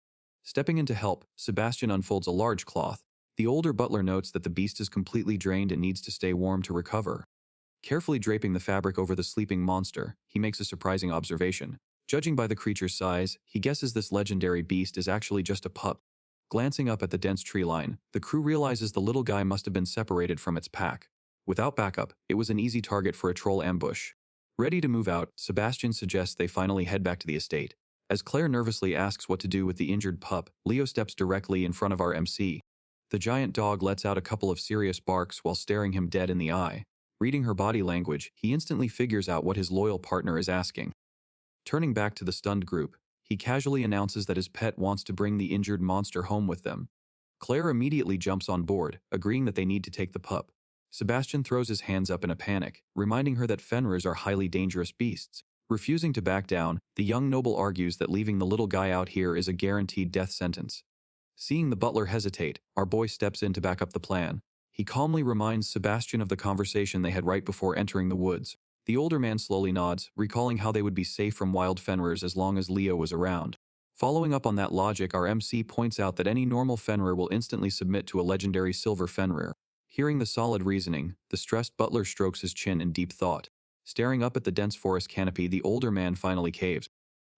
S1: Stepping in to help, Sebastian unfolds a large cloth. The older butler notes that the beast is completely drained and needs to stay warm to recover. Carefully draping the fabric over the sleeping monster, he makes a surprising observation. Judging by the creature's size, he guesses this legendary beast is actually just a pup. Glancing up at the dense tree line, the crew realizes the little guy must have been separated from its pack. Without backup, it was an easy target for a troll ambush. Ready to move out, Sebastian suggests they finally head back to the estate. As Claire nervously asks what to do with the injured pup, Leo steps directly in front of our MC. The giant dog lets out a couple of serious barks while staring him dead in the eye. Reading her body language, he instantly figures out what his loyal partner is asking. Turning back to the stunned group, he casually announces that his pet wants to bring the injured monster home with them. Claire immediately jumps on board, agreeing that they need to take the pup. Sebastian throws his hands up in a panic, reminding her that Fenrirs are highly dangerous beasts. Refusing to back down, the young noble argues that leaving the little guy out here is a guaranteed death sentence. Seeing the butler hesitate, our boy steps in to back up the plan. He calmly reminds Sebastian of the conversation they had right before entering the woods. The older man slowly nods, recalling how they would be safe from wild Fenrirs as long as Leo was around. Following up on that logic, our MC points out that any normal Fenrir will instantly submit to a legendary silver Fenrir. Hearing the solid reasoning, the stressed butler strokes his chin in deep thought. Staring up at the dense forest canopy, the older man finally caves.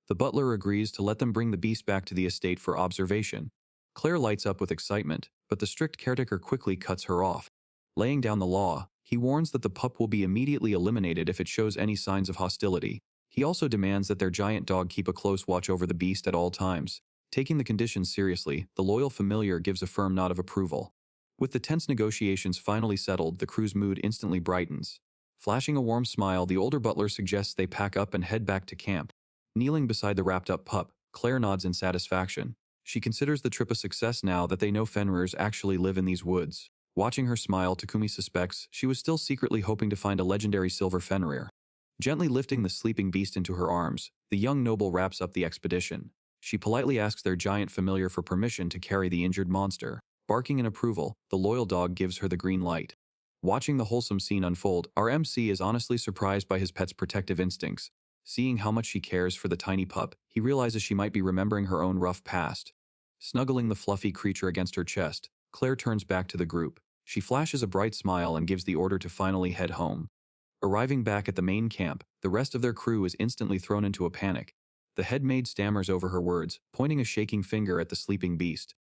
S1: The butler agrees to let them bring the beast back to the estate for observation. Claire lights up with excitement, but the strict caretaker quickly cuts her off. Laying down the law, he warns that the pup will be immediately eliminated if it shows any signs of hostility. He also demands that their giant dog keep a close watch over the beast at all times. Taking the conditions seriously, the loyal familiar gives a firm nod of approval. With the tense negotiations finally settled, the crew's mood instantly brightens. Flashing a warm smile, the older butler suggests they pack up and head back to camp. Kneeling beside the wrapped-up pup, Claire nods in satisfaction. She considers the trip a success now that they know Fenrirs actually live in these woods. Watching her smile, Takumi suspects she was still secretly hoping to find a legendary silver Fenrir. Gently lifting the sleeping beast into her arms, the young noble wraps up the expedition. She politely asks their giant familiar for permission to carry the injured monster. Barking in approval, the loyal dog gives her the green light. Watching the wholesome scene unfold, our MC is honestly surprised by his pet's protective instincts. Seeing how much she cares for the tiny pup, he realizes she might be remembering her own rough past. Snuggling the fluffy creature against her chest, Claire turns back to the group. She flashes a bright smile and gives the order to finally head home. Arriving back at the main camp, the rest of their crew is instantly thrown into a panic. The head maid stammers over her words, pointing a shaking finger at the sleeping beast.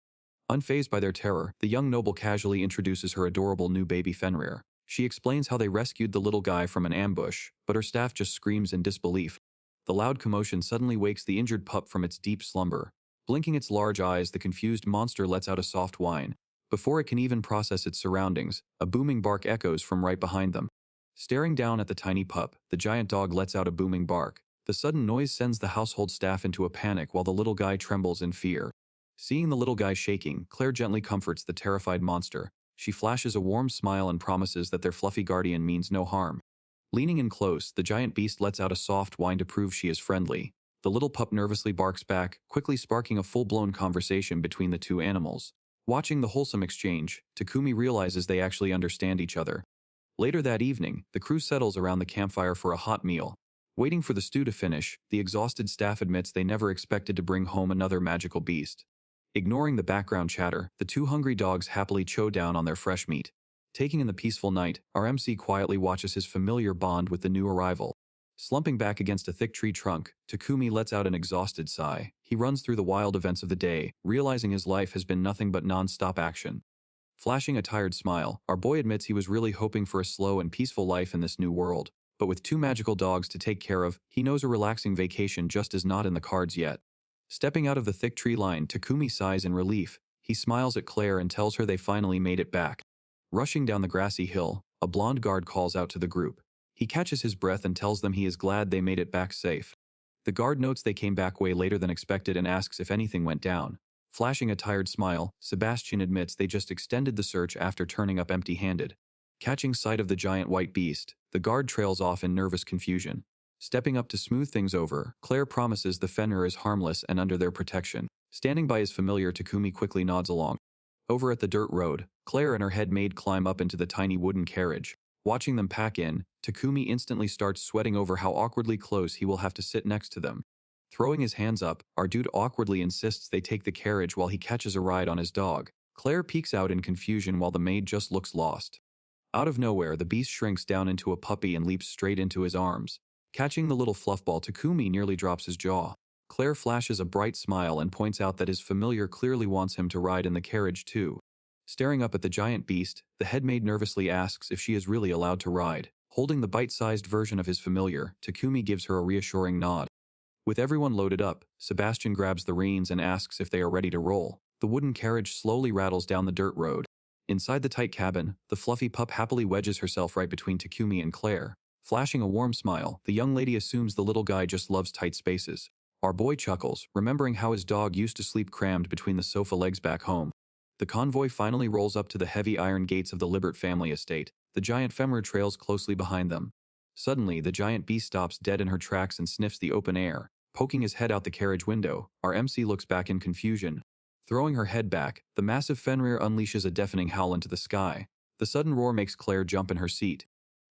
S1: Unfazed by their terror, the young noble casually introduces her adorable new baby Fenrir. She explains how they rescued the little guy from an ambush, but her staff just screams in disbelief. The loud commotion suddenly wakes the injured pup from its deep slumber. Blinking its large eyes, the confused monster lets out a soft whine. Before it can even process its surroundings, a booming bark echoes from right behind them. Staring down at the tiny pup, the giant dog lets out a booming bark. The sudden noise sends the household staff into a panic while the little guy trembles in fear. Seeing the little guy shaking, Claire gently comforts the terrified monster. She flashes a warm smile and promises that their fluffy guardian means no harm. Leaning in close, the giant beast lets out a soft whine to prove she is friendly. The little pup nervously barks back, quickly sparking a full-blown conversation between the two animals. Watching the wholesome exchange, Takumi realizes they actually understand each other. Later that evening, the crew settles around the campfire for a hot meal. Waiting for the stew to finish, the exhausted staff admits they never expected to bring home another magical beast. Ignoring the background chatter, the two hungry dogs happily chow down on their fresh meat. Taking in the peaceful night, our MC quietly watches his familiar bond with the new arrival. Slumping back against a thick tree trunk, Takumi lets out an exhausted sigh. He runs through the wild events of the day, realizing his life has been nothing but non-stop action. Flashing a tired smile, our boy admits he was really hoping for a slow and peaceful life in this new world. But with two magical dogs to take care of, he knows a relaxing vacation just is not in the cards yet. Stepping out of the thick tree line, Takumi sighs in relief. He smiles at Claire and tells her they finally made it back. Rushing down the grassy hill, a blonde guard calls out to the group. He catches his breath and tells them he is glad they made it back safe. The guard notes they came back way later than expected and asks if anything went down. Flashing a tired smile, Sebastian admits they just extended the search after turning up empty-handed. Catching sight of the giant white beast, the guard trails off in nervous confusion. Stepping up to smooth things over, Claire promises the Fenrir is harmless and under their protection. Standing by his familiar, Takumi quickly nods along. Over at the dirt road, Claire and her head maid climb up into the tiny wooden carriage. Watching them pack in, Takumi instantly starts sweating over how awkwardly close he will have to sit next to them. Throwing his hands up, our dude awkwardly insists they take the carriage while he catches a ride on his dog. Claire peeks out in confusion while the maid just looks lost. Out of nowhere, the beast shrinks down into a puppy and leaps straight into his arms. Catching the little fluffball, Takumi nearly drops his jaw. Claire flashes a bright smile and points out that his familiar clearly wants him to ride in the carriage too. Staring up at the giant beast, the head maid nervously asks if she is really allowed to ride. Holding the bite-sized version of his familiar, Takumi gives her a reassuring nod. With everyone loaded up, Sebastian grabs the reins and asks if they are ready to roll. The wooden carriage slowly rattles down the dirt road. Inside the tight cabin, the fluffy pup happily wedges herself right between Takumi and Claire. Flashing a warm smile, the young lady assumes the little guy just loves tight spaces. Our boy chuckles, remembering how his dog used to sleep crammed between the sofa legs back home. The convoy finally rolls up to the heavy iron gates of the Libert family estate. The giant Fenrir trails closely behind them. Suddenly, the giant beast stops dead in her tracks and sniffs the open air. Poking his head out the carriage window, our MC looks back in confusion. Throwing her head back, the massive Fenrir unleashes a deafening howl into the sky. The sudden roar makes Claire jump in her seat.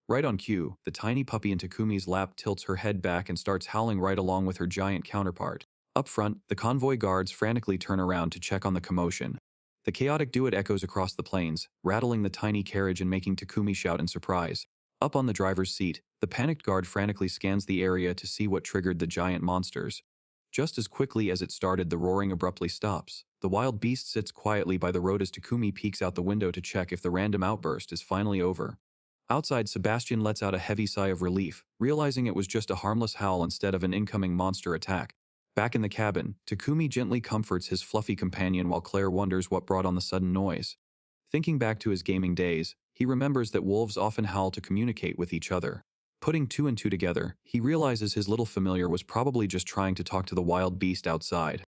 S1: Right on cue, the tiny puppy in Takumi's lap tilts her head back and starts howling right along with her giant counterpart. Up front, the convoy guards frantically turn around to check on the commotion. The chaotic duet echoes across the plains, rattling the tiny carriage and making Takumi shout in surprise. Up on the driver's seat, the panicked guard frantically scans the area to see what triggered the giant monsters. Just as quickly as it started, the roaring abruptly stops. The wild beast sits quietly by the road as Takumi peeks out the window to check if the random outburst is finally over. Outside, Sebastian lets out a heavy sigh of relief, realizing it was just a harmless howl instead of an incoming monster attack. Back in the cabin, Takumi gently comforts his fluffy companion while Claire wonders what brought on the sudden noise. Thinking back to his gaming days, he remembers that wolves often howl to communicate with each other. Putting two and two together, he realizes his little familiar was probably just trying to talk to the wild beast outside.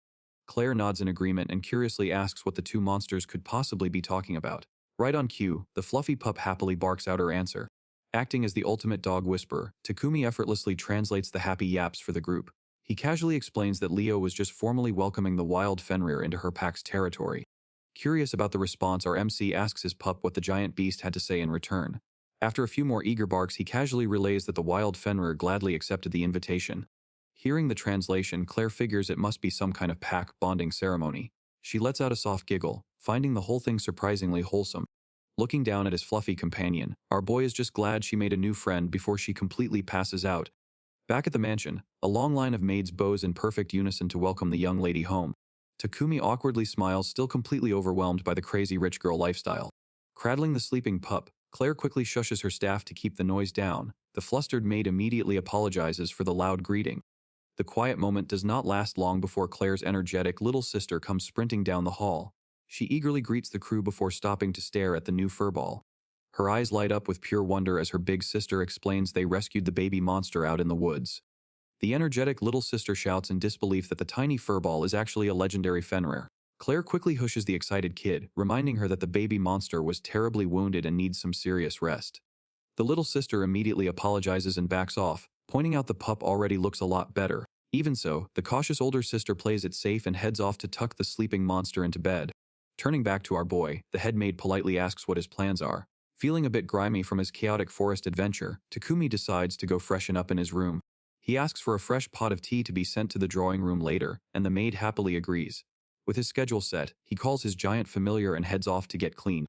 S1: Claire nods in agreement and curiously asks what the two monsters could possibly be talking about. Right on cue, the fluffy pup happily barks out her answer. Acting as the ultimate dog whisperer, Takumi effortlessly translates the happy yaps for the group. He casually explains that Leo was just formally welcoming the wild Fenrir into her pack's territory. Curious about the response, our MC asks his pup what the giant beast had to say in return. After a few more eager barks, he casually relays that the wild Fenrir gladly accepted the invitation. Hearing the translation, Claire figures it must be some kind of pack bonding ceremony. She lets out a soft giggle, finding the whole thing surprisingly wholesome. Looking down at his fluffy companion, our boy is just glad she made a new friend before she completely passes out. Back at the mansion, a long line of maids bows in perfect unison to welcome the young lady home. Takumi awkwardly smiles, still completely overwhelmed by the crazy rich girl lifestyle. Cradling the sleeping pup, Claire quickly shushes her staff to keep the noise down. The flustered maid immediately apologizes for the loud greeting. The quiet moment does not last long before Claire's energetic little sister comes sprinting down the hall. She eagerly greets the crew before stopping to stare at the new furball. Her eyes light up with pure wonder as her big sister explains they rescued the baby monster out in the woods. The energetic little sister shouts in disbelief that the tiny furball is actually a legendary Fenrir. Claire quickly hushes the excited kid, reminding her that the baby monster was terribly wounded and needs some serious rest. The little sister immediately apologizes and backs off, pointing out the pup already looks a lot better. Even so, the cautious older sister plays it safe and heads off to tuck the sleeping monster into bed. Turning back to our boy, the head maid politely asks what his plans are. Feeling a bit grimy from his chaotic forest adventure, Takumi decides to go freshen up in his room. He asks for a fresh pot of tea to be sent to the drawing room later, and the maid happily agrees. With his schedule set, he calls his giant familiar and heads off to get clean.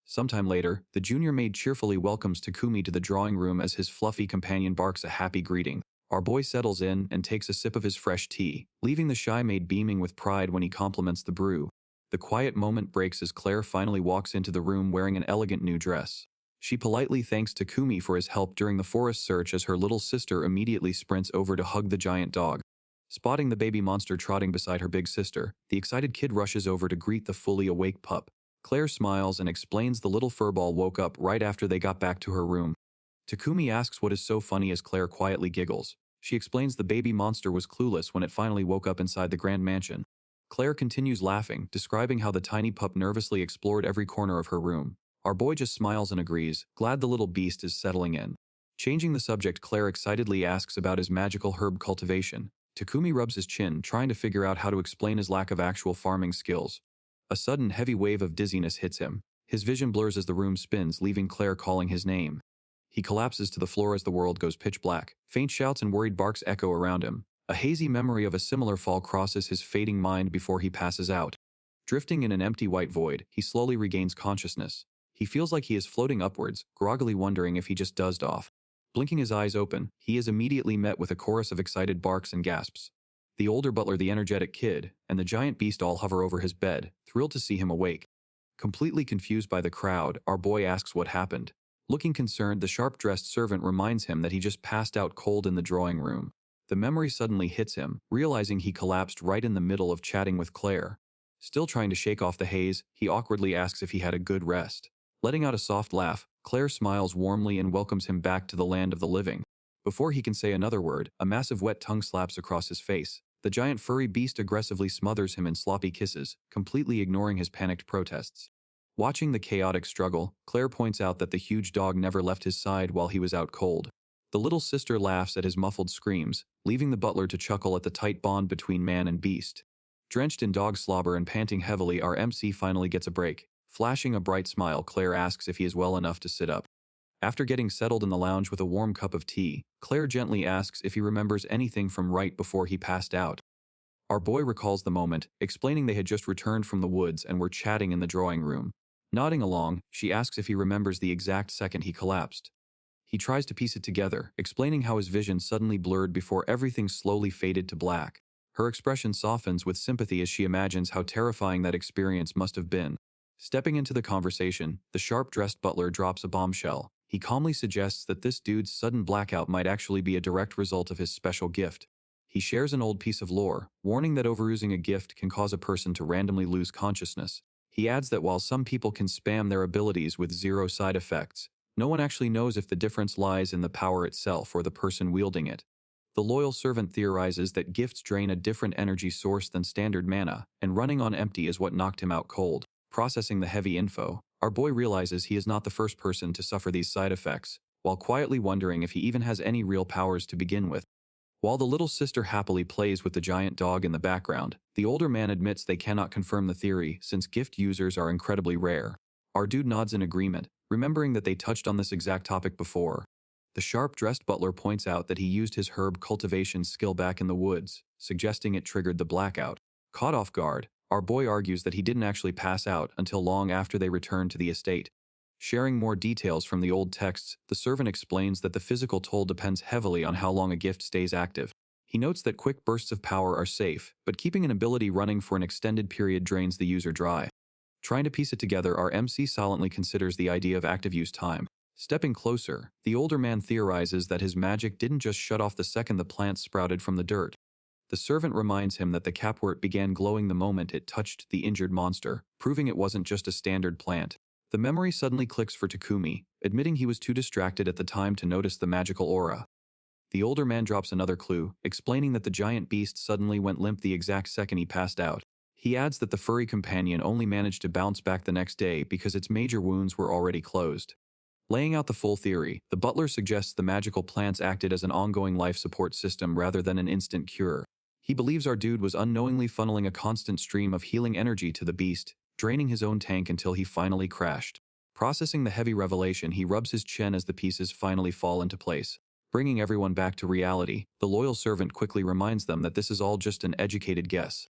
S1: Sometime later, the junior maid cheerfully welcomes Takumi to the drawing room as his fluffy companion barks a happy greeting. Our boy settles in and takes a sip of his fresh tea, leaving the shy maid beaming with pride when he compliments the brew. The quiet moment breaks as Claire finally walks into the room wearing an elegant new dress. She politely thanks Takumi for his help during the forest search as her little sister immediately sprints over to hug the giant dog. Spotting the baby monster trotting beside her big sister, the excited kid rushes over to greet the fully awake pup. Claire smiles and explains the little furball woke up right after they got back to her room. Takumi asks what is so funny as Claire quietly giggles. She explains the baby monster was clueless when it finally woke up inside the grand mansion. Claire continues laughing, describing how the tiny pup nervously explored every corner of her room. Our boy just smiles and agrees, glad the little beast is settling in. Changing the subject, Claire excitedly asks about his magical herb cultivation. Takumi rubs his chin, trying to figure out how to explain his lack of actual farming skills. A sudden heavy wave of dizziness hits him. His vision blurs as the room spins, leaving Claire calling his name. He collapses to the floor as the world goes pitch black. Faint shouts and worried barks echo around him. A hazy memory of a similar fall crosses his fading mind before he passes out. Drifting in an empty white void, he slowly regains consciousness. He feels like he is floating upwards, groggily wondering if he just dozed off. Blinking his eyes open, he is immediately met with a chorus of excited barks and gasps. The older butler, the energetic kid, and the giant beast all hover over his bed, thrilled to see him awake. Completely confused by the crowd, our boy asks what happened. Looking concerned, the sharp-dressed servant reminds him that he just passed out cold in the drawing room. The memory suddenly hits him, realizing he collapsed right in the middle of chatting with Claire. Still trying to shake off the haze, he awkwardly asks if he had a good rest. Letting out a soft laugh, Claire smiles warmly and welcomes him back to the land of the living. Before he can say another word, a massive wet tongue slaps across his face. The giant furry beast aggressively smothers him in sloppy kisses, completely ignoring his panicked protests. Watching the chaotic struggle, Claire points out that the huge dog never left his side while he was out cold. The little sister laughs at his muffled screams, leaving the butler to chuckle at the tight bond between man and beast. Drenched in dog slobber and panting heavily, our MC finally gets a break. Flashing a bright smile, Claire asks if he is well enough to sit up. After getting settled in the lounge with a warm cup of tea, Claire gently asks if he remembers anything from right before he passed out. Our boy recalls the moment, explaining they had just returned from the woods and were chatting in the drawing room. Nodding along, she asks if he remembers the exact second he collapsed. He tries to piece it together, explaining how his vision suddenly blurred before everything slowly faded to black. Her expression softens with sympathy as she imagines how terrifying that experience must have been. Stepping into the conversation, the sharp-dressed butler drops a bombshell. He calmly suggests that this dude's sudden blackout might actually be a direct result of his special gift. He shares an old piece of lore, warning that overusing a gift can cause a person to randomly lose consciousness. He adds that while some people can spam their abilities with zero side effects, no one actually knows if the difference lies in the power itself or the person wielding it. The loyal servant theorizes that gifts drain a different energy source than standard mana, and running on empty is what knocked him out cold. Processing the heavy info, our boy realizes he is not the first person to suffer these side effects, while quietly wondering if he even has any real powers to begin with. While the little sister happily plays with the giant dog in the background, the older man admits they cannot confirm the theory since gift users are incredibly rare. Our dude nods in agreement, remembering that they touched on this exact topic before. The sharp-dressed butler points out that he used his herb cultivation skill back in the woods, suggesting it triggered the blackout. Caught off guard, our boy argues that he didn't actually pass out until long after they returned to the estate. Sharing more details from the old texts, the servant explains that the physical toll depends heavily on how long a gift stays active. He notes that quick bursts of power are safe, but keeping an ability running for an extended period drains the user dry. Trying to piece it together, our MC silently considers the idea of active use time. Stepping closer, the older man theorizes that his magic didn't just shut off the second the plant sprouted from the dirt. The servant reminds him that the capwort began glowing the moment it touched the injured monster, proving it wasn't just a standard plant. The memory suddenly clicks for Takumi, admitting he was too distracted at the time to notice the magical aura. The older man drops another clue, explaining that the giant beast suddenly went limp the exact second he passed out. He adds that the furry companion only managed to bounce back the next day because its major wounds were already closed. Laying out the full theory, the butler suggests the magical plants acted as an ongoing life support system rather than an instant cure. He believes our dude was unknowingly funneling a constant stream of healing energy to the beast, draining his own tank until he finally crashed. Processing the heavy revelation, he rubs his chin as the pieces finally fall into place. Bringing everyone back to reality, the loyal servant quickly reminds them that this is all just an educated guess.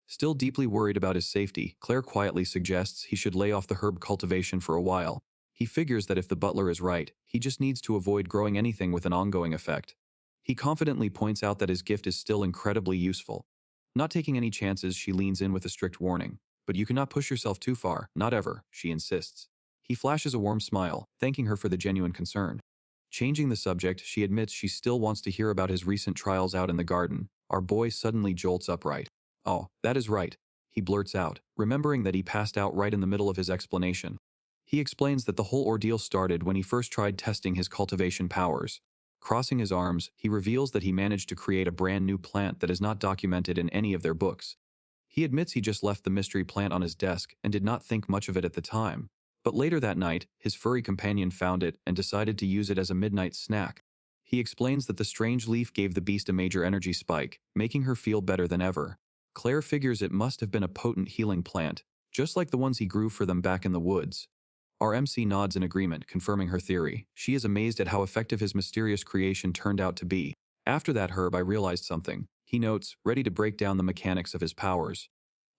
S1: Still deeply worried about his safety, Claire quietly suggests he should lay off the herb cultivation for a while. He figures that if the butler is right, he just needs to avoid growing anything with an ongoing effect. He confidently points out that his gift is still incredibly useful. Not taking any chances, she leans in with a strict warning. But you cannot push yourself too far, not ever, she insists. He flashes a warm smile, thanking her for the genuine concern. Changing the subject, she admits she still wants to hear about his recent trials out in the garden. Our boy suddenly jolts upright. Oh, that is right, he blurts out, remembering that he passed out right in the middle of his explanation. He explains that the whole ordeal started when he first tried testing his cultivation powers. Crossing his arms, he reveals that he managed to create a brand new plant that is not documented in any of their books. He admits he just left the mystery plant on his desk and did not think much of it at the time. But later that night, his furry companion found it and decided to use it as a midnight snack. He explains that the strange leaf gave the beast a major energy spike, making her feel better than ever. Claire figures it must have been a potent healing plant, just like the ones he grew for them back in the woods. Our MC nods in agreement, confirming her theory. She is amazed at how effective his mysterious creation turned out to be. After that herb, I realized something. He notes, ready to break down the mechanics of his powers.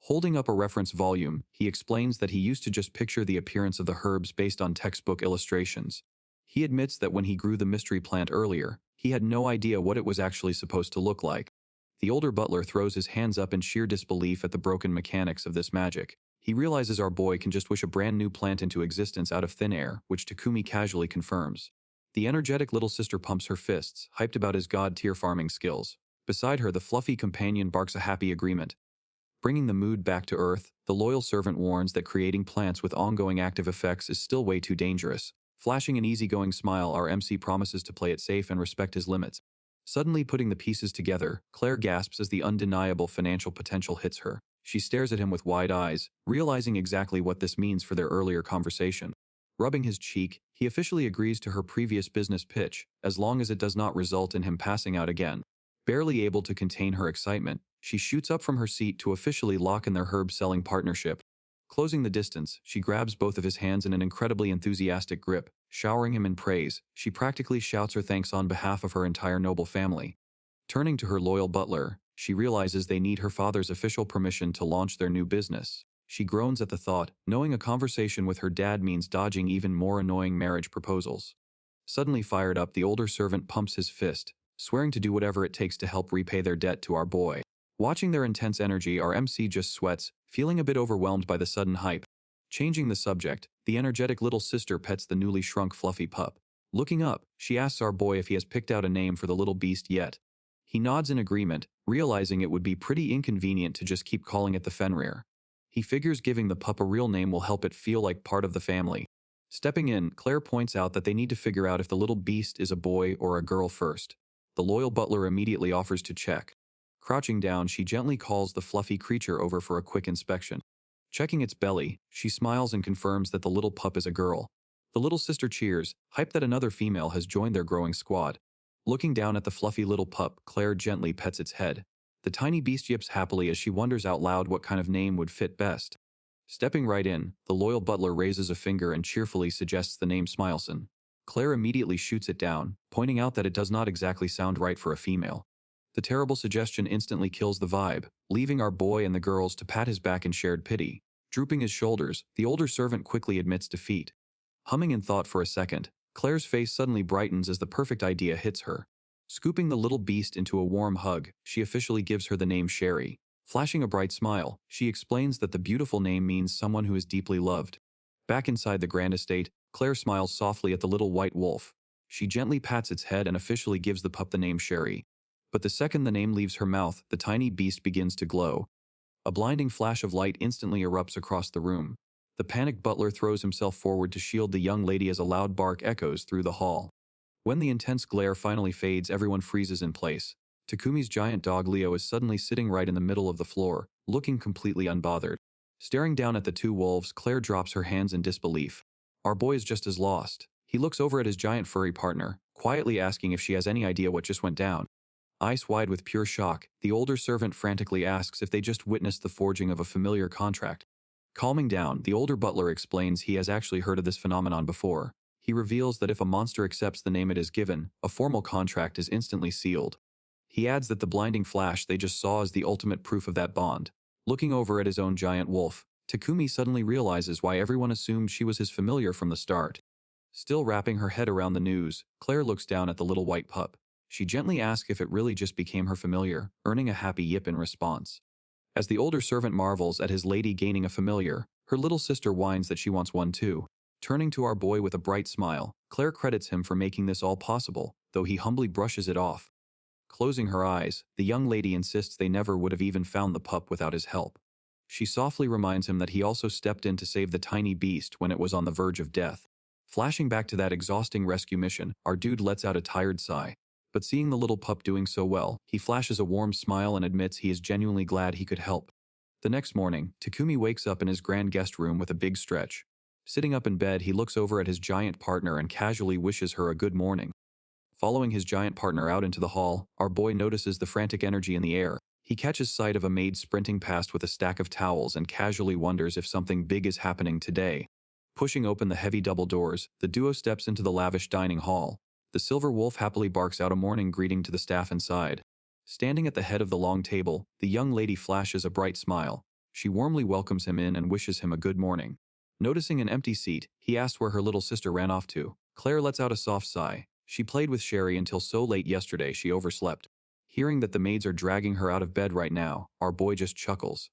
S1: Holding up a reference volume, he explains that he used to just picture the appearance of the herbs based on textbook illustrations. He admits that when he grew the mystery plant earlier, he had no idea what it was actually supposed to look like. The older butler throws his hands up in sheer disbelief at the broken mechanics of this magic. He realizes our boy can just wish a brand new plant into existence out of thin air, which Takumi casually confirms. The energetic little sister pumps her fists, hyped about his god-tier farming skills. Beside her, the fluffy companion barks a happy agreement. Bringing the mood back to earth, the loyal servant warns that creating plants with ongoing active effects is still way too dangerous. Flashing an easygoing smile, our MC promises to play it safe and respect his limits. Suddenly putting the pieces together, Claire gasps as the undeniable financial potential hits her. She stares at him with wide eyes, realizing exactly what this means for their earlier conversation. Rubbing his cheek, he officially agrees to her previous business pitch, as long as it does not result in him passing out again. Barely able to contain her excitement, she shoots up from her seat to officially lock in their herb-selling partnership. Closing the distance, she grabs both of his hands in an incredibly enthusiastic grip. Showering him in praise, she practically shouts her thanks on behalf of her entire noble family. Turning to her loyal butler, she realizes they need her father's official permission to launch their new business. She groans at the thought, knowing a conversation with her dad means dodging even more annoying marriage proposals. Suddenly fired up, the older servant pumps his fist, swearing to do whatever it takes to help repay their debt to our boy. Watching their intense energy, our MC just sweats, feeling a bit overwhelmed by the sudden hype. Changing the subject, the energetic little sister pets the newly shrunk fluffy pup. Looking up, she asks our boy if he has picked out a name for the little beast yet. He nods in agreement, realizing it would be pretty inconvenient to just keep calling it the Fenrir. He figures giving the pup a real name will help it feel like part of the family. Stepping in, Claire points out that they need to figure out if the little beast is a boy or a girl first. The loyal butler immediately offers to check. Crouching down, she gently calls the fluffy creature over for a quick inspection. Checking its belly, she smiles and confirms that the little pup is a girl. The little sister cheers, hyped that another female has joined their growing squad. Looking down at the fluffy little pup, Claire gently pets its head. The tiny beast yips happily as she wonders out loud what kind of name would fit best. Stepping right in, the loyal butler raises a finger and cheerfully suggests the name Smileson. Claire immediately shoots it down, pointing out that it does not exactly sound right for a female. The terrible suggestion instantly kills the vibe, leaving our boy and the girls to pat his back in shared pity. Drooping his shoulders, the older servant quickly admits defeat. Humming in thought for a second, Claire's face suddenly brightens as the perfect idea hits her. Scooping the little beast into a warm hug, she officially gives her the name Sherry. Flashing a bright smile, she explains that the beautiful name means someone who is deeply loved. Back inside the grand estate, Claire smiles softly at the little white wolf. She gently pats its head and officially gives the pup the name Sherry. But the second the name leaves her mouth, the tiny beast begins to glow. A blinding flash of light instantly erupts across the room. The panicked butler throws himself forward to shield the young lady as a loud bark echoes through the hall. When the intense glare finally fades, everyone freezes in place. Takumi's giant dog Leo is suddenly sitting right in the middle of the floor, looking completely unbothered. Staring down at the two wolves, Claire drops her hands in disbelief. Our boy is just as lost. He looks over at his giant furry partner, quietly asking if she has any idea what just went down. Eyes wide with pure shock, the older servant frantically asks if they just witnessed the forging of a familiar contract. Calming down, the older butler explains he has actually heard of this phenomenon before. He reveals that if a monster accepts the name it is given, a formal contract is instantly sealed. He adds that the blinding flash they just saw is the ultimate proof of that bond. Looking over at his own giant wolf, Takumi suddenly realizes why everyone assumed she was his familiar from the start. Still wrapping her head around the news, Claire looks down at the little white pup. She gently asks if it really just became her familiar, earning a happy yip in response. As the older servant marvels at his lady gaining a familiar, her little sister whines that she wants one too. Turning to our boy with a bright smile, Claire credits him for making this all possible, though he humbly brushes it off. Closing her eyes, the young lady insists they never would have even found the pup without his help. She softly reminds him that he also stepped in to save the tiny beast when it was on the verge of death. Flashing back to that exhausting rescue mission, our dude lets out a tired sigh. But seeing the little pup doing so well, he flashes a warm smile and admits he is genuinely glad he could help. The next morning, Takumi wakes up in his grand guest room with a big stretch. Sitting up in bed, he looks over at his giant partner and casually wishes her a good morning. Following his giant partner out into the hall, our boy notices the frantic energy in the air. He catches sight of a maid sprinting past with a stack of towels and casually wonders if something big is happening today. Pushing open the heavy double doors, the duo steps into the lavish dining hall. The silver wolf happily barks out a morning greeting to the staff inside. Standing at the head of the long table, the young lady flashes a bright smile. She warmly welcomes him in and wishes him a good morning. Noticing an empty seat, he asks where her little sister ran off to. Claire lets out a soft sigh. She played with Sherry until so late yesterday she overslept. Hearing that the maids are dragging her out of bed right now, our boy just chuckles.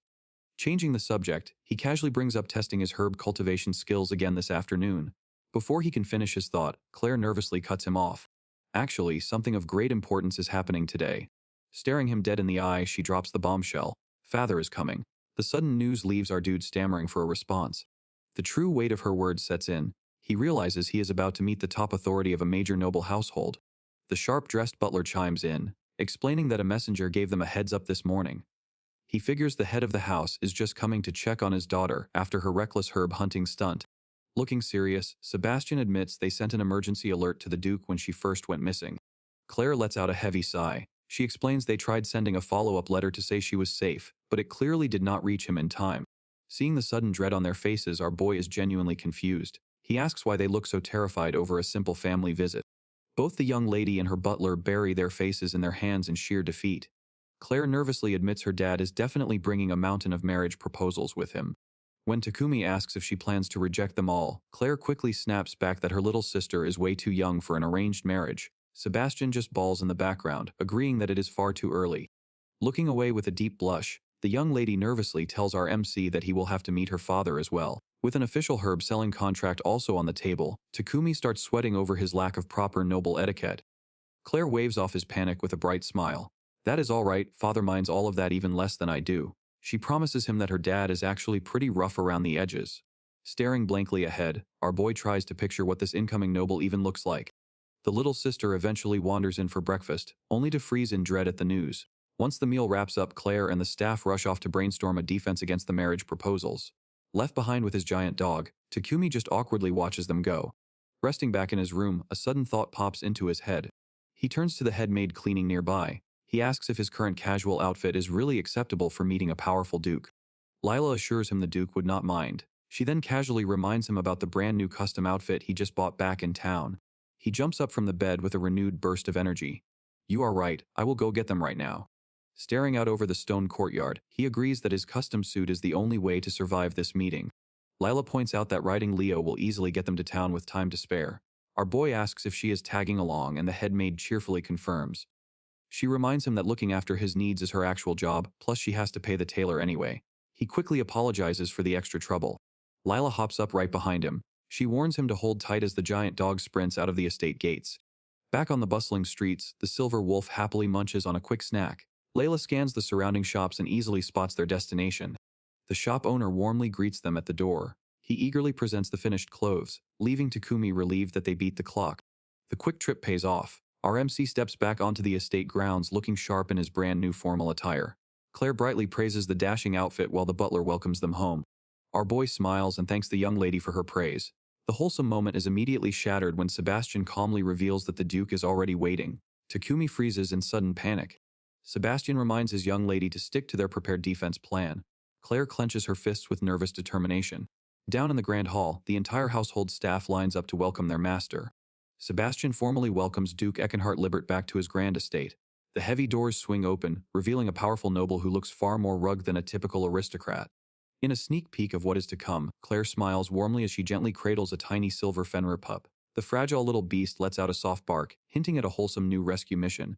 S1: Changing the subject, he casually brings up testing his herb cultivation skills again this afternoon. Before he can finish his thought, Claire nervously cuts him off. Actually, something of great importance is happening today. Staring him dead in the eye, she drops the bombshell. Father is coming. The sudden news leaves our dude stammering for a response. The true weight of her words sets in. He realizes he is about to meet the top authority of a major noble household. The sharp-dressed butler chimes in, explaining that a messenger gave them a heads-up this morning. He figures the head of the house is just coming to check on his daughter after her reckless herb hunting stunt. Looking serious, Sebastian admits they sent an emergency alert to the Duke when she first went missing. Claire lets out a heavy sigh. She explains they tried sending a follow-up letter to say she was safe, but it clearly did not reach him in time. Seeing the sudden dread on their faces, our boy is genuinely confused. He asks why they look so terrified over a simple family visit. Both the young lady and her butler bury their faces in their hands in sheer defeat. Claire nervously admits her dad is definitely bringing a mountain of marriage proposals with him. When Takumi asks if she plans to reject them all, Claire quickly snaps back that her little sister is way too young for an arranged marriage. Sebastian just bawls in the background, agreeing that it is far too early. Looking away with a deep blush, the young lady nervously tells our MC that he will have to meet her father as well. With an official herb selling contract also on the table, Takumi starts sweating over his lack of proper noble etiquette. Claire waves off his panic with a bright smile. That is all right, father minds all of that even less than I do. She promises him that her dad is actually pretty rough around the edges. Staring blankly ahead, our boy tries to picture what this incoming noble even looks like. The little sister eventually wanders in for breakfast, only to freeze in dread at the news. Once the meal wraps up, Claire and the staff rush off to brainstorm a defense against the marriage proposals. Left behind with his giant dog, Takumi just awkwardly watches them go. Resting back in his room, a sudden thought pops into his head. He turns to the head maid cleaning nearby. He asks if his current casual outfit is really acceptable for meeting a powerful duke. Lila assures him the duke would not mind. She then casually reminds him about the brand new custom outfit he just bought back in town. He jumps up from the bed with a renewed burst of energy. You are right, I will go get them right now. Staring out over the stone courtyard, he agrees that his custom suit is the only way to survive this meeting. Lila points out that riding Leo will easily get them to town with time to spare. Our boy asks if she is tagging along and the head maid cheerfully confirms. She reminds him that looking after his needs is her actual job, plus she has to pay the tailor anyway. He quickly apologizes for the extra trouble. Lila hops up right behind him. She warns him to hold tight as the giant dog sprints out of the estate gates. Back on the bustling streets, the silver wolf happily munches on a quick snack. Layla scans the surrounding shops and easily spots their destination. The shop owner warmly greets them at the door. He eagerly presents the finished clothes, leaving Takumi relieved that they beat the clock. The quick trip pays off. Our MC steps back onto the estate grounds looking sharp in his brand new formal attire. Claire brightly praises the dashing outfit while the butler welcomes them home. Our boy smiles and thanks the young lady for her praise. The wholesome moment is immediately shattered when Sebastian calmly reveals that the Duke is already waiting. Takumi freezes in sudden panic. Sebastian reminds his young lady to stick to their prepared defense plan. Claire clenches her fists with nervous determination. Down in the grand hall, the entire household staff lines up to welcome their master. Sebastian formally welcomes Duke Eckenhart Libert back to his grand estate. The heavy doors swing open, revealing a powerful noble who looks far more rugged than a typical aristocrat. In a sneak peek of what is to come, Claire smiles warmly as she gently cradles a tiny silver Fenrir pup. The fragile little beast lets out a soft bark, hinting at a wholesome new rescue mission.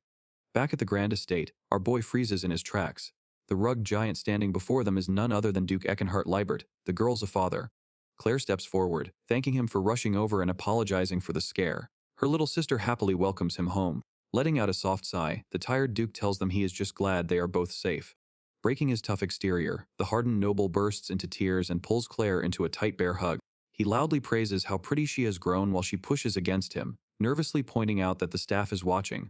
S1: Back at the grand estate, our boy freezes in his tracks. The rugged giant standing before them is none other than Duke Eckenhart Libert, the girl's father. Claire steps forward, thanking him for rushing over and apologizing for the scare. Her little sister happily welcomes him home. Letting out a soft sigh, the tired Duke tells them he is just glad they are both safe. Breaking his tough exterior, the hardened noble bursts into tears and pulls Claire into a tight bear hug. He loudly praises how pretty she has grown while she pushes against him, nervously pointing out that the staff is watching.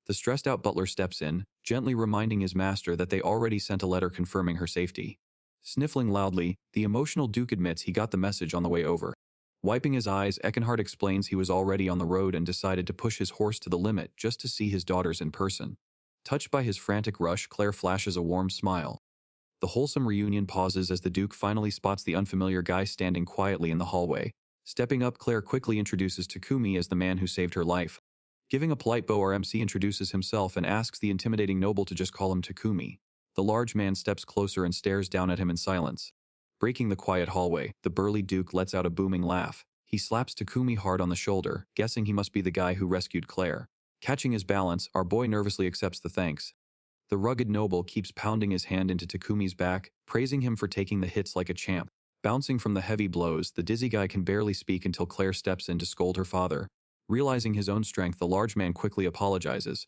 S1: The stressed-out butler steps in, gently reminding his master that they already sent a letter confirming her safety. Sniffling loudly, the emotional Duke admits he got the message on the way over. Wiping his eyes, Eckenhart explains he was already on the road and decided to push his horse to the limit just to see his daughters in person. Touched by his frantic rush, Claire flashes a warm smile. The wholesome reunion pauses as the Duke finally spots the unfamiliar guy standing quietly in the hallway. Stepping up, Claire quickly introduces Takumi as the man who saved her life. Giving a polite bow, our MC introduces himself and asks the intimidating noble to just call him Takumi. The large man steps closer and stares down at him in silence. Breaking the quiet hallway, the burly Duke lets out a booming laugh. He slaps Takumi hard on the shoulder, guessing he must be the guy who rescued Claire. Catching his balance, our boy nervously accepts the thanks. The rugged noble keeps pounding his hand into Takumi's back, praising him for taking the hits like a champ. Bouncing from the heavy blows, the dizzy guy can barely speak until Claire steps in to scold her father. Realizing his own strength, the large man quickly apologizes.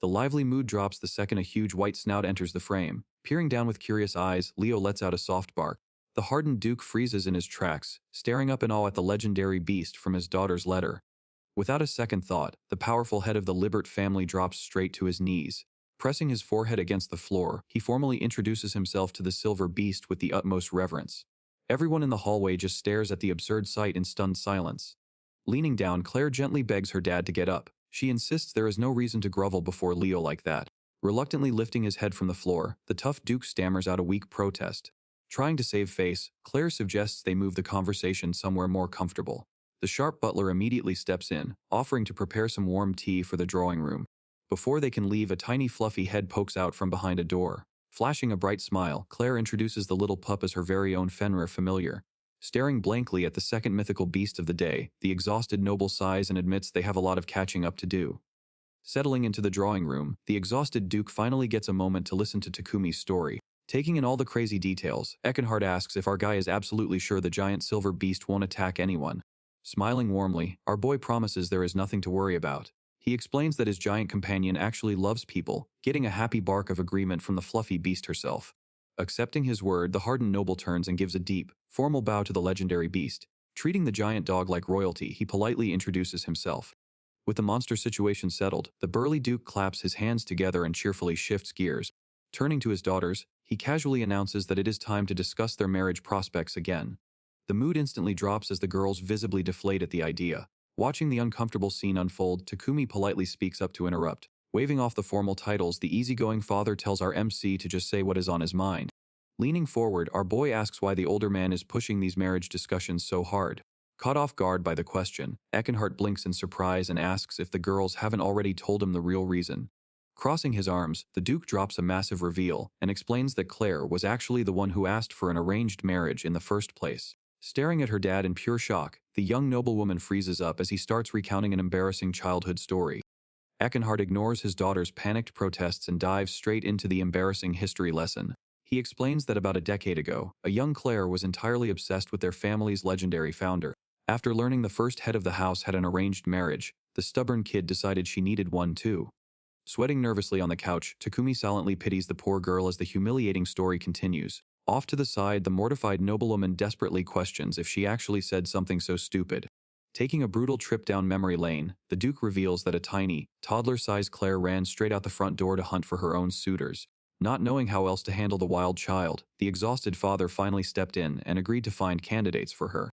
S1: The lively mood drops the second a huge white snout enters the frame. Peering down with curious eyes, Leo lets out a soft bark. The hardened Duke freezes in his tracks, staring up in awe at the legendary beast from his daughter's letter. Without a second thought, the powerful head of the Libert family drops straight to his knees. Pressing his forehead against the floor, he formally introduces himself to the silver beast with the utmost reverence. Everyone in the hallway just stares at the absurd sight in stunned silence. Leaning down, Claire gently begs her dad to get up. She insists there is no reason to grovel before Leo like that. Reluctantly lifting his head from the floor, the tough Duke stammers out a weak protest. Trying to save face, Claire suggests they move the conversation somewhere more comfortable. The sharp butler immediately steps in, offering to prepare some warm tea for the drawing room. Before they can leave, a tiny fluffy head pokes out from behind a door. Flashing a bright smile, Claire introduces the little pup as her very own Fenrir familiar. Staring blankly at the second mythical beast of the day, the exhausted noble sighs and admits they have a lot of catching up to do. Settling into the drawing room, the exhausted Duke finally gets a moment to listen to Takumi's story. Taking in all the crazy details, Eckhardt asks if our guy is absolutely sure the giant silver beast won't attack anyone. Smiling warmly, our boy promises there is nothing to worry about. He explains that his giant companion actually loves people, getting a happy bark of agreement from the fluffy beast herself. Accepting his word, the hardened noble turns and gives a deep, formal bow to the legendary beast. Treating the giant dog like royalty, he politely introduces himself. With the monster situation settled, the burly Duke claps his hands together and cheerfully shifts gears. Turning to his daughters, he casually announces that it is time to discuss their marriage prospects again. The mood instantly drops as the girls visibly deflate at the idea. Watching the uncomfortable scene unfold, Takumi politely speaks up to interrupt. Waving off the formal titles, the easygoing father tells our MC to just say what is on his mind. Leaning forward, our boy asks why the older man is pushing these marriage discussions so hard. Caught off guard by the question, Eckhardt blinks in surprise and asks if the girls haven't already told him the real reason. Crossing his arms, the Duke drops a massive reveal and explains that Claire was actually the one who asked for an arranged marriage in the first place. Staring at her dad in pure shock, the young noblewoman freezes up as he starts recounting an embarrassing childhood story. Eckhardt ignores his daughter's panicked protests and dives straight into the embarrassing history lesson. He explains that about a decade ago, a young Claire was entirely obsessed with their family's legendary founder. After learning the first head of the house had an arranged marriage, the stubborn kid decided she needed one too. Sweating nervously on the couch, Takumi silently pities the poor girl as the humiliating story continues. Off to the side, the mortified noblewoman desperately questions if she actually said something so stupid. Taking a brutal trip down memory lane, the Duke reveals that a tiny, toddler-sized Claire ran straight out the front door to hunt for her own suitors. Not knowing how else to handle the wild child, the exhausted father finally stepped in and agreed to find candidates for her.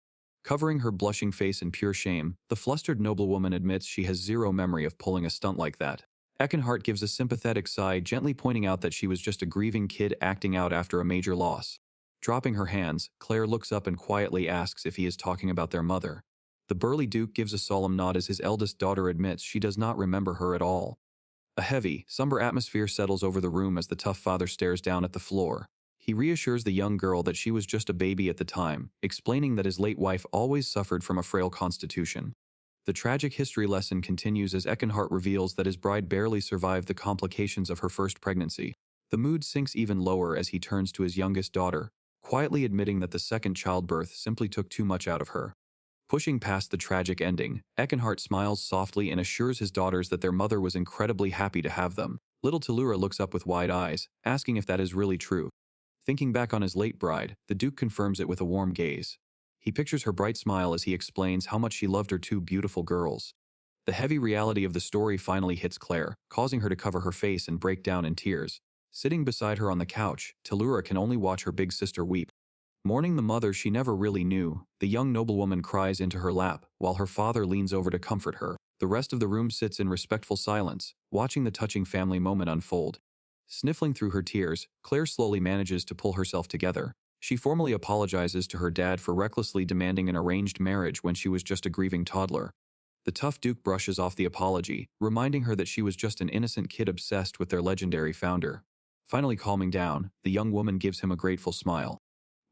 S1: Covering her blushing face in pure shame, the flustered noblewoman admits she has zero memory of pulling a stunt like that. Eckhardt gives a sympathetic sigh, gently pointing out that she was just a grieving kid acting out after a major loss. Dropping her hands, Claire looks up and quietly asks if he is talking about their mother. The burly Duke gives a solemn nod as his eldest daughter admits she does not remember her at all. A heavy, somber atmosphere settles over the room as the tough father stares down at the floor. He reassures the young girl that she was just a baby at the time, explaining that his late wife always suffered from a frail constitution. The tragic history lesson continues as Eckhardt reveals that his bride barely survived the complications of her first pregnancy. The mood sinks even lower as he turns to his youngest daughter, quietly admitting that the second childbirth simply took too much out of her. Pushing past the tragic ending, Eckhardt smiles softly and assures his daughters that their mother was incredibly happy to have them. Little Tilura looks up with wide eyes, asking if that is really true. Thinking back on his late bride, the Duke confirms it with a warm gaze. He pictures her bright smile as he explains how much she loved her two beautiful girls. The heavy reality of the story finally hits Claire, causing her to cover her face and break down in tears. Sitting beside her on the couch, Tilura can only watch her big sister weep. Mourning the mother she never really knew, the young noblewoman cries into her lap, while her father leans over to comfort her. The rest of the room sits in respectful silence, watching the touching family moment unfold. Sniffling through her tears, Claire slowly manages to pull herself together. She formally apologizes to her dad for recklessly demanding an arranged marriage when she was just a grieving toddler. The tough Duke brushes off the apology, reminding her that she was just an innocent kid obsessed with their legendary founder. Finally calming down, the young woman gives him a grateful smile.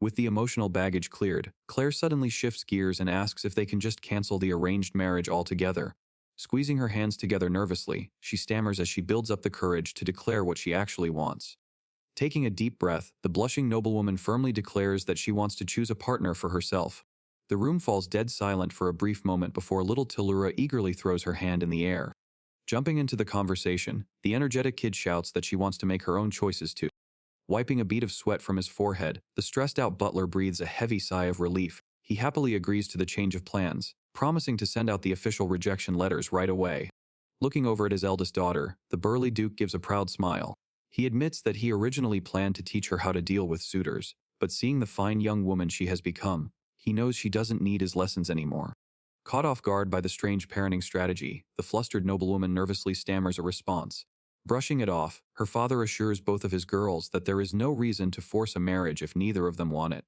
S1: With the emotional baggage cleared, Claire suddenly shifts gears and asks if they can just cancel the arranged marriage altogether. Squeezing her hands together nervously, she stammers as she builds up the courage to declare what she actually wants. Taking a deep breath, the blushing noblewoman firmly declares that she wants to choose a partner for herself. The room falls dead silent for a brief moment before little Tilura eagerly throws her hand in the air. Jumping into the conversation, the energetic kid shouts that she wants to make her own choices too. Wiping a bead of sweat from his forehead, the stressed-out butler breathes a heavy sigh of relief. He happily agrees to the change of plans, promising to send out the official rejection letters right away. Looking over at his eldest daughter, the burly duke gives a proud smile. He admits that he originally planned to teach her how to deal with suitors, but seeing the fine young woman she has become, he knows she doesn't need his lessons anymore. Caught off guard by the strange parenting strategy, the flustered noblewoman nervously stammers a response. Brushing it off, her father assures both of his girls that there is no reason to force a marriage if neither of them want it.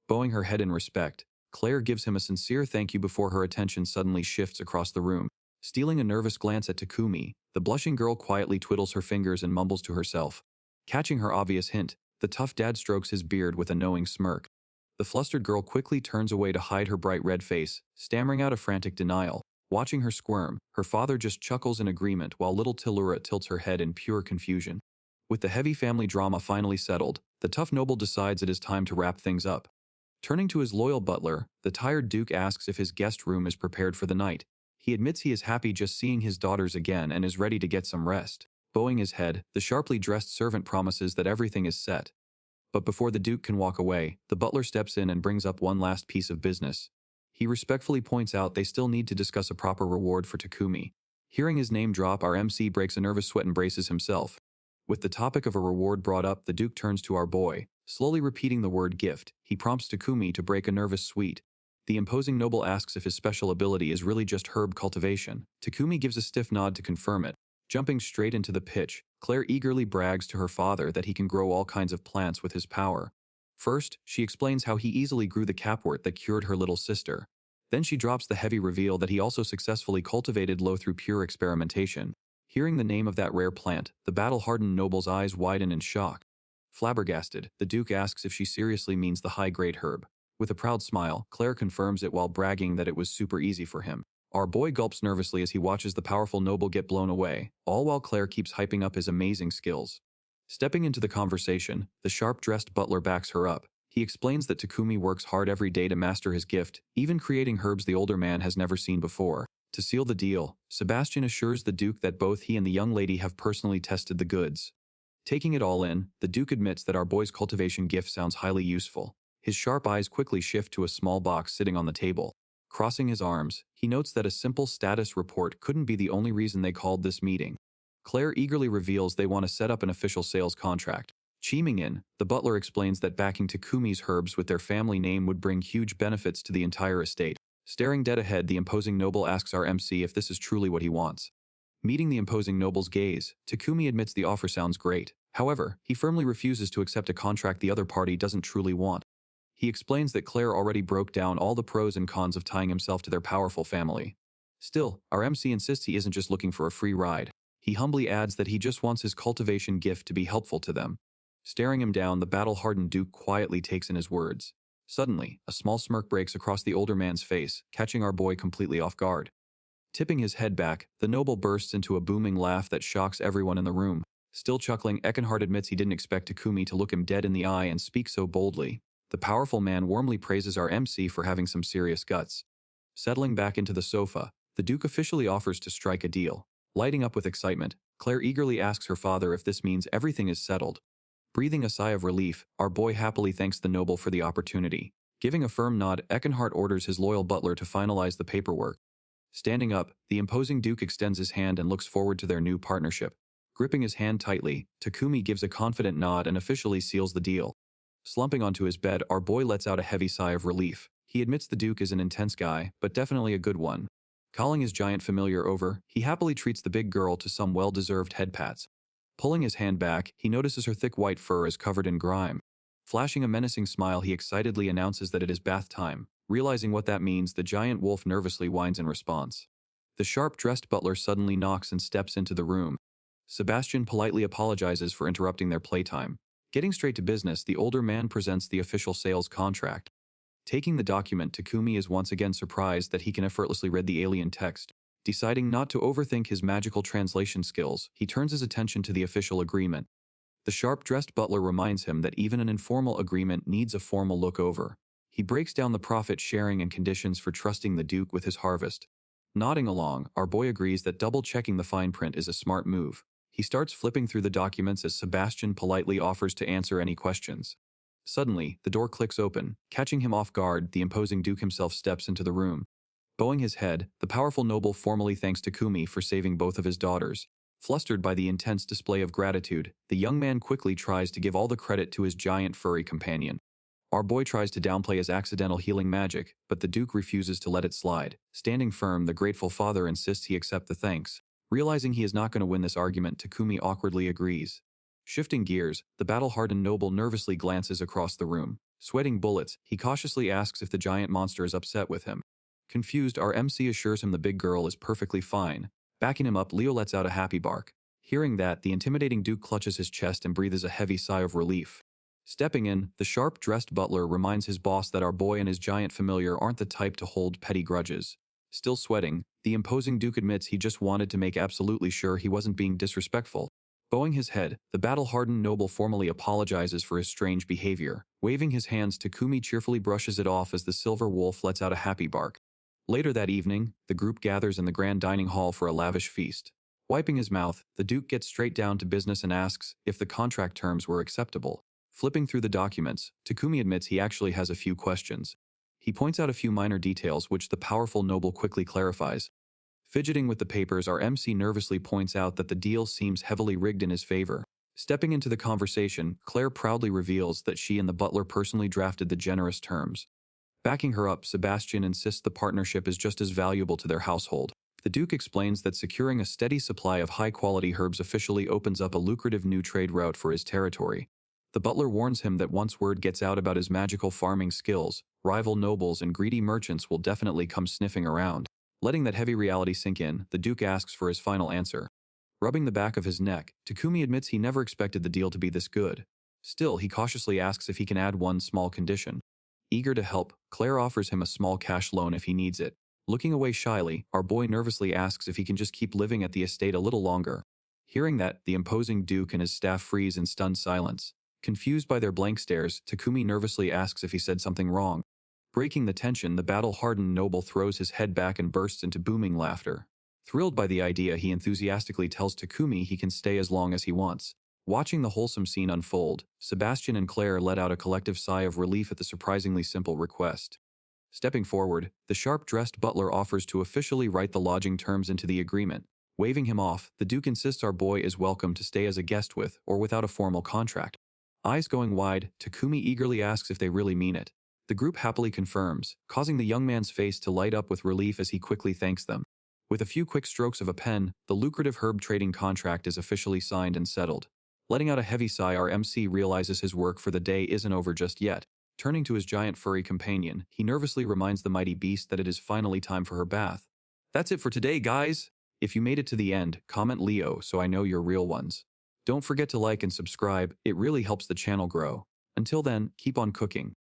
S1: Bowing her head in respect, Claire gives him a sincere thank you before her attention suddenly shifts across the room. Stealing a nervous glance at Takumi, the blushing girl quietly twiddles her fingers and mumbles to herself. Catching her obvious hint, the tough dad strokes his beard with a knowing smirk. The flustered girl quickly turns away to hide her bright red face, stammering out a frantic denial. Watching her squirm, her father just chuckles in agreement while little Tilura tilts her head in pure confusion. With the heavy family drama finally settled, the tough noble decides it is time to wrap things up. Turning to his loyal butler, the tired duke asks if his guest room is prepared for the night. He admits he is happy just seeing his daughters again and is ready to get some rest. Bowing his head, the sharply dressed servant promises that everything is set. But before the duke can walk away, the butler steps in and brings up one last piece of business. He respectfully points out they still need to discuss a proper reward for Takumi. Hearing his name drop, our MC breaks a nervous sweat and braces himself. With the topic of a reward brought up, the duke turns to our boy. Slowly repeating the word gift, he prompts Takumi to break a nervous sweat. The imposing noble asks if his special ability is really just herb cultivation. Takumi gives a stiff nod to confirm it. Jumping straight into the pitch, Claire eagerly brags to her father that he can grow all kinds of plants with his power. First, she explains how he easily grew the capwort that cured her little sister. Then she drops the heavy reveal that he also successfully cultivated Lo through pure experimentation. Hearing the name of that rare plant, the battle-hardened noble's eyes widen in shock. Flabbergasted, the duke asks if she seriously means the high-grade herb. With a proud smile, Claire confirms it while bragging that it was super easy for him. Our boy gulps nervously as he watches the powerful noble get blown away, all while Claire keeps hyping up his amazing skills. Stepping into the conversation, the sharp-dressed butler backs her up. He explains that Takumi works hard every day to master his gift, even creating herbs the older man has never seen before. To seal the deal, Sebastian assures the duke that both he and the young lady have personally tested the goods. Taking it all in, the duke admits that our boy's cultivation gift sounds highly useful. His sharp eyes quickly shift to a small box sitting on the table. Crossing his arms, he notes that a simple status report couldn't be the only reason they called this meeting. Claire eagerly reveals they want to set up an official sales contract. Chiming in, the butler explains that backing Takumi's herbs with their family name would bring huge benefits to the entire estate. Staring dead ahead, the imposing noble asks our MC if this is truly what he wants. Meeting the imposing noble's gaze, Takumi admits the offer sounds great. However, he firmly refuses to accept a contract the other party doesn't truly want. He explains that Claire already broke down all the pros and cons of tying himself to their powerful family. Still, our MC insists he isn't just looking for a free ride. He humbly adds that he just wants his cultivation gift to be helpful to them. Staring him down, the battle-hardened duke quietly takes in his words. Suddenly, a small smirk breaks across the older man's face, catching our boy completely off guard. Tipping his head back, the noble bursts into a booming laugh that shocks everyone in the room. Still chuckling, Eckenhard admits he didn't expect Takumi to look him dead in the eye and speak so boldly. The powerful man warmly praises our MC for having some serious guts. Settling back into the sofa, the duke officially offers to strike a deal. Lighting up with excitement, Claire eagerly asks her father if this means everything is settled. Breathing a sigh of relief, our boy happily thanks the noble for the opportunity. Giving a firm nod, Eckenhard orders his loyal butler to finalize the paperwork. Standing up, the imposing duke extends his hand and looks forward to their new partnership. Gripping his hand tightly, Takumi gives a confident nod and officially seals the deal. Slumping onto his bed, our boy lets out a heavy sigh of relief. He admits the duke is an intense guy, but definitely a good one. Calling his giant familiar over, he happily treats the big girl to some well-deserved head pats. Pulling his hand back, he notices her thick white fur is covered in grime. Flashing a menacing smile, he excitedly announces that it is bath time. Realizing what that means, the giant wolf nervously whines in response. The sharp-dressed butler suddenly knocks and steps into the room. Sebastian politely apologizes for interrupting their playtime. Getting straight to business, the older man presents the official sales contract. Taking the document, Takumi is once again surprised that he can effortlessly read the alien text. Deciding not to overthink his magical translation skills, he turns his attention to the official agreement. The sharp-dressed butler reminds him that even an informal agreement needs a formal look-over. He breaks down the profit-sharing and conditions for trusting the Duke with his harvest. Nodding along, our boy agrees that double-checking the fine print is a smart move. He starts flipping through the documents as Sebastian politely offers to answer any questions. Suddenly, the door clicks open. Catching him off guard, the imposing Duke himself steps into the room. Bowing his head, the powerful noble formally thanks Takumi for saving both of his daughters. Flustered by the intense display of gratitude, the young man quickly tries to give all the credit to his giant furry companion. Our boy tries to downplay his accidental healing magic, but the Duke refuses to let it slide. Standing firm, the grateful father insists he accept the thanks. Realizing he is not going to win this argument, Takumi awkwardly agrees. Shifting gears, the battle-hardened noble nervously glances across the room. Sweating bullets, he cautiously asks if the giant monster is upset with him. Confused, our MC assures him the big girl is perfectly fine. Backing him up, Leo lets out a happy bark. Hearing that, the intimidating Duke clutches his chest and breathes a heavy sigh of relief. Stepping in, the sharp-dressed butler reminds his boss that our boy and his giant familiar aren't the type to hold petty grudges. Still sweating, the imposing Duke admits he just wanted to make absolutely sure he wasn't being disrespectful. Bowing his head, the battle-hardened noble formally apologizes for his strange behavior. Waving his hands, Takumi cheerfully brushes it off as the silver wolf lets out a happy bark. Later that evening, the group gathers in the grand dining hall for a lavish feast. Wiping his mouth, the Duke gets straight down to business and asks if the contract terms were acceptable. Flipping through the documents, Takumi admits he actually has a few questions. He points out a few minor details which the powerful noble quickly clarifies. Fidgeting with the papers, our MC nervously points out that the deal seems heavily rigged in his favor. Stepping into the conversation, Claire proudly reveals that she and the butler personally drafted the generous terms. Backing her up, Sebastian insists the partnership is just as valuable to their household. The Duke explains that securing a steady supply of high-quality herbs officially opens up a lucrative new trade route for his territory. The butler warns him that once word gets out about his magical farming skills, rival nobles and greedy merchants will definitely come sniffing around. Letting that heavy reality sink in, the Duke asks for his final answer. Rubbing the back of his neck, Takumi admits he never expected the deal to be this good. Still, he cautiously asks if he can add one small condition. Eager to help, Claire offers him a small cash loan if he needs it. Looking away shyly, our boy nervously asks if he can just keep living at the estate a little longer. Hearing that, the imposing Duke and his staff freeze in stunned silence. Confused by their blank stares, Takumi nervously asks if he said something wrong. Breaking the tension, the battle-hardened noble throws his head back and bursts into booming laughter. Thrilled by the idea, he enthusiastically tells Takumi he can stay as long as he wants. Watching the wholesome scene unfold, Sebastian and Claire let out a collective sigh of relief at the surprisingly simple request. Stepping forward, the sharp-dressed butler offers to officially write the lodging terms into the agreement. Waving him off, the Duke insists our boy is welcome to stay as a guest with or without a formal contract. Eyes going wide, Takumi eagerly asks if they really mean it. The group happily confirms, causing the young man's face to light up with relief as he quickly thanks them. With a few quick strokes of a pen, the lucrative herb trading contract is officially signed and settled. Letting out a heavy sigh, our MC realizes his work for the day isn't over just yet. Turning to his giant furry companion, he nervously reminds the mighty beast that it is finally time for her bath. That's it for today, guys! If you made it to the end, comment Leo so I know you're real ones. Don't forget to like and subscribe, it really helps the channel grow. Until then, keep on cooking.